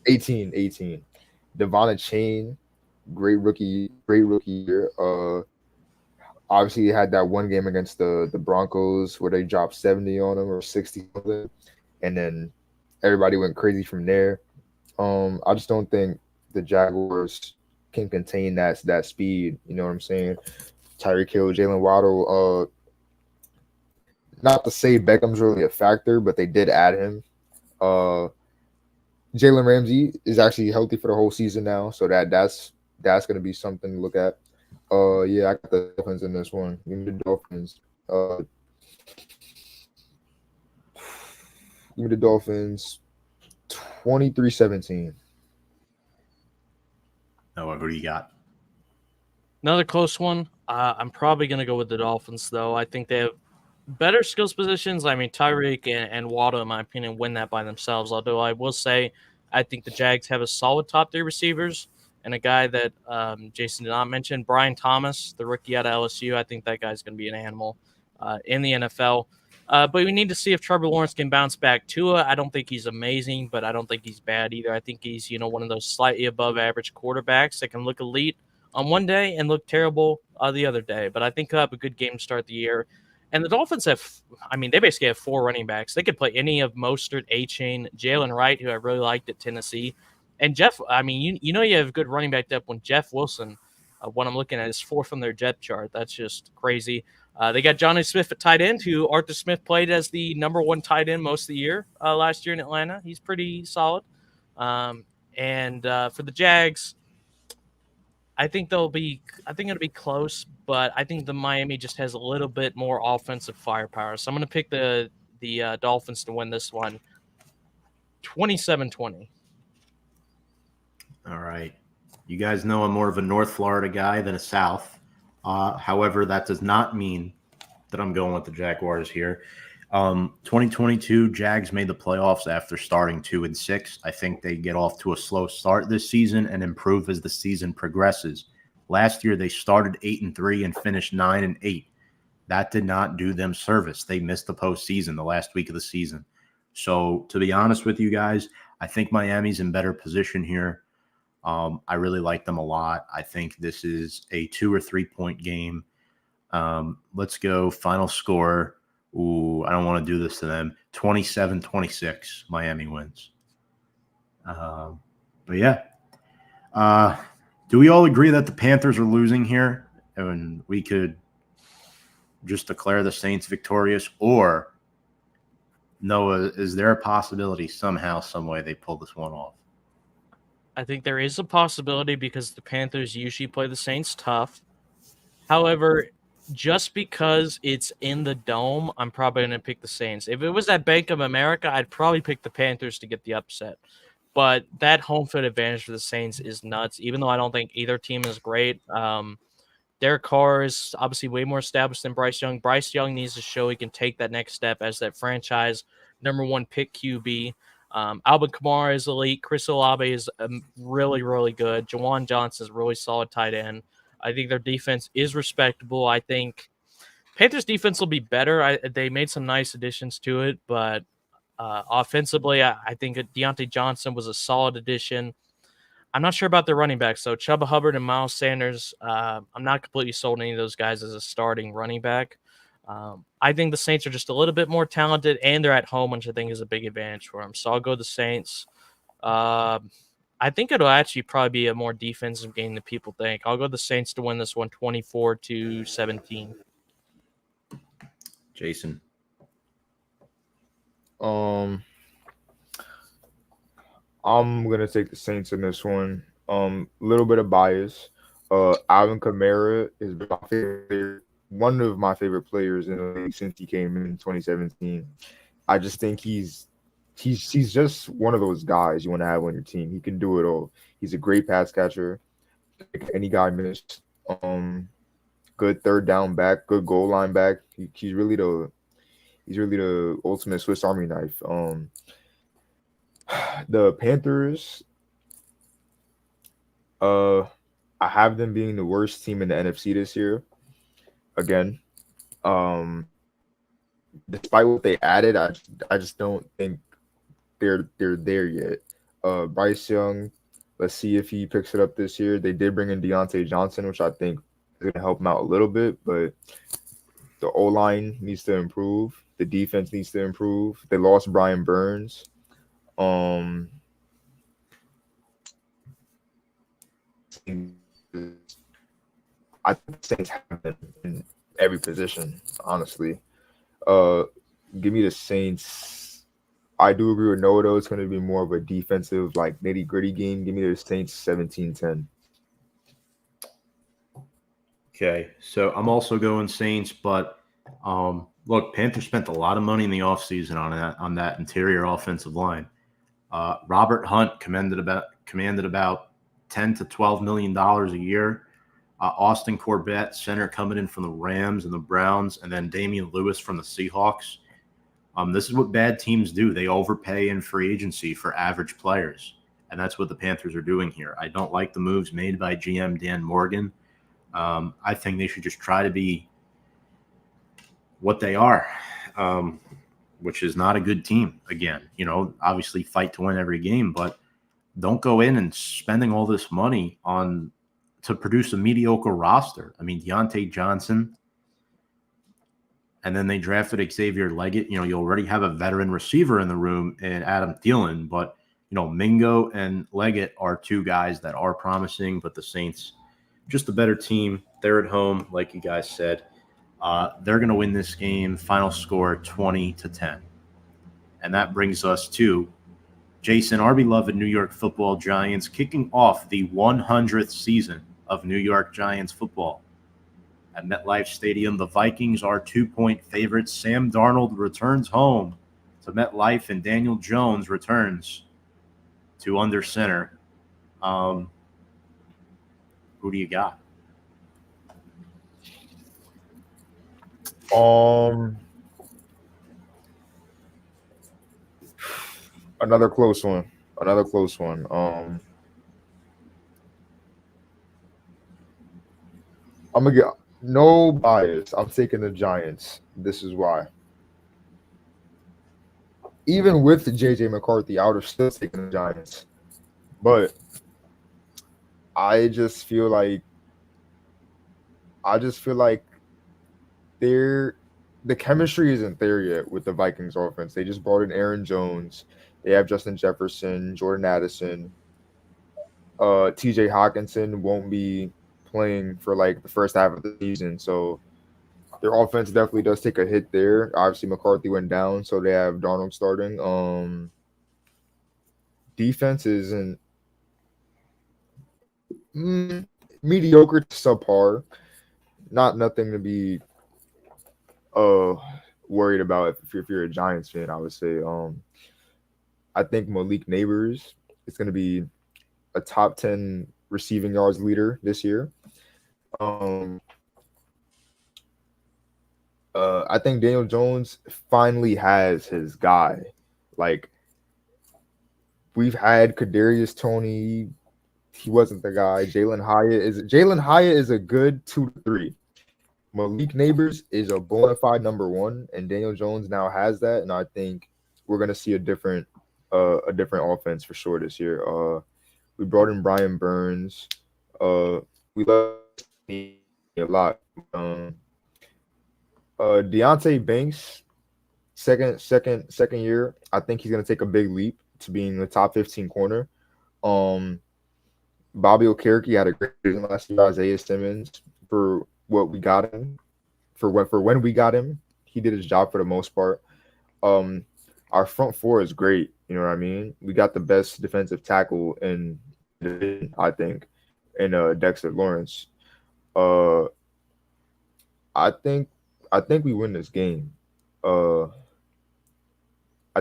Speaker 1: 18.
Speaker 3: Devon Chain, great rookie year. Obviously he had that one game against the Broncos where they dropped 70 on him or 60 something, and then everybody went crazy from there. I just don't think the Jaguars can contain that speed. You know what I'm saying? Tyreek Hill, Jalen Waddle. Not to say Beckham's really a factor, but they did add him. Jalen Ramsey is actually healthy for the whole season now, so that's going to be something to look at. Yeah, I got the Dolphins in this one. Give me the Dolphins. Give me the Dolphins 23-17.
Speaker 1: Noah, who do you got?
Speaker 2: Another close one. I'm probably going to go with the Dolphins, though. I think they have better skills positions. I mean, Tyreek and Waddle, in my opinion, win that by themselves. Although I will say, I think the Jags have a solid top 3 receivers and a guy that Jason did not mention, Brian Thomas, the rookie out of LSU. I think that guy's going to be an animal in the NFL. But we need to see if Trevor Lawrence can bounce back. Tua, I don't think he's amazing, but I don't think he's bad either. I think he's, one of those slightly above average quarterbacks that can look elite on one day and look terrible the other day. But I think he'll have a good game to start the year. And the Dolphins they basically have 4 running backs. They could play any of Mostert, A-Chain, Jalen Wright, who I really liked at Tennessee. And Jeff, you have good running back depth when Jeff Wilson, what I'm looking at, is 4th on their depth chart. That's just crazy. They got Johnny Smith at tight end, who Arthur Smith played as the number 1 tight end most of the year last year in Atlanta. He's pretty solid. And for the Jags, I think it'll be close, but I think the Miami just has a little bit more offensive firepower. So I'm going to pick the Dolphins to win this one, 27-20.
Speaker 1: All right. You guys know I'm more of a North Florida guy than a South. However, that does not mean that I'm going with the Jaguars here. 2022 Jags made the playoffs after starting 2-6. I think they get off to a slow start this season and improve as the season progresses. Last year, they started 8-3 and finished 9-8. That did not do them service. They missed the postseason the last week of the season. So, to be honest with you guys, I think Miami's in better position here. I really like them a lot. I think this is a 2 or 3 point game. Let's go final score. Ooh, I don't want to do this to them. 27-26, Miami wins. But yeah. Do we all agree that the Panthers are losing here and we could just declare the Saints victorious? Or, Noah, is there a possibility somehow, some way they pull this one off?
Speaker 2: I think there is a possibility because the Panthers usually play the Saints tough. However, just because it's in the Dome, I'm probably going to pick the Saints. If it was at Bank of America, I'd probably pick the Panthers to get the upset. But that home field advantage for the Saints is nuts, even though I don't think either team is great. Derek Carr is obviously way more established than Bryce Young. Bryce Young needs to show he can take that next step as that franchise number 1 pick QB. Alvin Kamara is elite. Chris Olave is really, really good. Jawan Johnson is a really solid tight end. I think their defense is respectable. I think Panthers defense will be better. They made some nice additions to it, but offensively, I think Deontay Johnson was a solid addition. I'm not sure about the running backs, so Chuba Hubbard and Miles Sanders, I'm not completely sold on any of those guys as a starting running back. I think the Saints are just a little bit more talented, and they're at home, which I think is a big advantage for them. So I'll go the Saints. I think it'll actually probably be a more defensive game than people think. I'll go the Saints to win this one 24-17.
Speaker 1: Jason.
Speaker 3: I'm gonna take the Saints in this one. Little bit of bias. Alvin Kamara is one of my favorite players in the league since he came in 2017. I just think he's just one of those guys you want to have on your team. He can do it all. He's a great pass catcher. Any guy missed. Good third down back. Good goal line back. He's really the ultimate Swiss Army knife. The Panthers, I have them being the worst team in the NFC this year. Again, despite what they added, I just don't think they're there yet. Bryce Young, let's see if he picks it up this year. They did bring in Deontay Johnson, which I think is going to help him out a little bit, but the O-line needs to improve. The defense needs to improve. They lost Brian Burns. I think the Saints have them in every position, honestly. Give me the Saints. I do agree with Noah, though. It's going to be more of a defensive, like, nitty-gritty game. Give me the Saints 17-10.
Speaker 1: Okay, so I'm also going Saints, but look, Panthers spent a lot of money in the offseason on that interior offensive line. Robert Hunt commanded about $10 to $12 million a year. Austin Corbett, center, coming in from the Rams and the Browns, and then Damian Lewis from the Seahawks. This is what bad teams do. They overpay in free agency for average players, and that's what the Panthers are doing here. I don't like the moves made by GM Dan Morgan. I think they should just try to be what they are, which is not a good team. Again, obviously fight to win every game, but don't go in and spending all this money to produce a mediocre roster. I mean, Deontay Johnson, and then they drafted Xavier Leggett. You already have a veteran receiver in the room in Adam Thielen, but Mingo and Leggett are two guys that are promising, but the Saints, just a better team. They're at home, like you guys said. They're going to win this game. Final score 20-10. And that brings us to Jason, our beloved New York Football Giants, kicking off the 100th season of New York Giants football. At MetLife Stadium, the Vikings are 2-point favorites. Sam Darnold returns home to MetLife, and Daniel Jones returns to under center. Who do you got?
Speaker 3: Another close one. I'm gonna get no bias. I'm taking the Giants. This is why. Even with JJ McCarthy, I would have still taken the Giants. But I just feel like the chemistry isn't there yet with the Vikings offense. They just brought in Aaron Jones. They have Justin Jefferson, Jordan Addison. TJ Hawkinson won't be playing for like the first half of the season. So their offense definitely does take a hit there. Obviously, McCarthy went down, so they have Darnold starting. Defense isn't mediocre to subpar. Nothing to be worried about if you're a Giants fan, I would say. I think Malik Neighbors is going to be a top 10 receiving yards leader this year. I think Daniel Jones finally has his guy. Like, we've had Kadarius Toney. He wasn't the guy. Jalen Hyatt is a good 2 to 3. Malik Neighbors is a bona fide number 1, and Daniel Jones now has that. And I think we're gonna see a different offense for sure this year. We brought in Brian Burns. We love him a lot. Deontay Banks, second year. I think he's gonna take a big leap to being the top 15 corner. Bobby Okereke had a great season last year. Isaiah Simmons, for what we got him, for when we got him, he did his job for the most part. Our front four is great. You know what I mean? We got the best defensive tackle in the division, I think, in Dexter Lawrence. I think we win this game. I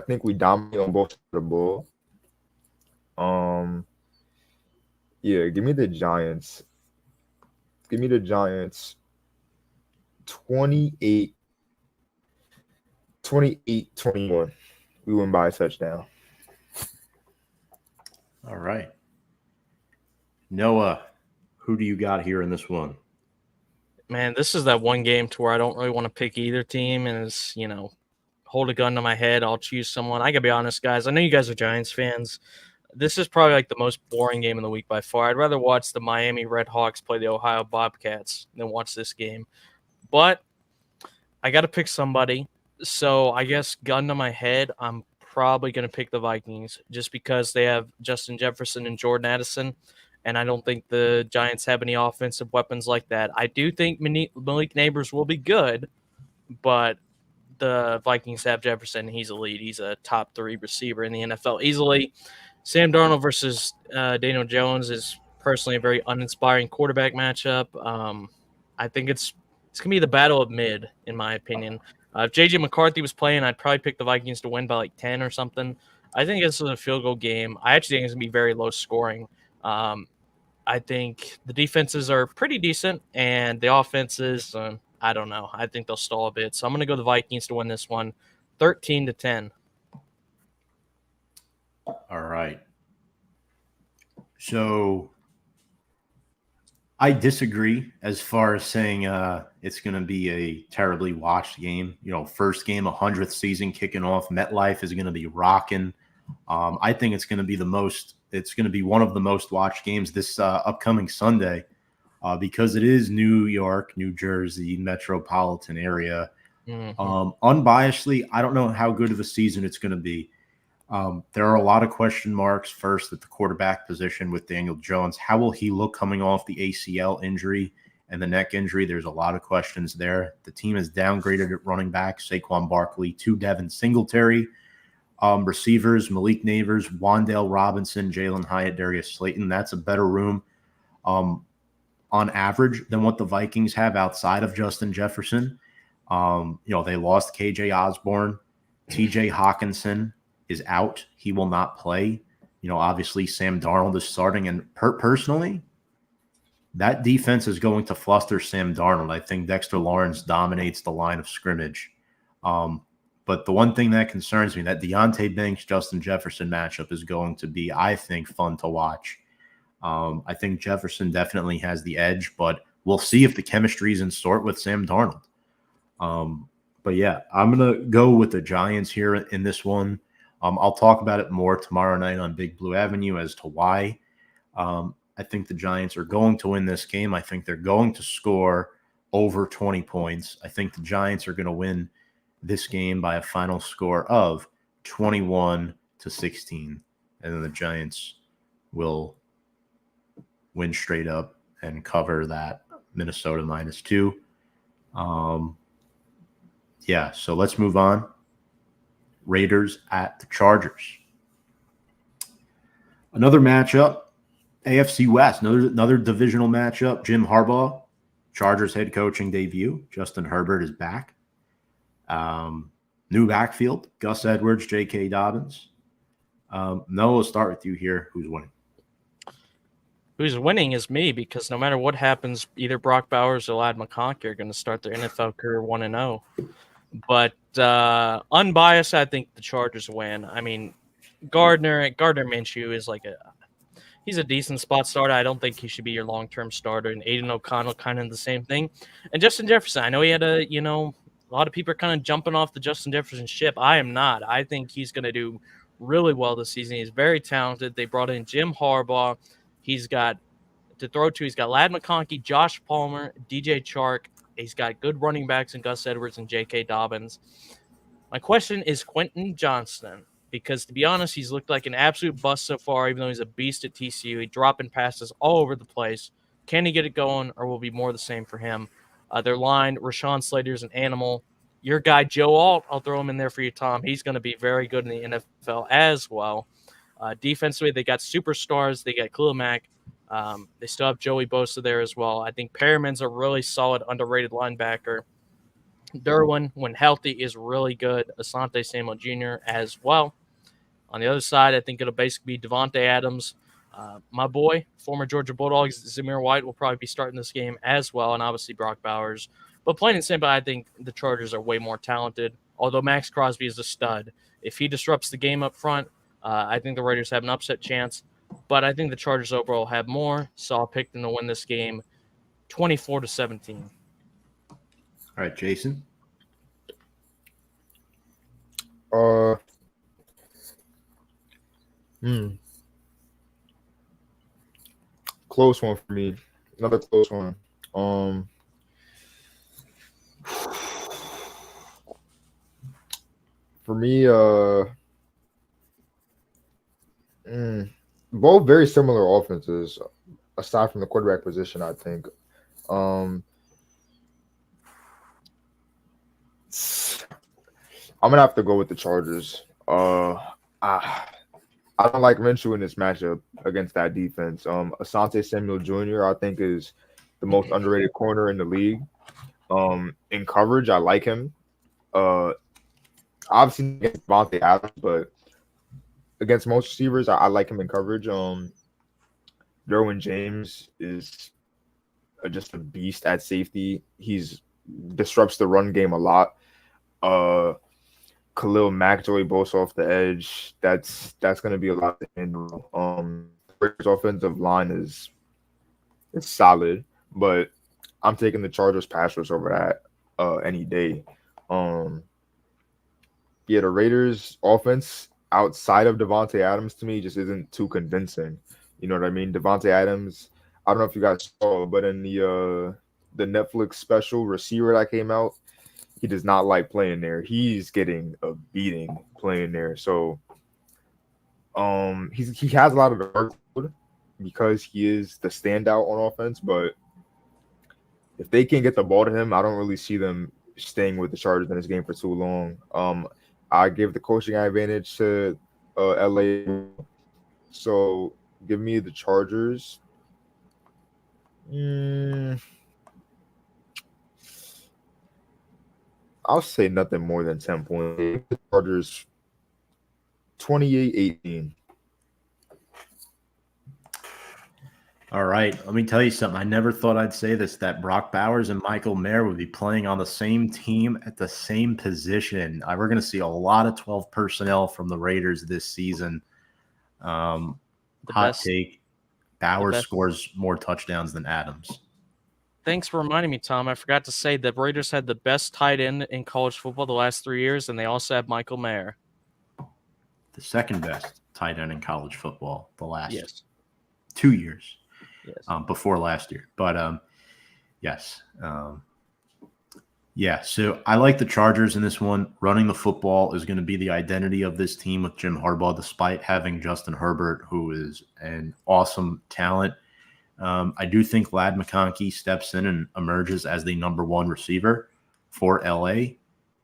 Speaker 3: think we dominate on both sides of the ball. Yeah, give me the Giants. 28-21. We win by a touchdown.
Speaker 1: All right. Noah, who do you got here in this one?
Speaker 2: Man, this is that one game to where I don't really want to pick either team, and it's, hold a gun to my head, I'll choose someone. I gotta be honest, guys. I know you guys are Giants fans. This is probably like the most boring game of the week by far. I'd rather watch the Miami Redhawks play the Ohio Bobcats than watch this game. But I got to pick somebody. So I guess gun to my head, I'm probably going to pick the Vikings just because they have Justin Jefferson and Jordan Addison. And I don't think the Giants have any offensive weapons like that. I do think Malik Neighbors will be good, but the Vikings have Jefferson. He's elite. He's a top 3 receiver in the NFL easily. Sam Darnold versus Daniel Jones is personally a very uninspiring quarterback matchup. I think it's going to be the battle of mid, in my opinion. If J.J. McCarthy was playing, I'd probably pick the Vikings to win by like 10 or something. I think this is a field goal game. I actually think it's going to be very low scoring. I think the defenses are pretty decent, and the offenses, I don't know. I think they'll stall a bit. So I'm going to go the Vikings to win this one, 13-10.
Speaker 1: All right. So I disagree as far as saying it's going to be a terribly watched game. First game, 100th season kicking off. MetLife is going to be rocking. I think it's going to be one of the most watched games this upcoming Sunday because it is New York, New Jersey, metropolitan area. Unbiasedly, I don't know how good of a season it's going to be. There are a lot of question marks first at the quarterback position with Daniel Jones. How will he look coming off the ACL injury and the neck injury? There's a lot of questions there. The team has downgraded at running back Saquon Barkley to Devin Singletary. Receivers, Malik Neighbors, Wan'Dale Robinson, Jalen Hyatt, Darius Slayton. That's a better room on average than what the Vikings have outside of Justin Jefferson. They lost KJ Osborne. TJ Hawkinson is out. He will not play. Obviously Sam Darnold is starting. And personally, that defense is going to fluster Sam Darnold. I think Dexter Lawrence dominates the line of scrimmage. But the one thing that concerns me, that Deontay Banks-Justin Jefferson matchup is going to be, I think, fun to watch. I think Jefferson definitely has the edge, but we'll see if the chemistry is in sort with Sam Darnold. But yeah, I'm going to go with the Giants here in this one. I'll talk about it more tomorrow night on Big Blue Avenue as to why. I think the Giants are going to win this game. I think they're going to score over 20 points. I think the Giants are going to win this game by a final score of 21-16. And then the Giants will win straight up and cover that Minnesota -2. Yeah, so let's move on. Raiders at the Chargers. Another matchup, AFC West, another divisional matchup. Jim Harbaugh, Chargers head coaching debut. Justin Herbert is back. New backfield, Gus Edwards, J.K. Dobbins. Noah, we'll start with you here. Who's winning?
Speaker 2: Who's winning is me, because no matter what happens, either Brock Bowers or Ladd McConkey are going to start their NFL career 1-0. But unbiased, I think the Chargers win. I mean, Gardner Minshew is he's a decent spot starter. I don't think he should be your long-term starter. And Aiden O'Connell, kind of the same thing. And Justin Jefferson, I know he had a lot of people are kind of jumping off the Justin Jefferson ship. I am not. I think he's going to do really well this season. He's very talented. They brought in Jim Harbaugh. He's got to throw to. He's got Ladd McConkey, Josh Palmer, DJ Chark. He's got good running backs in Gus Edwards and J.K. Dobbins. My question is Quentin Johnston, because to be honest, he's looked like an absolute bust so far, even though he's a beast at TCU. He's dropping passes all over the place. Can he get it going, or will it be more the same for him? Their line, Rashawn Slater's an animal. Your guy, Joe Alt, I'll throw him in there for you, Tom. He's going to be very good in the NFL as well. Defensively, they got superstars. They got Khalil Mack. They still have Joey Bosa there as well. I think Perriman's a really solid, underrated linebacker. Derwin, when healthy, is really good. Asante Samuel Jr. as well. On the other side, I think it'll basically be Devontae Adams. My boy, former Georgia Bulldogs, Zamir White will probably be starting this game as well, and obviously Brock Bowers. But plain and simple, I think the Chargers are way more talented, although Max Crosby is a stud. If he disrupts the game up front, I think the Raiders have an upset chance. But I think the Chargers overall have more, so I'll pick them to win this game 24-17.
Speaker 1: All right, Jason.
Speaker 3: Close one for me. Another close one. For me, both very similar offenses, aside from the quarterback position, I think. I'm gonna have to go with the Chargers. I don't like Minshew in this matchup against that defense. Asante Samuel Jr., I think, is the most underrated corner in the league. In coverage, I like him. Obviously against Devontae Adams, but against most receivers, I like him in coverage. Derwin James is just a beast at safety. He's disrupts the run game a lot. Khalil Mack, Joey Bosa off the edge. That's going to be a lot to handle. Raiders' offensive line is solid, but I'm taking the Chargers pass rush over that any day. Yeah, the Raiders' offense outside of Devontae Adams to me just isn't too convincing. You know what I mean? Devontae Adams. I don't know if you guys saw, but in the Netflix special receiver that came out, he does not like playing there. He's getting a beating playing there. So he has a lot of the workload because he is the standout on offense, but if they can't get the ball to him, I don't really see them staying with the Chargers in this game for too long. I give the coaching advantage to LA. So give me the Chargers. I'll say nothing more than 10 points. The Chargers 28-18.
Speaker 1: All right, let me tell you something. I never thought I'd say this, that Brock Bowers and Michael Mayer would be playing on the same team at the same position. We're going to see a lot of 12 personnel from the Raiders this season. Hot take, Bowers scores more touchdowns than Adams.
Speaker 2: Thanks for reminding me, Tom. I forgot to say the Raiders had the best tight end in college football the last 3 years, and they also have Michael Mayer.
Speaker 1: The second best tight end in college football the last 2 years.
Speaker 2: Yes.
Speaker 1: Before last year. But, yes. So I like the Chargers in this one. Running the football is going to be the identity of this team with Jim Harbaugh, despite having Justin Herbert, who is an awesome talent. I do think Ladd McConkey steps in and emerges as the number one receiver for LA.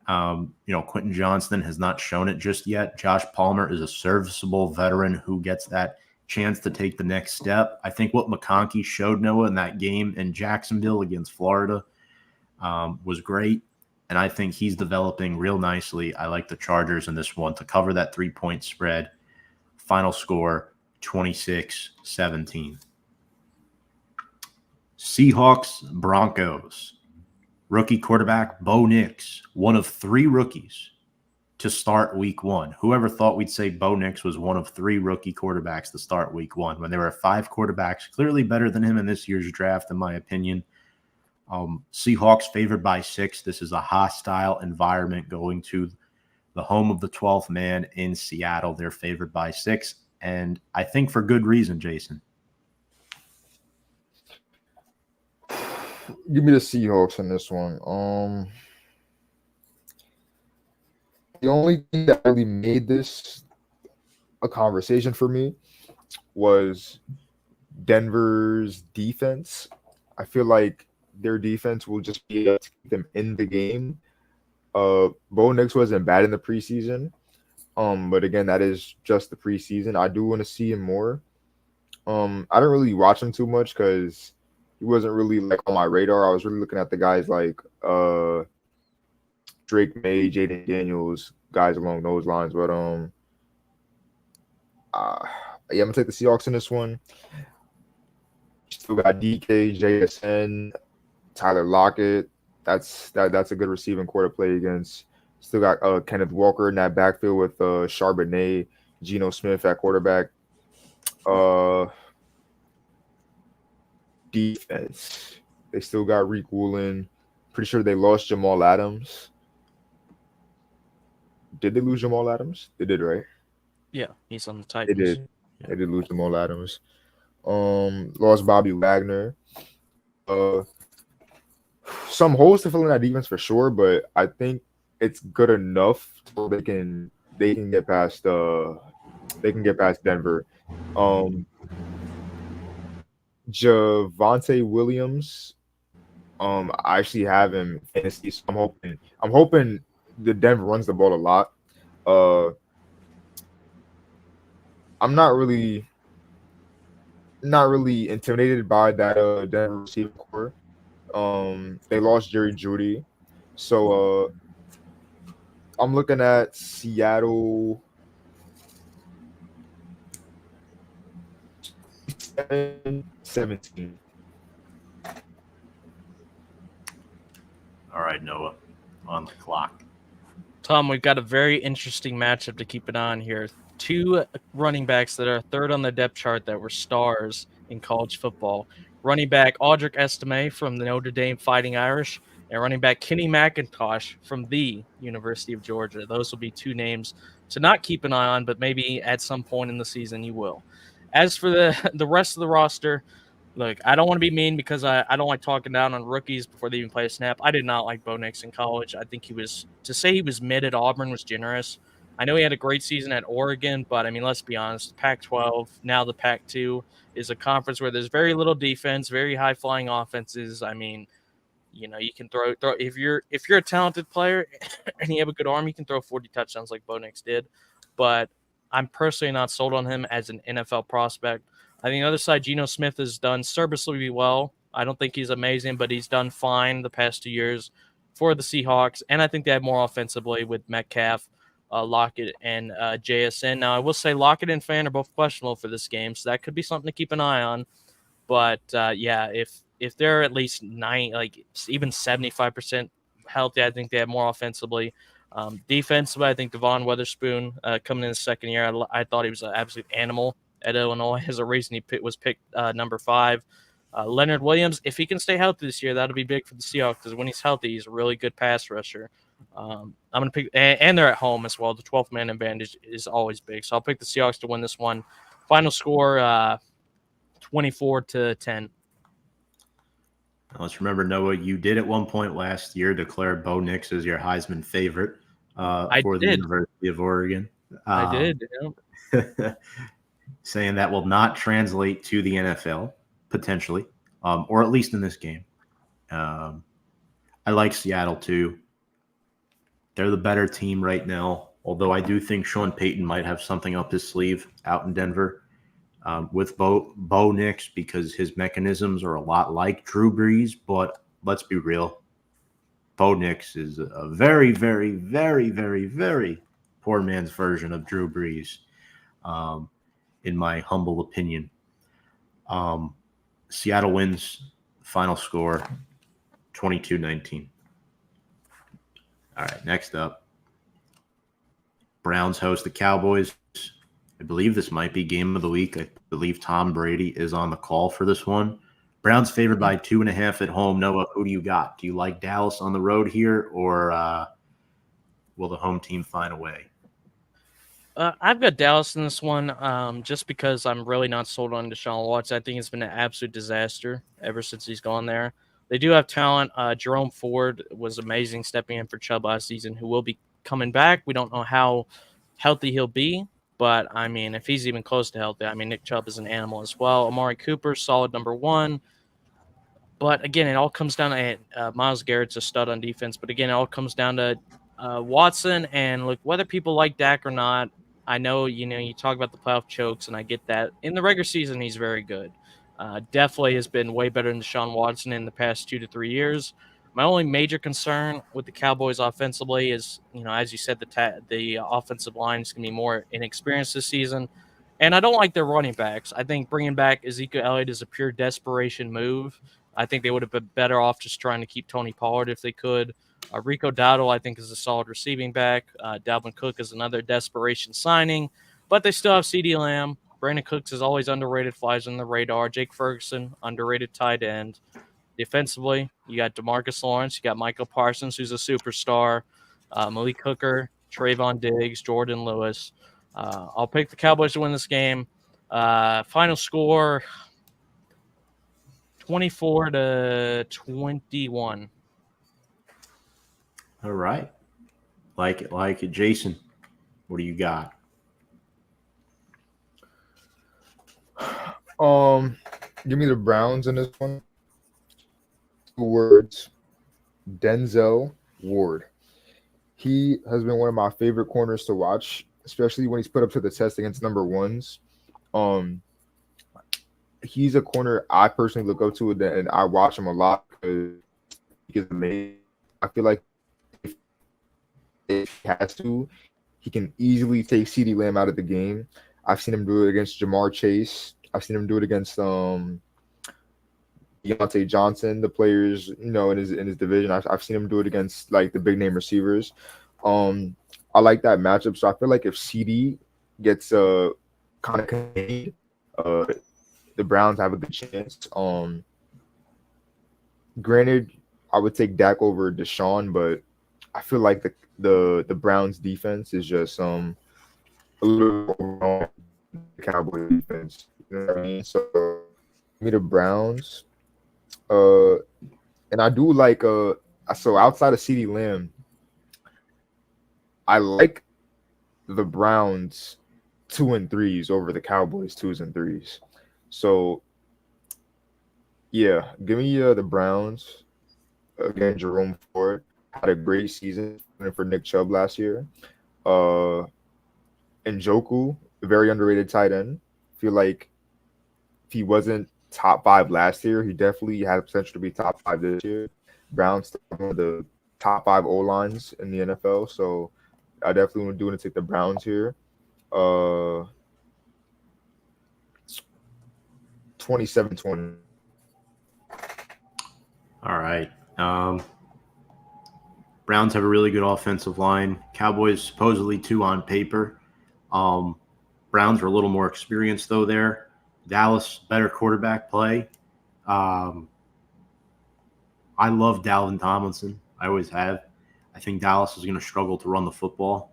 Speaker 1: Quentin Johnston has not shown it just yet. Josh Palmer is a serviceable veteran who gets that chance to take the next step. I think what McConkey showed Noah in that game in Jacksonville against Florida was great, and I think he's developing real nicely. I like the Chargers in this one to cover that 3-point spread. Final score 26-17. Seahawks Broncos. Rookie quarterback Bo Nix, one of 3 rookies to start week 1. Whoever thought we'd say Bo Nix was one of 3 rookie quarterbacks to start week 1 when there were 5 quarterbacks clearly better than him in this year's draft, in my opinion. Seahawks favored by 6. This is a hostile environment going to the home of the 12th man in Seattle. They're favored by 6, and I think for good reason, Jason.
Speaker 3: Give me the Seahawks in this one. The only thing that really made this a conversation for me was Denver's defense. I feel like their defense will just be able to keep them in the game. Bo Nix wasn't bad in the preseason. But again, that is just the preseason. I do want to see him more. I didn't really watch him too much because he wasn't really like on my radar. I was really looking at the guys like Drake May, Jaden Daniels, guys along those lines. But I'm gonna take the Seahawks in this one. Still got DK, JSN, Tyler Lockett. That's a good receiving core to play against. Still got Kenneth Walker in that backfield with Charbonnet, Geno Smith at quarterback. Defense. They still got Reek Woolen. Pretty sure they lost Jamal Adams. Did they lose Jamal Adams? They did, right?
Speaker 2: Yeah, he's on the Titans.
Speaker 3: They did. They did lose Jamal Adams. Lost Bobby Wagner. Some holes to fill in that defense for sure, but I think it's good enough so they can get past Denver. Javonte Williams. I actually have him in fantasy, so I'm hoping the Denver runs the ball a lot. I'm not really intimidated by that Denver receiving core. They lost Jerry Jeudy, so I'm looking at Seattle 27-17.
Speaker 1: All right, Noah, on the clock.
Speaker 2: Tom, we've got a very interesting matchup to keep an eye on here. Two running backs that are third on the depth chart that were stars in college football. Running back Audric Estime from the Notre Dame Fighting Irish, and running back Kenny McIntosh from the University of Georgia. Those will be two names to not keep an eye on, but maybe at some point in the season you will. As for the rest of the roster, look, I don't want to be mean because I don't like talking down on rookies before they even play a snap. I did not like Bo Nix in college. I think to say he was mid at Auburn was generous. I know he had a great season at Oregon, but I mean, let's be honest. Pac-12, now the Pac-2, is a conference where there's very little defense, very high-flying offenses. I mean, you can throw if you're a talented player and you have a good arm, you can throw 40 touchdowns like Bo Nix did. But I'm personally not sold on him as an NFL prospect. I think the other side, Geno Smith has done serviceably well. I don't think he's amazing, but he's done fine the past 2 years for the Seahawks. And I think they have more offensively with Metcalf, Lockett, and JSN. Now, I will say Lockett and Fan are both questionable for this game, so that could be something to keep an eye on. But yeah, if they're at least even 75% healthy, I think they have more offensively. Defensively, I think Devon Witherspoon coming in the second year, I thought he was an absolute animal at Illinois. As a reason he was picked number 5. Leonard Williams, if he can stay healthy this year, that'll be big for the Seahawks because when he's healthy, he's a really good pass rusher. I'm going to pick, and they're at home as well. The 12th man advantage is always big. So I'll pick the Seahawks to win this one. Final score 24-10.
Speaker 1: Now, let's remember, Noah, you did at one point last year declare Bo Nix as your Heisman favorite for the University of Oregon.
Speaker 2: I did. Yeah.
Speaker 1: Saying that will not translate to the NFL, potentially, or at least in this game. I like Seattle, too. They're the better team right now, although I do think Sean Payton might have something up his sleeve out in Denver with Bo Nix because his mechanisms are a lot like Drew Brees, but let's be real. Bo Nix is a very, very, very, very, very poor man's version of Drew Brees. In my humble opinion. Seattle wins, final score 22-19. All right, next up. Browns host the Cowboys. I believe this might be game of the week. I believe Tom Brady is on the call for this one. Browns favored by 2.5 at home. Noah, who do you got? Do you like Dallas on the road here, or will the home team find a way?
Speaker 2: I've got Dallas in this one just because I'm really not sold on Deshaun Watson. I think it's been an absolute disaster ever since he's gone there. They do have talent. Jerome Ford was amazing stepping in for Chubb last season, who will be coming back. We don't know how healthy he'll be, but, I mean, if he's even close to healthy, I mean, Nick Chubb is an animal as well. Amari Cooper, solid number 1. But, again, it all comes down to Myles Garrett's a stud on defense. But, again, it all comes down to Watson. And, look, whether people like Dak or not, I know, you talk about the playoff chokes, and I get that. In the regular season, he's very good. Definitely has been way better than Deshaun Watson in the past 2 to 3 years. My only major concern with the Cowboys offensively is, as you said, the offensive line is going to be more inexperienced this season. And I don't like their running backs. I think bringing back Ezekiel Elliott is a pure desperation move. I think they would have been better off just trying to keep Tony Pollard if they could. Rico Dowdle, I think, is a solid receiving back. Dalvin Cook is another desperation signing. But they still have CeeDee Lamb. Brandon Cooks is always underrated, flies on the radar. Jake Ferguson, underrated tight end. Defensively, you got DeMarcus Lawrence. You got Michael Parsons, who's a superstar. Malik Hooker, Trayvon Diggs, Jordan Lewis. I'll pick the Cowboys to win this game. Final score, 24-21.
Speaker 1: All right. Like it. Jason, what do you got?
Speaker 3: Give me the Browns in this one. 2 words. Denzel Ward. He has been one of my favorite corners to watch, especially when he's put up to the test against number 1s. He's a corner I personally look up to, and I watch him a lot because he's amazing. I feel like if he has to, he can easily take CeeDee Lamb out of the game. I've seen him do it against Jamar Chase. I've seen him do it against Deontay Johnson, the players, in his division. I've seen him do it against like the big name receivers. I like that matchup. So I feel like if CD gets kind of contained, uh, the Browns have a good chance. Granted, I would take Dak over Deshaun, but I feel like the Browns defense is just a little overall the Cowboys defense. You know what I mean? So give me the Browns. And I do like so outside of CeeDee Lamb, I like the Browns 2 and 3s over the Cowboys 2s and 3s. So yeah, give me the Browns. Again, Jerome Ford had a great season for Nick Chubb last year. Njoku, very underrated tight end. Feel like if he wasn't top 5 last year, he definitely had potential to be top 5 this year. Browns one of the top 5 O lines in the NFL, so I definitely want to take the Browns here. 27-20.
Speaker 1: All right. Browns have a really good offensive line. Cowboys supposedly 2 on paper. Browns are a little more experienced though there. Dallas better quarterback play. I love Dalvin Tomlinson. I always have. I think Dallas is going to struggle to run the football.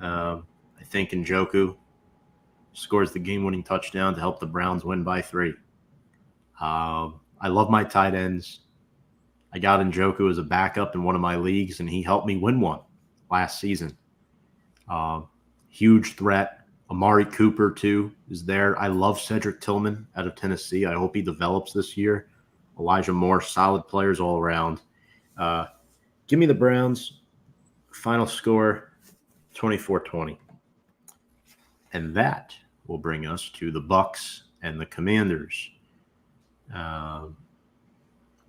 Speaker 1: I think Njoku scores the game-winning touchdown to help the Browns win by 3. I love my tight ends. I got Njoku as a backup in one of my leagues, and he helped me win one last season. Huge threat. Amari Cooper, too, is there. I love Cedric Tillman out of Tennessee. I hope he develops this year. Elijah Moore, solid players all around. Give me the Browns. Final score, 24-20. And that will bring us to the Bucks and the Commanders. Noah,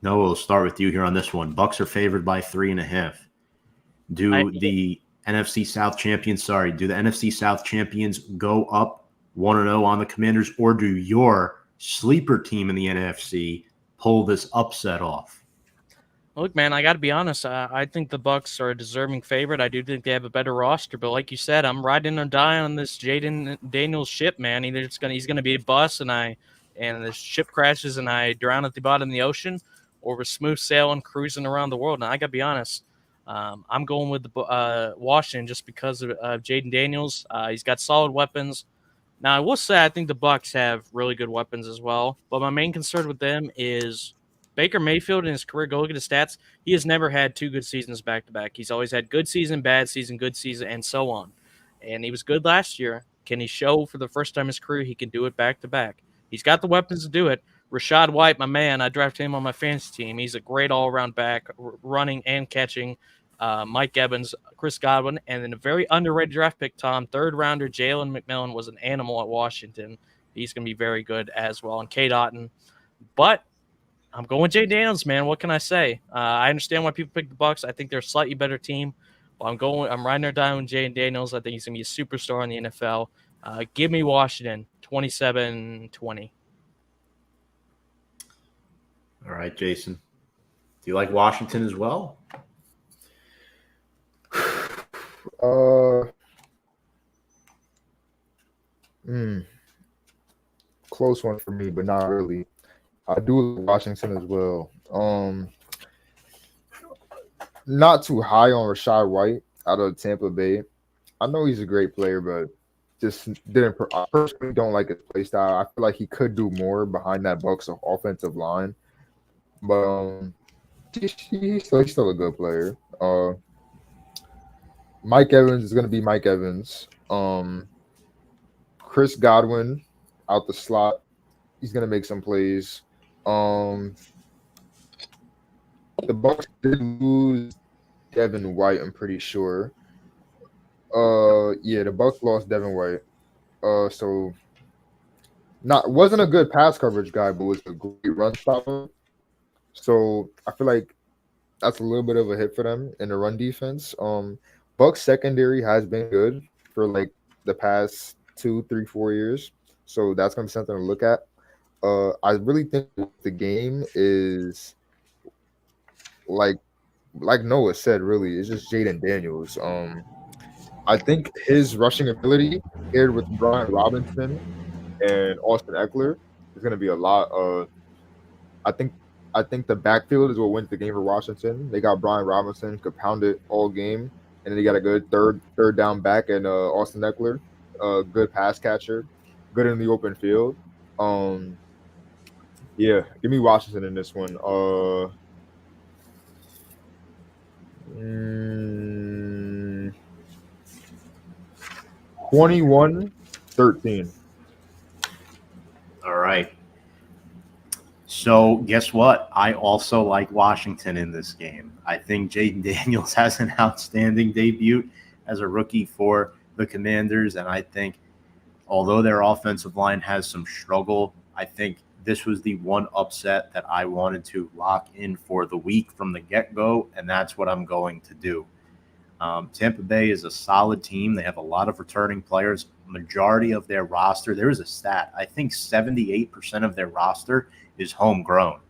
Speaker 1: we'll start with you here on this one. Bucks are favored by 3.5. Do the NFC South champions go up 1-0 on the Commanders, or do your sleeper team in the NFC pull this upset off?
Speaker 2: Look, man, I got to be honest. I think the Bucks are a deserving favorite. I do think they have a better roster, but like you said, I'm riding or dying on this Jaden Daniels ship, man. Either he's gonna be a bust, and the ship crashes and I drown at the bottom of the ocean, or we're smooth sailing, cruising around the world. And I got to be honest, I'm going with the Washington just because of Jaden Daniels. He's got solid weapons. Now, I will say I think the Bucks have really good weapons as well, but my main concern with them is Baker Mayfield in his career. Go look at his stats. He has never had 2 good seasons back to back. He's always had good season, good season, and so on. And he was good last year. Can he show for the first time in his career he can do it back to back? He's got the weapons to do it. Rashad White, my man, I drafted him on my fantasy team. He's a great all-around back, running and catching. Mike Evans, Chris Godwin, and then a very underrated draft pick, Tom, 3rd rounder, Jalen McMillan was an animal at Washington. He's going to be very good as well. And Kate Otten. But I'm going Jay Daniels, man. What can I say? I understand why people pick the Bucks. I think they're a slightly better team. But I'm riding or dying with Jay Daniels. I think he's going to be a superstar in the NFL. Give me Washington, 27-20.
Speaker 1: All right, Jason. Do you like Washington as well?
Speaker 3: Close one for me, but not really. I do like Washington as well. Not too high on Rashad White out of Tampa Bay. I know he's a great player, but just didn't. I personally don't like his play style. I feel like he could do more behind that Bucks offensive line, but he's still a good player. Mike Evans is going to be Mike Evans. Chris Godwin out the slot. He's going to make some plays. The Bucks did lose Devin White, I'm pretty sure. The Bucks lost Devin White. So wasn't a good pass coverage guy, but was a great run stopper. So I feel like that's a little bit of a hit for them in the run defense. Bucks secondary has been good for like the past 2, 3, 4 years. So that's gonna be something to look at. I really think the game is like Noah said, really, it's just Jaden Daniels. I think his rushing ability paired with Brian Robinson and Austin Eckler is going to be a lot. I think I think the backfield is what wins the game for Washington. They got Brian Robinson, could pound it all game, and then they got a good third down back and Austin Eckler, good pass catcher, good in the open field. Um, yeah, give me Washington in this one. Mm, 21-13.
Speaker 1: All right. So guess what? I also like Washington in this game. I think Jaden Daniels has an outstanding debut as a rookie for the Commanders, and I think although their offensive line has some struggle, I think this was the one upset that I wanted to lock in for the week from the get-go, and that's what I'm going to do. Tampa Bay is a solid team. They have a lot of returning players. Majority of their roster, there is a stat, I think 78% of their roster is homegrown,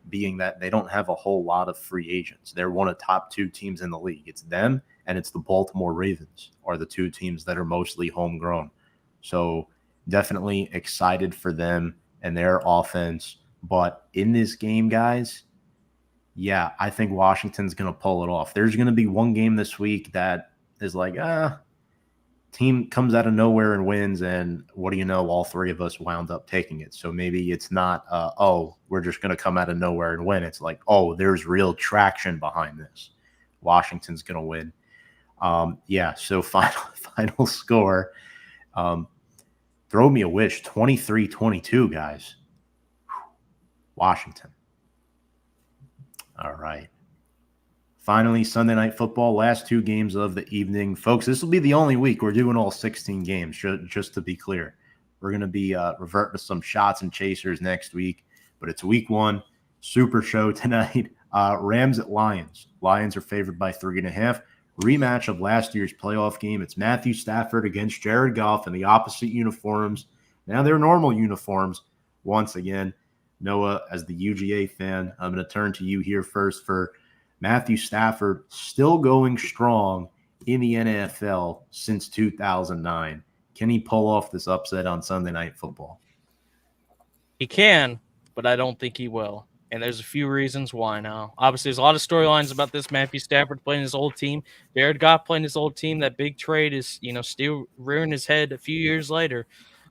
Speaker 1: being that they don't have a whole lot of free agents. They're one of the top two teams in the league. It's them and it's the Baltimore Ravens are the two teams that are mostly homegrown. So definitely excited for them and their offense. But in this game, guys, yeah, I think Washington's going to pull it off. There's going to be one game this week that is like, team comes out of nowhere and wins, and what do you know? All three of us wound up taking it. So maybe it's not, we're just going to come out of nowhere and win. It's like, there's real traction behind this. Washington's going to win. So final score. Throw me a wish, 23-22, guys. Washington. All right. Finally, Sunday Night Football, last two games of the evening. Folks, this will be the only week we're doing all 16 games, just to be clear. We're going to be reverting to some shots and chasers next week, but it's week one. Super show tonight. Rams at Lions. Lions are favored by 3.5. Rematch of last year's playoff game. It's Matthew Stafford against Jared Goff in the opposite uniforms. Now they're normal uniforms once again. Noah, as the UGA fan, I'm going to turn to you here first for Matthew Stafford, still going strong in the NFL since 2009. Can he pull off this upset on Sunday Night Football?
Speaker 2: He can, but I don't think he will. And there's a few reasons why now. Obviously, there's a lot of storylines about this. Matthew Stafford playing his old team. Jared Goff playing his old team. That big trade is, still rearing his head a few years later.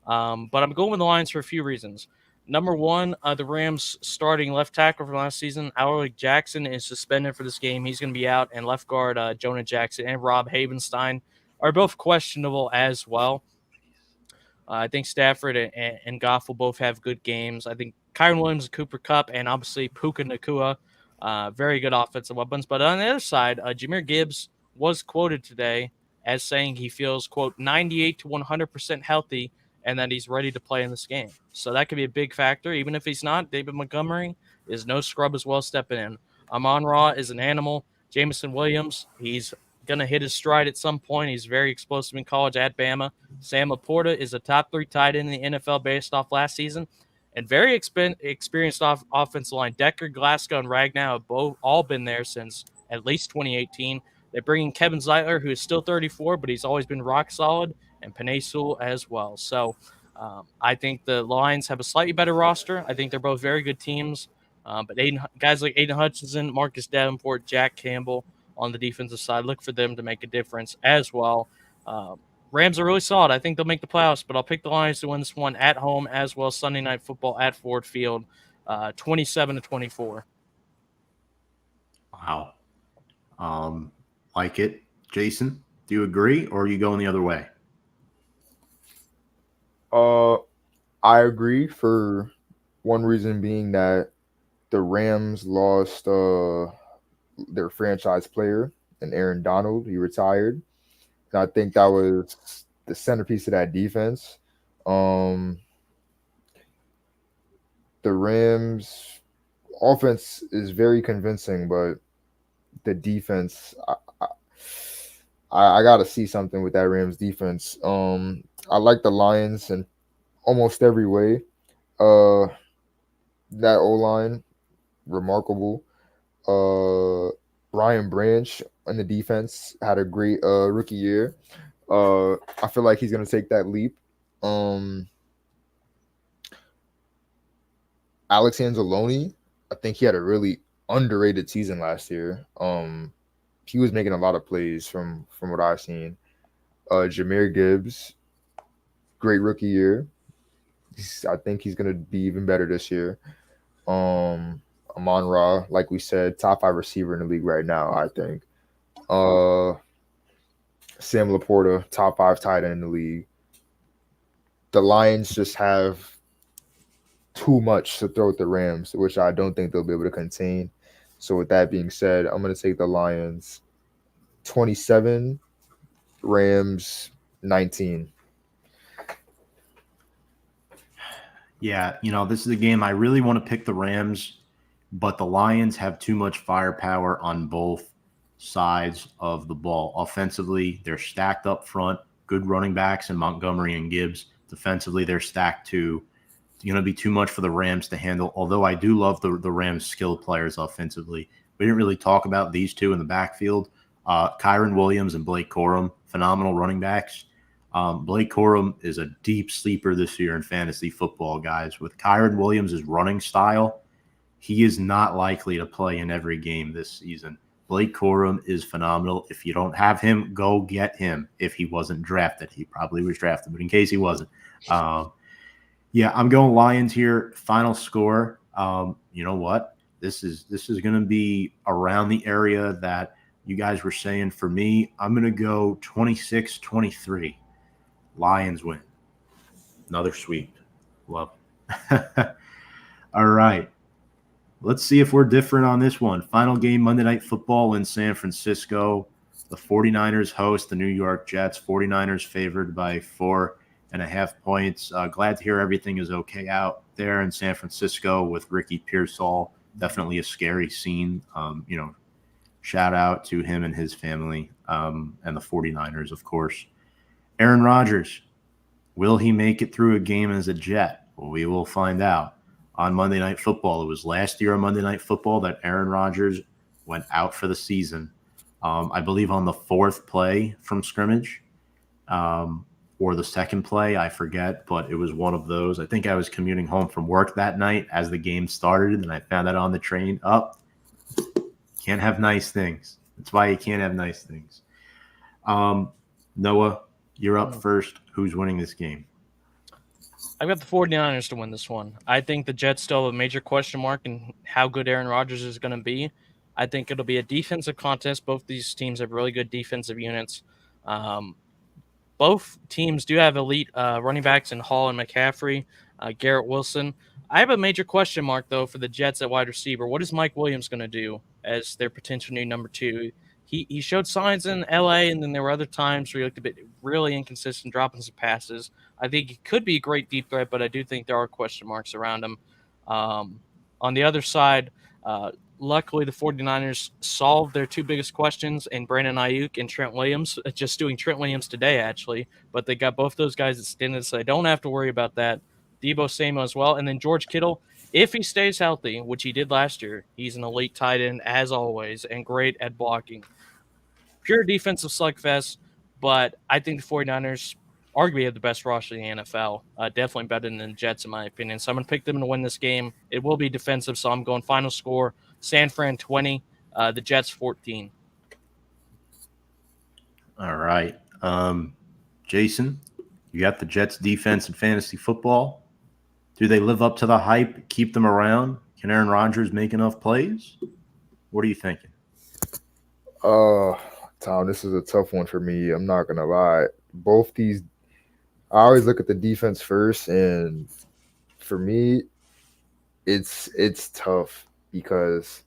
Speaker 2: But I'm going with the Lions for a few reasons. Number one, the Rams starting left tackle from last season, Alec Jackson, is suspended for this game. He's going to be out. And left guard Jonah Jackson and Rob Havenstein are both questionable as well. I think Stafford and Goff will both have good games. I think Kyron Williams, Cooper Kupp, and obviously Puka Nacua, very good offensive weapons. But on the other side, Jahmyr Gibbs was quoted today as saying he feels, quote, 98 to 100% healthy and that he's ready to play in this game. So that could be a big factor. Even if he's not, David Montgomery is no scrub as well stepping in. Amon-Ra is an animal. Jameson Williams, he's going to hit his stride at some point. He's very explosive in college at Bama. Sam Laporta is a top 3 tight end in the NFL based off last season. And very experienced offensive line. Decker, Glasgow, and Ragnow have both all been there since at least 2018. They're bringing Kevin Zeitler, who is still 34, but he's always been rock solid, and Penei Sewell as well. So I think the Lions have a slightly better roster. I think they're both very good teams. But guys like Aiden Hutchinson, Marcus Davenport, Jack Campbell on the defensive side, look for them to make a difference as well. Rams are really solid. I think they'll make the playoffs, but I'll pick the Lions to win this one at home as well. Sunday Night Football at Ford Field, 27-24.
Speaker 1: Wow. Like it. Jason, do you agree, or are you going the other way?
Speaker 3: I agree, for one reason being that the Rams lost their franchise player and Aaron Donald. He retired. And I think that was the centerpiece of that defense. The Rams offense is very convincing, but the defense, I got to see something with that Rams defense. I like the Lions, and almost every way. Uh, that O line, remarkable. Brian Branch on the defense had a great rookie year. I feel like he's gonna take that leap. Um, Alex Anzalone, I think he had a really underrated season last year. He was making a lot of plays from what I've seen. Jameer Gibbs, great rookie year. I think he's gonna be even better this year. Amon Ra, like we said, top 5 receiver in the league right now, I think. Uh, Sam Laporta, top 5 tight end in the league. The Lions just have too much to throw at the Rams, which I don't think they'll be able to contain. So with that being said, I'm going to take the Lions 27, Rams 19.
Speaker 1: Yeah, this is a game I really want to pick the Rams, but the Lions have too much firepower on both sides of the ball. Offensively, they're stacked up front, good running backs in Montgomery and Gibbs. Defensively, they're stacked too. It's going to be too much for the Rams to handle, although I do love the Rams' skilled players offensively. We didn't really talk about these two in the backfield. Kyron Williams and Blake Corum, phenomenal running backs. Blake Corum is a deep sleeper this year in fantasy football, guys. With Kyron Williams' running style, he is not likely to play in every game this season. Blake Corum is phenomenal. If you don't have him, go get him. If he wasn't drafted, he probably was drafted, but in case he wasn't. Yeah, I'm going Lions here. Final score. You know what? This is going to be around the area that you guys were saying. For me, I'm going to go 26-23. Lions win. Another sweep. Love it. All right. Let's see if we're different on this one. Final game, Monday Night Football in San Francisco. The 49ers host the New York Jets. 49ers favored by 4.5 points. Glad to hear everything is okay out there in San Francisco with Ricky Pearsall. Definitely a scary scene. Shout out to him and his family and the 49ers, of course. Aaron Rodgers, will he make it through a game as a Jet? Well, we will find out on Monday Night Football. It was last year on Monday Night Football that Aaron Rodgers went out for the season. I believe on the 4th play from scrimmage or the 2nd play, I forget, but it was one of those. I think I was commuting home from work that night as the game started, and I found out on the train, can't have nice things. That's why you can't have nice things. Noah, you're up first. Who's winning this game?
Speaker 2: I've got the 49ers to win this one. I think the Jets still have a major question mark in how good Aaron Rodgers is going to be. I think it'll be a defensive contest. Both these teams have really good defensive units. Both teams do have elite running backs in Hall and McCaffrey, Garrett Wilson. I have a major question mark, though, for the Jets at wide receiver. What is Mike Williams going to do as their potential new number 2? He showed signs in L.A., and then there were other times where he looked a bit really inconsistent, dropping some passes. I think he could be a great deep threat, but I do think there are question marks around him. On the other side, luckily the 49ers solved their 2 biggest questions in Brandon Ayuk and Trent Williams, just doing Trent Williams today, actually. But they got both those guys extended, so they don't have to worry about that. Deebo Samuel as well. And then George Kittle, if he stays healthy, which he did last year, he's an elite tight end as always and great at blocking. Pure defensive slugfest, but I think the 49ers arguably have the best roster in the NFL. Definitely better than the Jets, in my opinion. So I'm going to pick them to win this game. It will be defensive, so I'm going final score, San Fran 20, the Jets 14.
Speaker 1: All right. Jason, you got the Jets defense in fantasy football. Do they live up to the hype, keep them around? Can Aaron Rodgers make enough plays? What are you thinking?
Speaker 3: Tom, this is a tough one for me. I'm not gonna lie. Both these, I always look at the defense first, and for me, it's tough because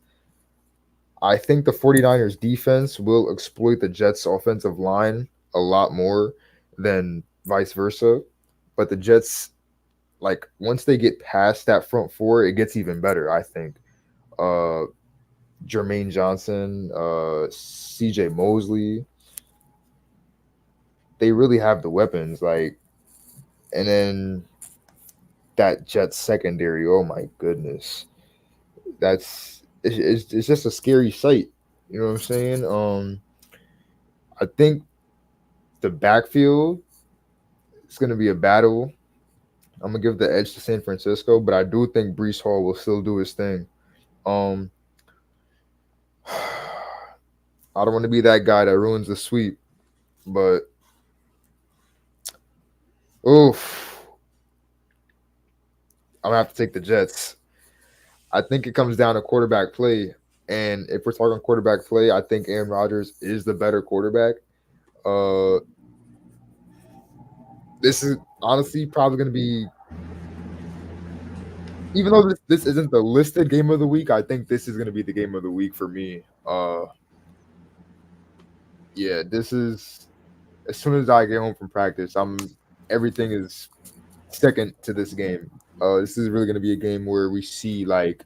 Speaker 3: I think the 49ers defense will exploit the Jets offensive line a lot more than vice versa. But the Jets, like, once they get past that front 4, it gets even better, I think. Jermaine Johnson, CJ Mosley, they really have the weapons. And then that Jets secondary. Oh my goodness, it's just a scary sight. You know what I'm saying? I think the backfield is going to be a battle. I'm gonna give the edge to San Francisco, but I do think Brees Hall will still do his thing. Um, I don't want to be that guy that ruins the sweep, but oof, I'm gonna have to take the Jets. I think it comes down to quarterback play, and if we're talking quarterback play, I think Aaron Rodgers is the better quarterback. Uh, this is honestly probably gonna be, even though this isn't the listed game of the week, I think this is gonna be the game of the week for me. Yeah, this is as soon as I get home from practice, everything is second to this game. This is really going to be a game where we see like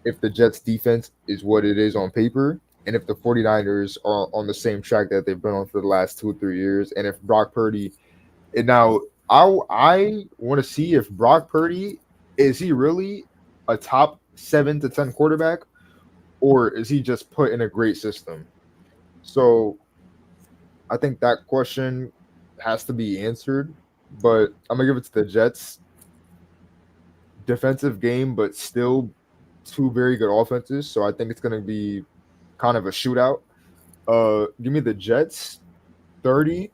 Speaker 3: if the Jets defense is what it is on paper, and if the 49ers are on the same track that they've been on for the last 2 or 3 years, and if Brock Purdy, and now I want to see if Brock Purdy, is he really a top 7 to 10 quarterback, or is he just put in a great system? So I think that question has to be answered, but I'm gonna give it to the Jets. Defensive game, but still two very good offenses. So I think it's gonna be kind of a shootout. Give me the Jets 30.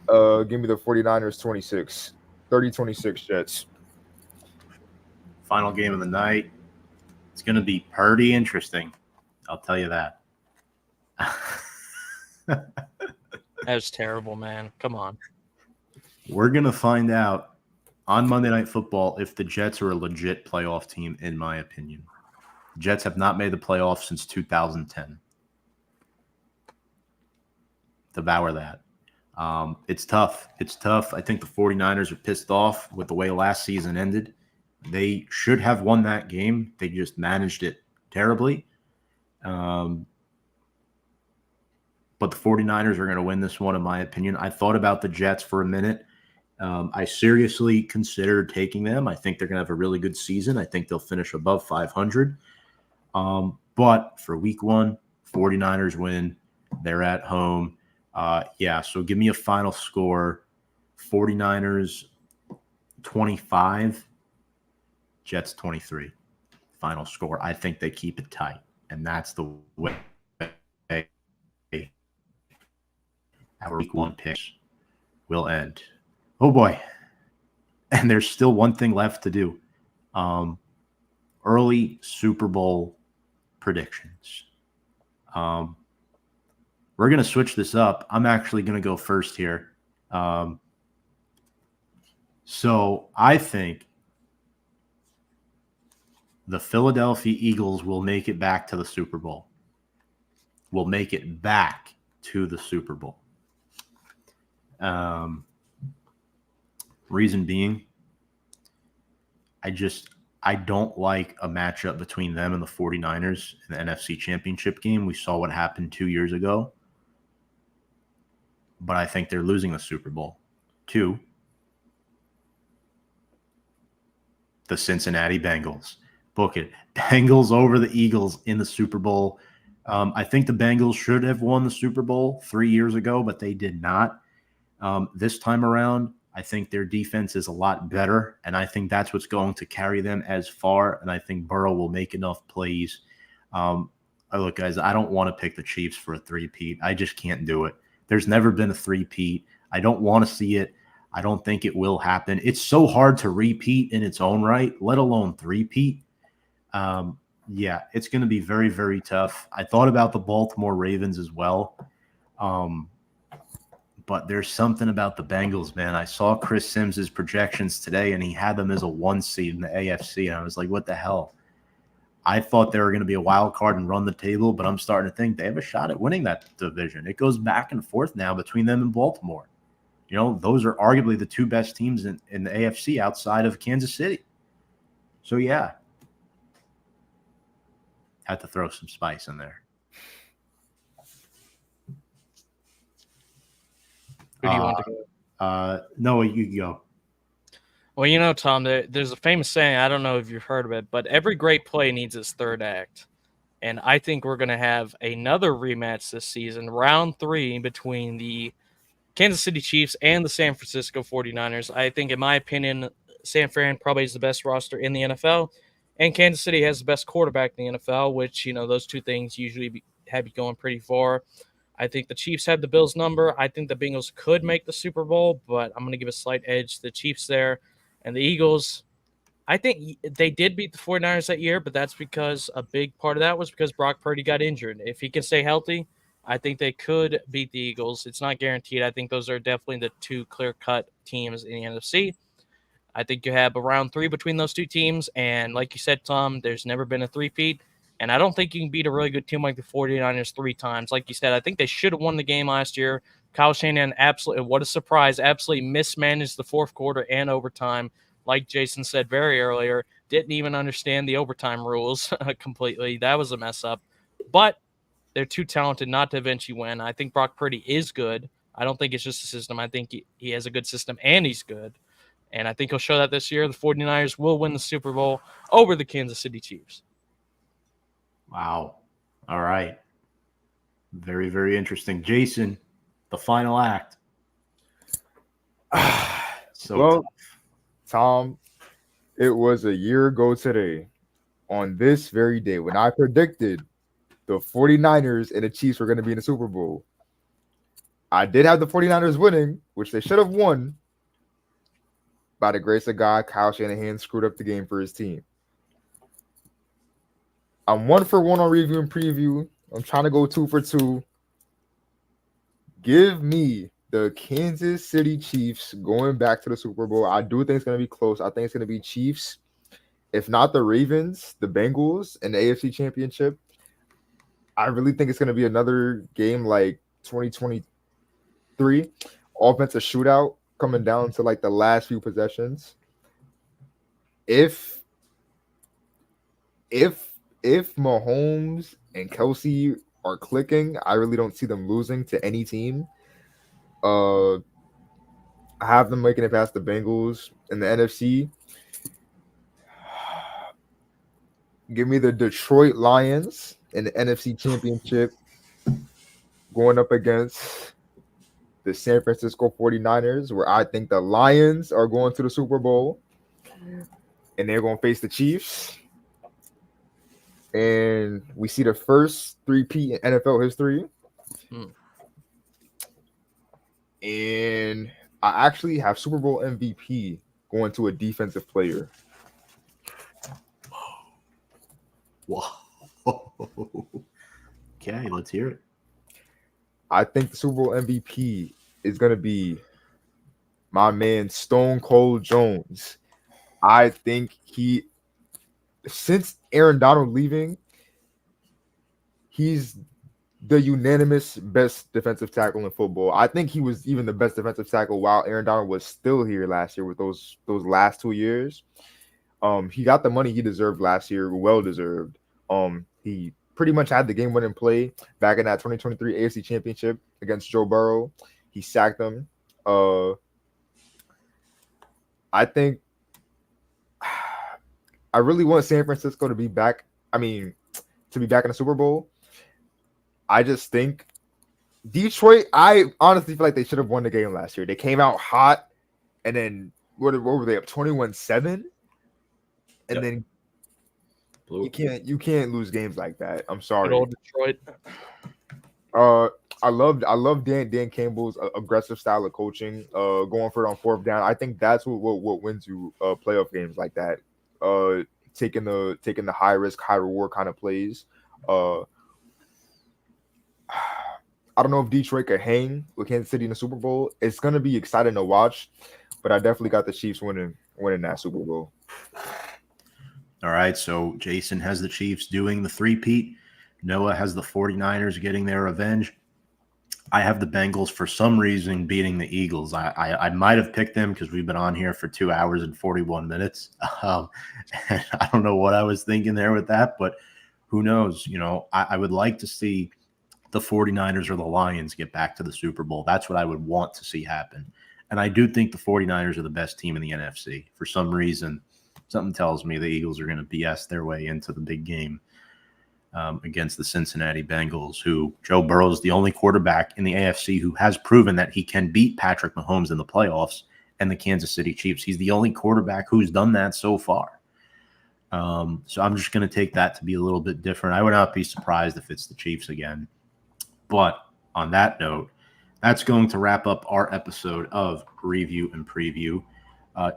Speaker 3: Give me the 49ers 26. 30-26 Jets.
Speaker 1: Final game of the night. It's going to be pretty interesting. I'll tell you that.
Speaker 2: That was terrible, man. Come on.
Speaker 1: We're going to find out on Monday Night Football if the Jets are a legit playoff team, in my opinion. The Jets have not made the playoffs since 2010. Devour that. It's tough. It's tough. I think the 49ers are pissed off with the way last season ended. They should have won that game. They just managed it terribly. But the 49ers are going to win this one, in my opinion. I thought about the Jets for a minute. I seriously considered taking them. I think they're going to have a really good season. I think they'll finish above 500. But for week one, 49ers win. They're at home. So give me a final score. 49ers 25, Jets 23. Final score. I think they keep it tight. And that's the way our week one picks will end. Oh boy. And there's still one thing left to do. Early Super Bowl predictions. We're going to switch this up. I'm actually going to go first here. So I think the Philadelphia Eagles will make it back to the Super Bowl. Will make it back to the Super Bowl. Reason being, I don't like a matchup between them and the 49ers in the NFC Championship game. We saw what happened 2 years ago. But I think they're losing the Super Bowl. 2, the Cincinnati Bengals. Book it. Bengals over the Eagles in the Super Bowl. I think the Bengals should have won the Super Bowl 3 years ago, but they did not. This time around, I think their defense is a lot better, and I think that's what's going to carry them as far, and I think Burrow will make enough plays. Look, guys, I don't want to pick the Chiefs for a three-peat. I just can't do it. There's never been a three-peat. I don't want to see it. I don't think it will happen. It's so hard to repeat in its own right, let alone three-peat. It's going to be very, very tough. I thought about the Baltimore Ravens as well. But there's something about the Bengals, man. I saw Chris Sims' projections today, and he had them as a 1 seed in the AFC, and I was like, what the hell? I thought they were going to be a wild card and run the table, but I'm starting to think they have a shot at winning that division. It goes back and forth now between them and Baltimore. You know, those are arguably the two best teams in the AFC outside of Kansas City. So, yeah. Had to throw some spice in there.
Speaker 2: Who do you want to go?
Speaker 1: No, you go.
Speaker 2: Well, you know, Tom, there's a famous saying. I don't know if you've heard of it, but every great play needs its third act. And I think we're going to have another rematch this season, round 3, between the Kansas City Chiefs and the San Francisco 49ers. I think, in my opinion, San Fran probably is the best roster in the NFL, and Kansas City has the best quarterback in the NFL, which, those two things usually have you going pretty far. I think the Chiefs have the Bills number. I think the Bengals could make the Super Bowl, but I'm going to give a slight edge to the Chiefs there. And the Eagles, I think they did beat the 49ers that year, but that's because a big part of that was because Brock Purdy got injured. If he can stay healthy, I think they could beat the Eagles. It's not guaranteed. I think those are definitely the two clear-cut teams in the NFC. I think you have a round 3 between those two teams, and like you said, Tom, there's never been a three-peat, and I don't think you can beat a really good team like the 49ers 3 times. Like you said, I think they should have won the game last year. Kyle Shanahan, absolutely, what a surprise, absolutely mismanaged the fourth quarter and overtime. Like Jason said very earlier, didn't even understand the overtime rules completely. That was a mess up. But they're too talented not to eventually win. I think Brock Purdy is good. I don't think it's just a system. I think he has a good system and he's good. And I think he'll show that this year. The 49ers will win the Super Bowl over the Kansas City Chiefs.
Speaker 1: Wow. All right. Very, very interesting. Jason, the final act. So
Speaker 3: Well,
Speaker 1: tough.
Speaker 3: Tom, it was a year ago today, on this very day, when I predicted the 49ers and the Chiefs were going to be in the Super Bowl. I did have the 49ers winning, which they should have won. By the grace of God, Kyle Shanahan screwed up the game for his team. I'm 1 for 1 on review and preview. I'm trying to go 2 for 2. Give me the Kansas City Chiefs going back to the Super Bowl. I do think it's going to be close. I think it's going to be Chiefs. If not the Ravens, the Bengals, and the AFC Championship. I really think it's going to be another game like 2023. Offensive shootout coming down to like the last few possessions. If Mahomes and Kelsey are clicking, I really don't see them losing to any team. I have them making it past the Bengals in the NFC. Give me the Detroit Lions in the NFC Championship going up against the San Francisco 49ers, where I think the Lions are going to the Super Bowl and they're going to face the Chiefs. And we see the first three-peat in NFL history. And I actually have Super Bowl MVP going to a defensive player.
Speaker 1: Whoa. Okay, let's hear it.
Speaker 3: I think the Super Bowl MVP is going to be my man Stone Cold Jones. I think since Aaron Donald leaving, he's the unanimous best defensive tackle in football. I think he was even the best defensive tackle while Aaron Donald was still here last year with those last 2 years. He got the money he deserved last year, well deserved. He pretty much had the game-winning play back in that 2023 AFC Championship against Joe Burrow. He sacked him. I think I really want San Francisco to be back. To be back in the Super Bowl. I just think Detroit, I honestly feel like they should have won the game last year. They came out hot, and then what were they up 21-7? And then you can't lose games like that. I'm sorry.
Speaker 2: Good old Detroit.
Speaker 3: I love Dan Campbell's aggressive style of coaching, going for it on fourth down. I think that's what wins you playoff games like that. Taking the high risk, high reward kind of plays. I don't know if Detroit could hang with Kansas City in the Super Bowl. It's gonna be exciting to watch, but I definitely got the Chiefs winning that Super Bowl.
Speaker 1: All right, so Jason has the Chiefs doing the three-peat. Noah has the 49ers getting their revenge. I have the Bengals for some reason beating the Eagles. I might have picked them because we've been on here for 2 hours and 41 minutes. And I don't know what I was thinking there with that, but who knows? I would like to see the 49ers or the Lions get back to the Super Bowl. That's what I would want to see happen. And I do think the 49ers are the best team in the NFC. For some reason, something tells me the Eagles are going to BS their way into the big game against the Cincinnati Bengals, who Joe Burrow is the only quarterback in the AFC who has proven that he can beat Patrick Mahomes in the playoffs and the Kansas City Chiefs. He's the only quarterback who's done that so far. So I'm just going to take that to be a little bit different. I would not be surprised if it's the Chiefs again. But on that note, that's going to wrap up our episode of Review and Preview.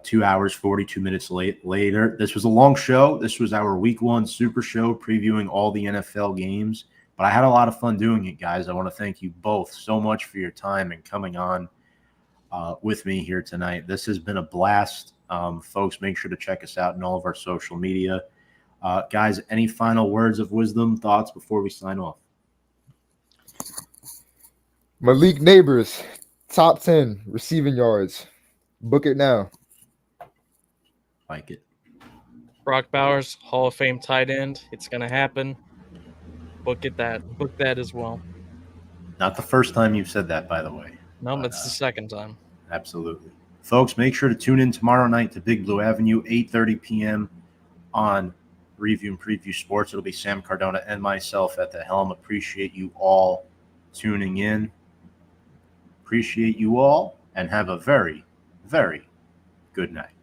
Speaker 1: 2 hours, 42 minutes later. This was a long show. This was our week 1 super show previewing all the NFL games. But I had a lot of fun doing it, guys. I want to thank you both so much for your time and coming on with me here tonight. This has been a blast. Folks, make sure to check us out in all of our social media. Guys, any final words of wisdom, thoughts before we sign off?
Speaker 3: Malik Neighbors, top 10 receiving yards. Book it now.
Speaker 1: Like it.
Speaker 2: Brock Bowers, Hall of Fame tight end. It's going to happen. Book that as well.
Speaker 1: Not the first time you've said that, by the way.
Speaker 2: No, it's the second time.
Speaker 1: Absolutely. Folks, make sure to tune in tomorrow night to Big Blue Avenue, 8:30 p.m. on Review and Preview Sports. It'll be Sam Cardona and myself at the helm. Appreciate you all tuning in. Appreciate you all, and have a very, very good night.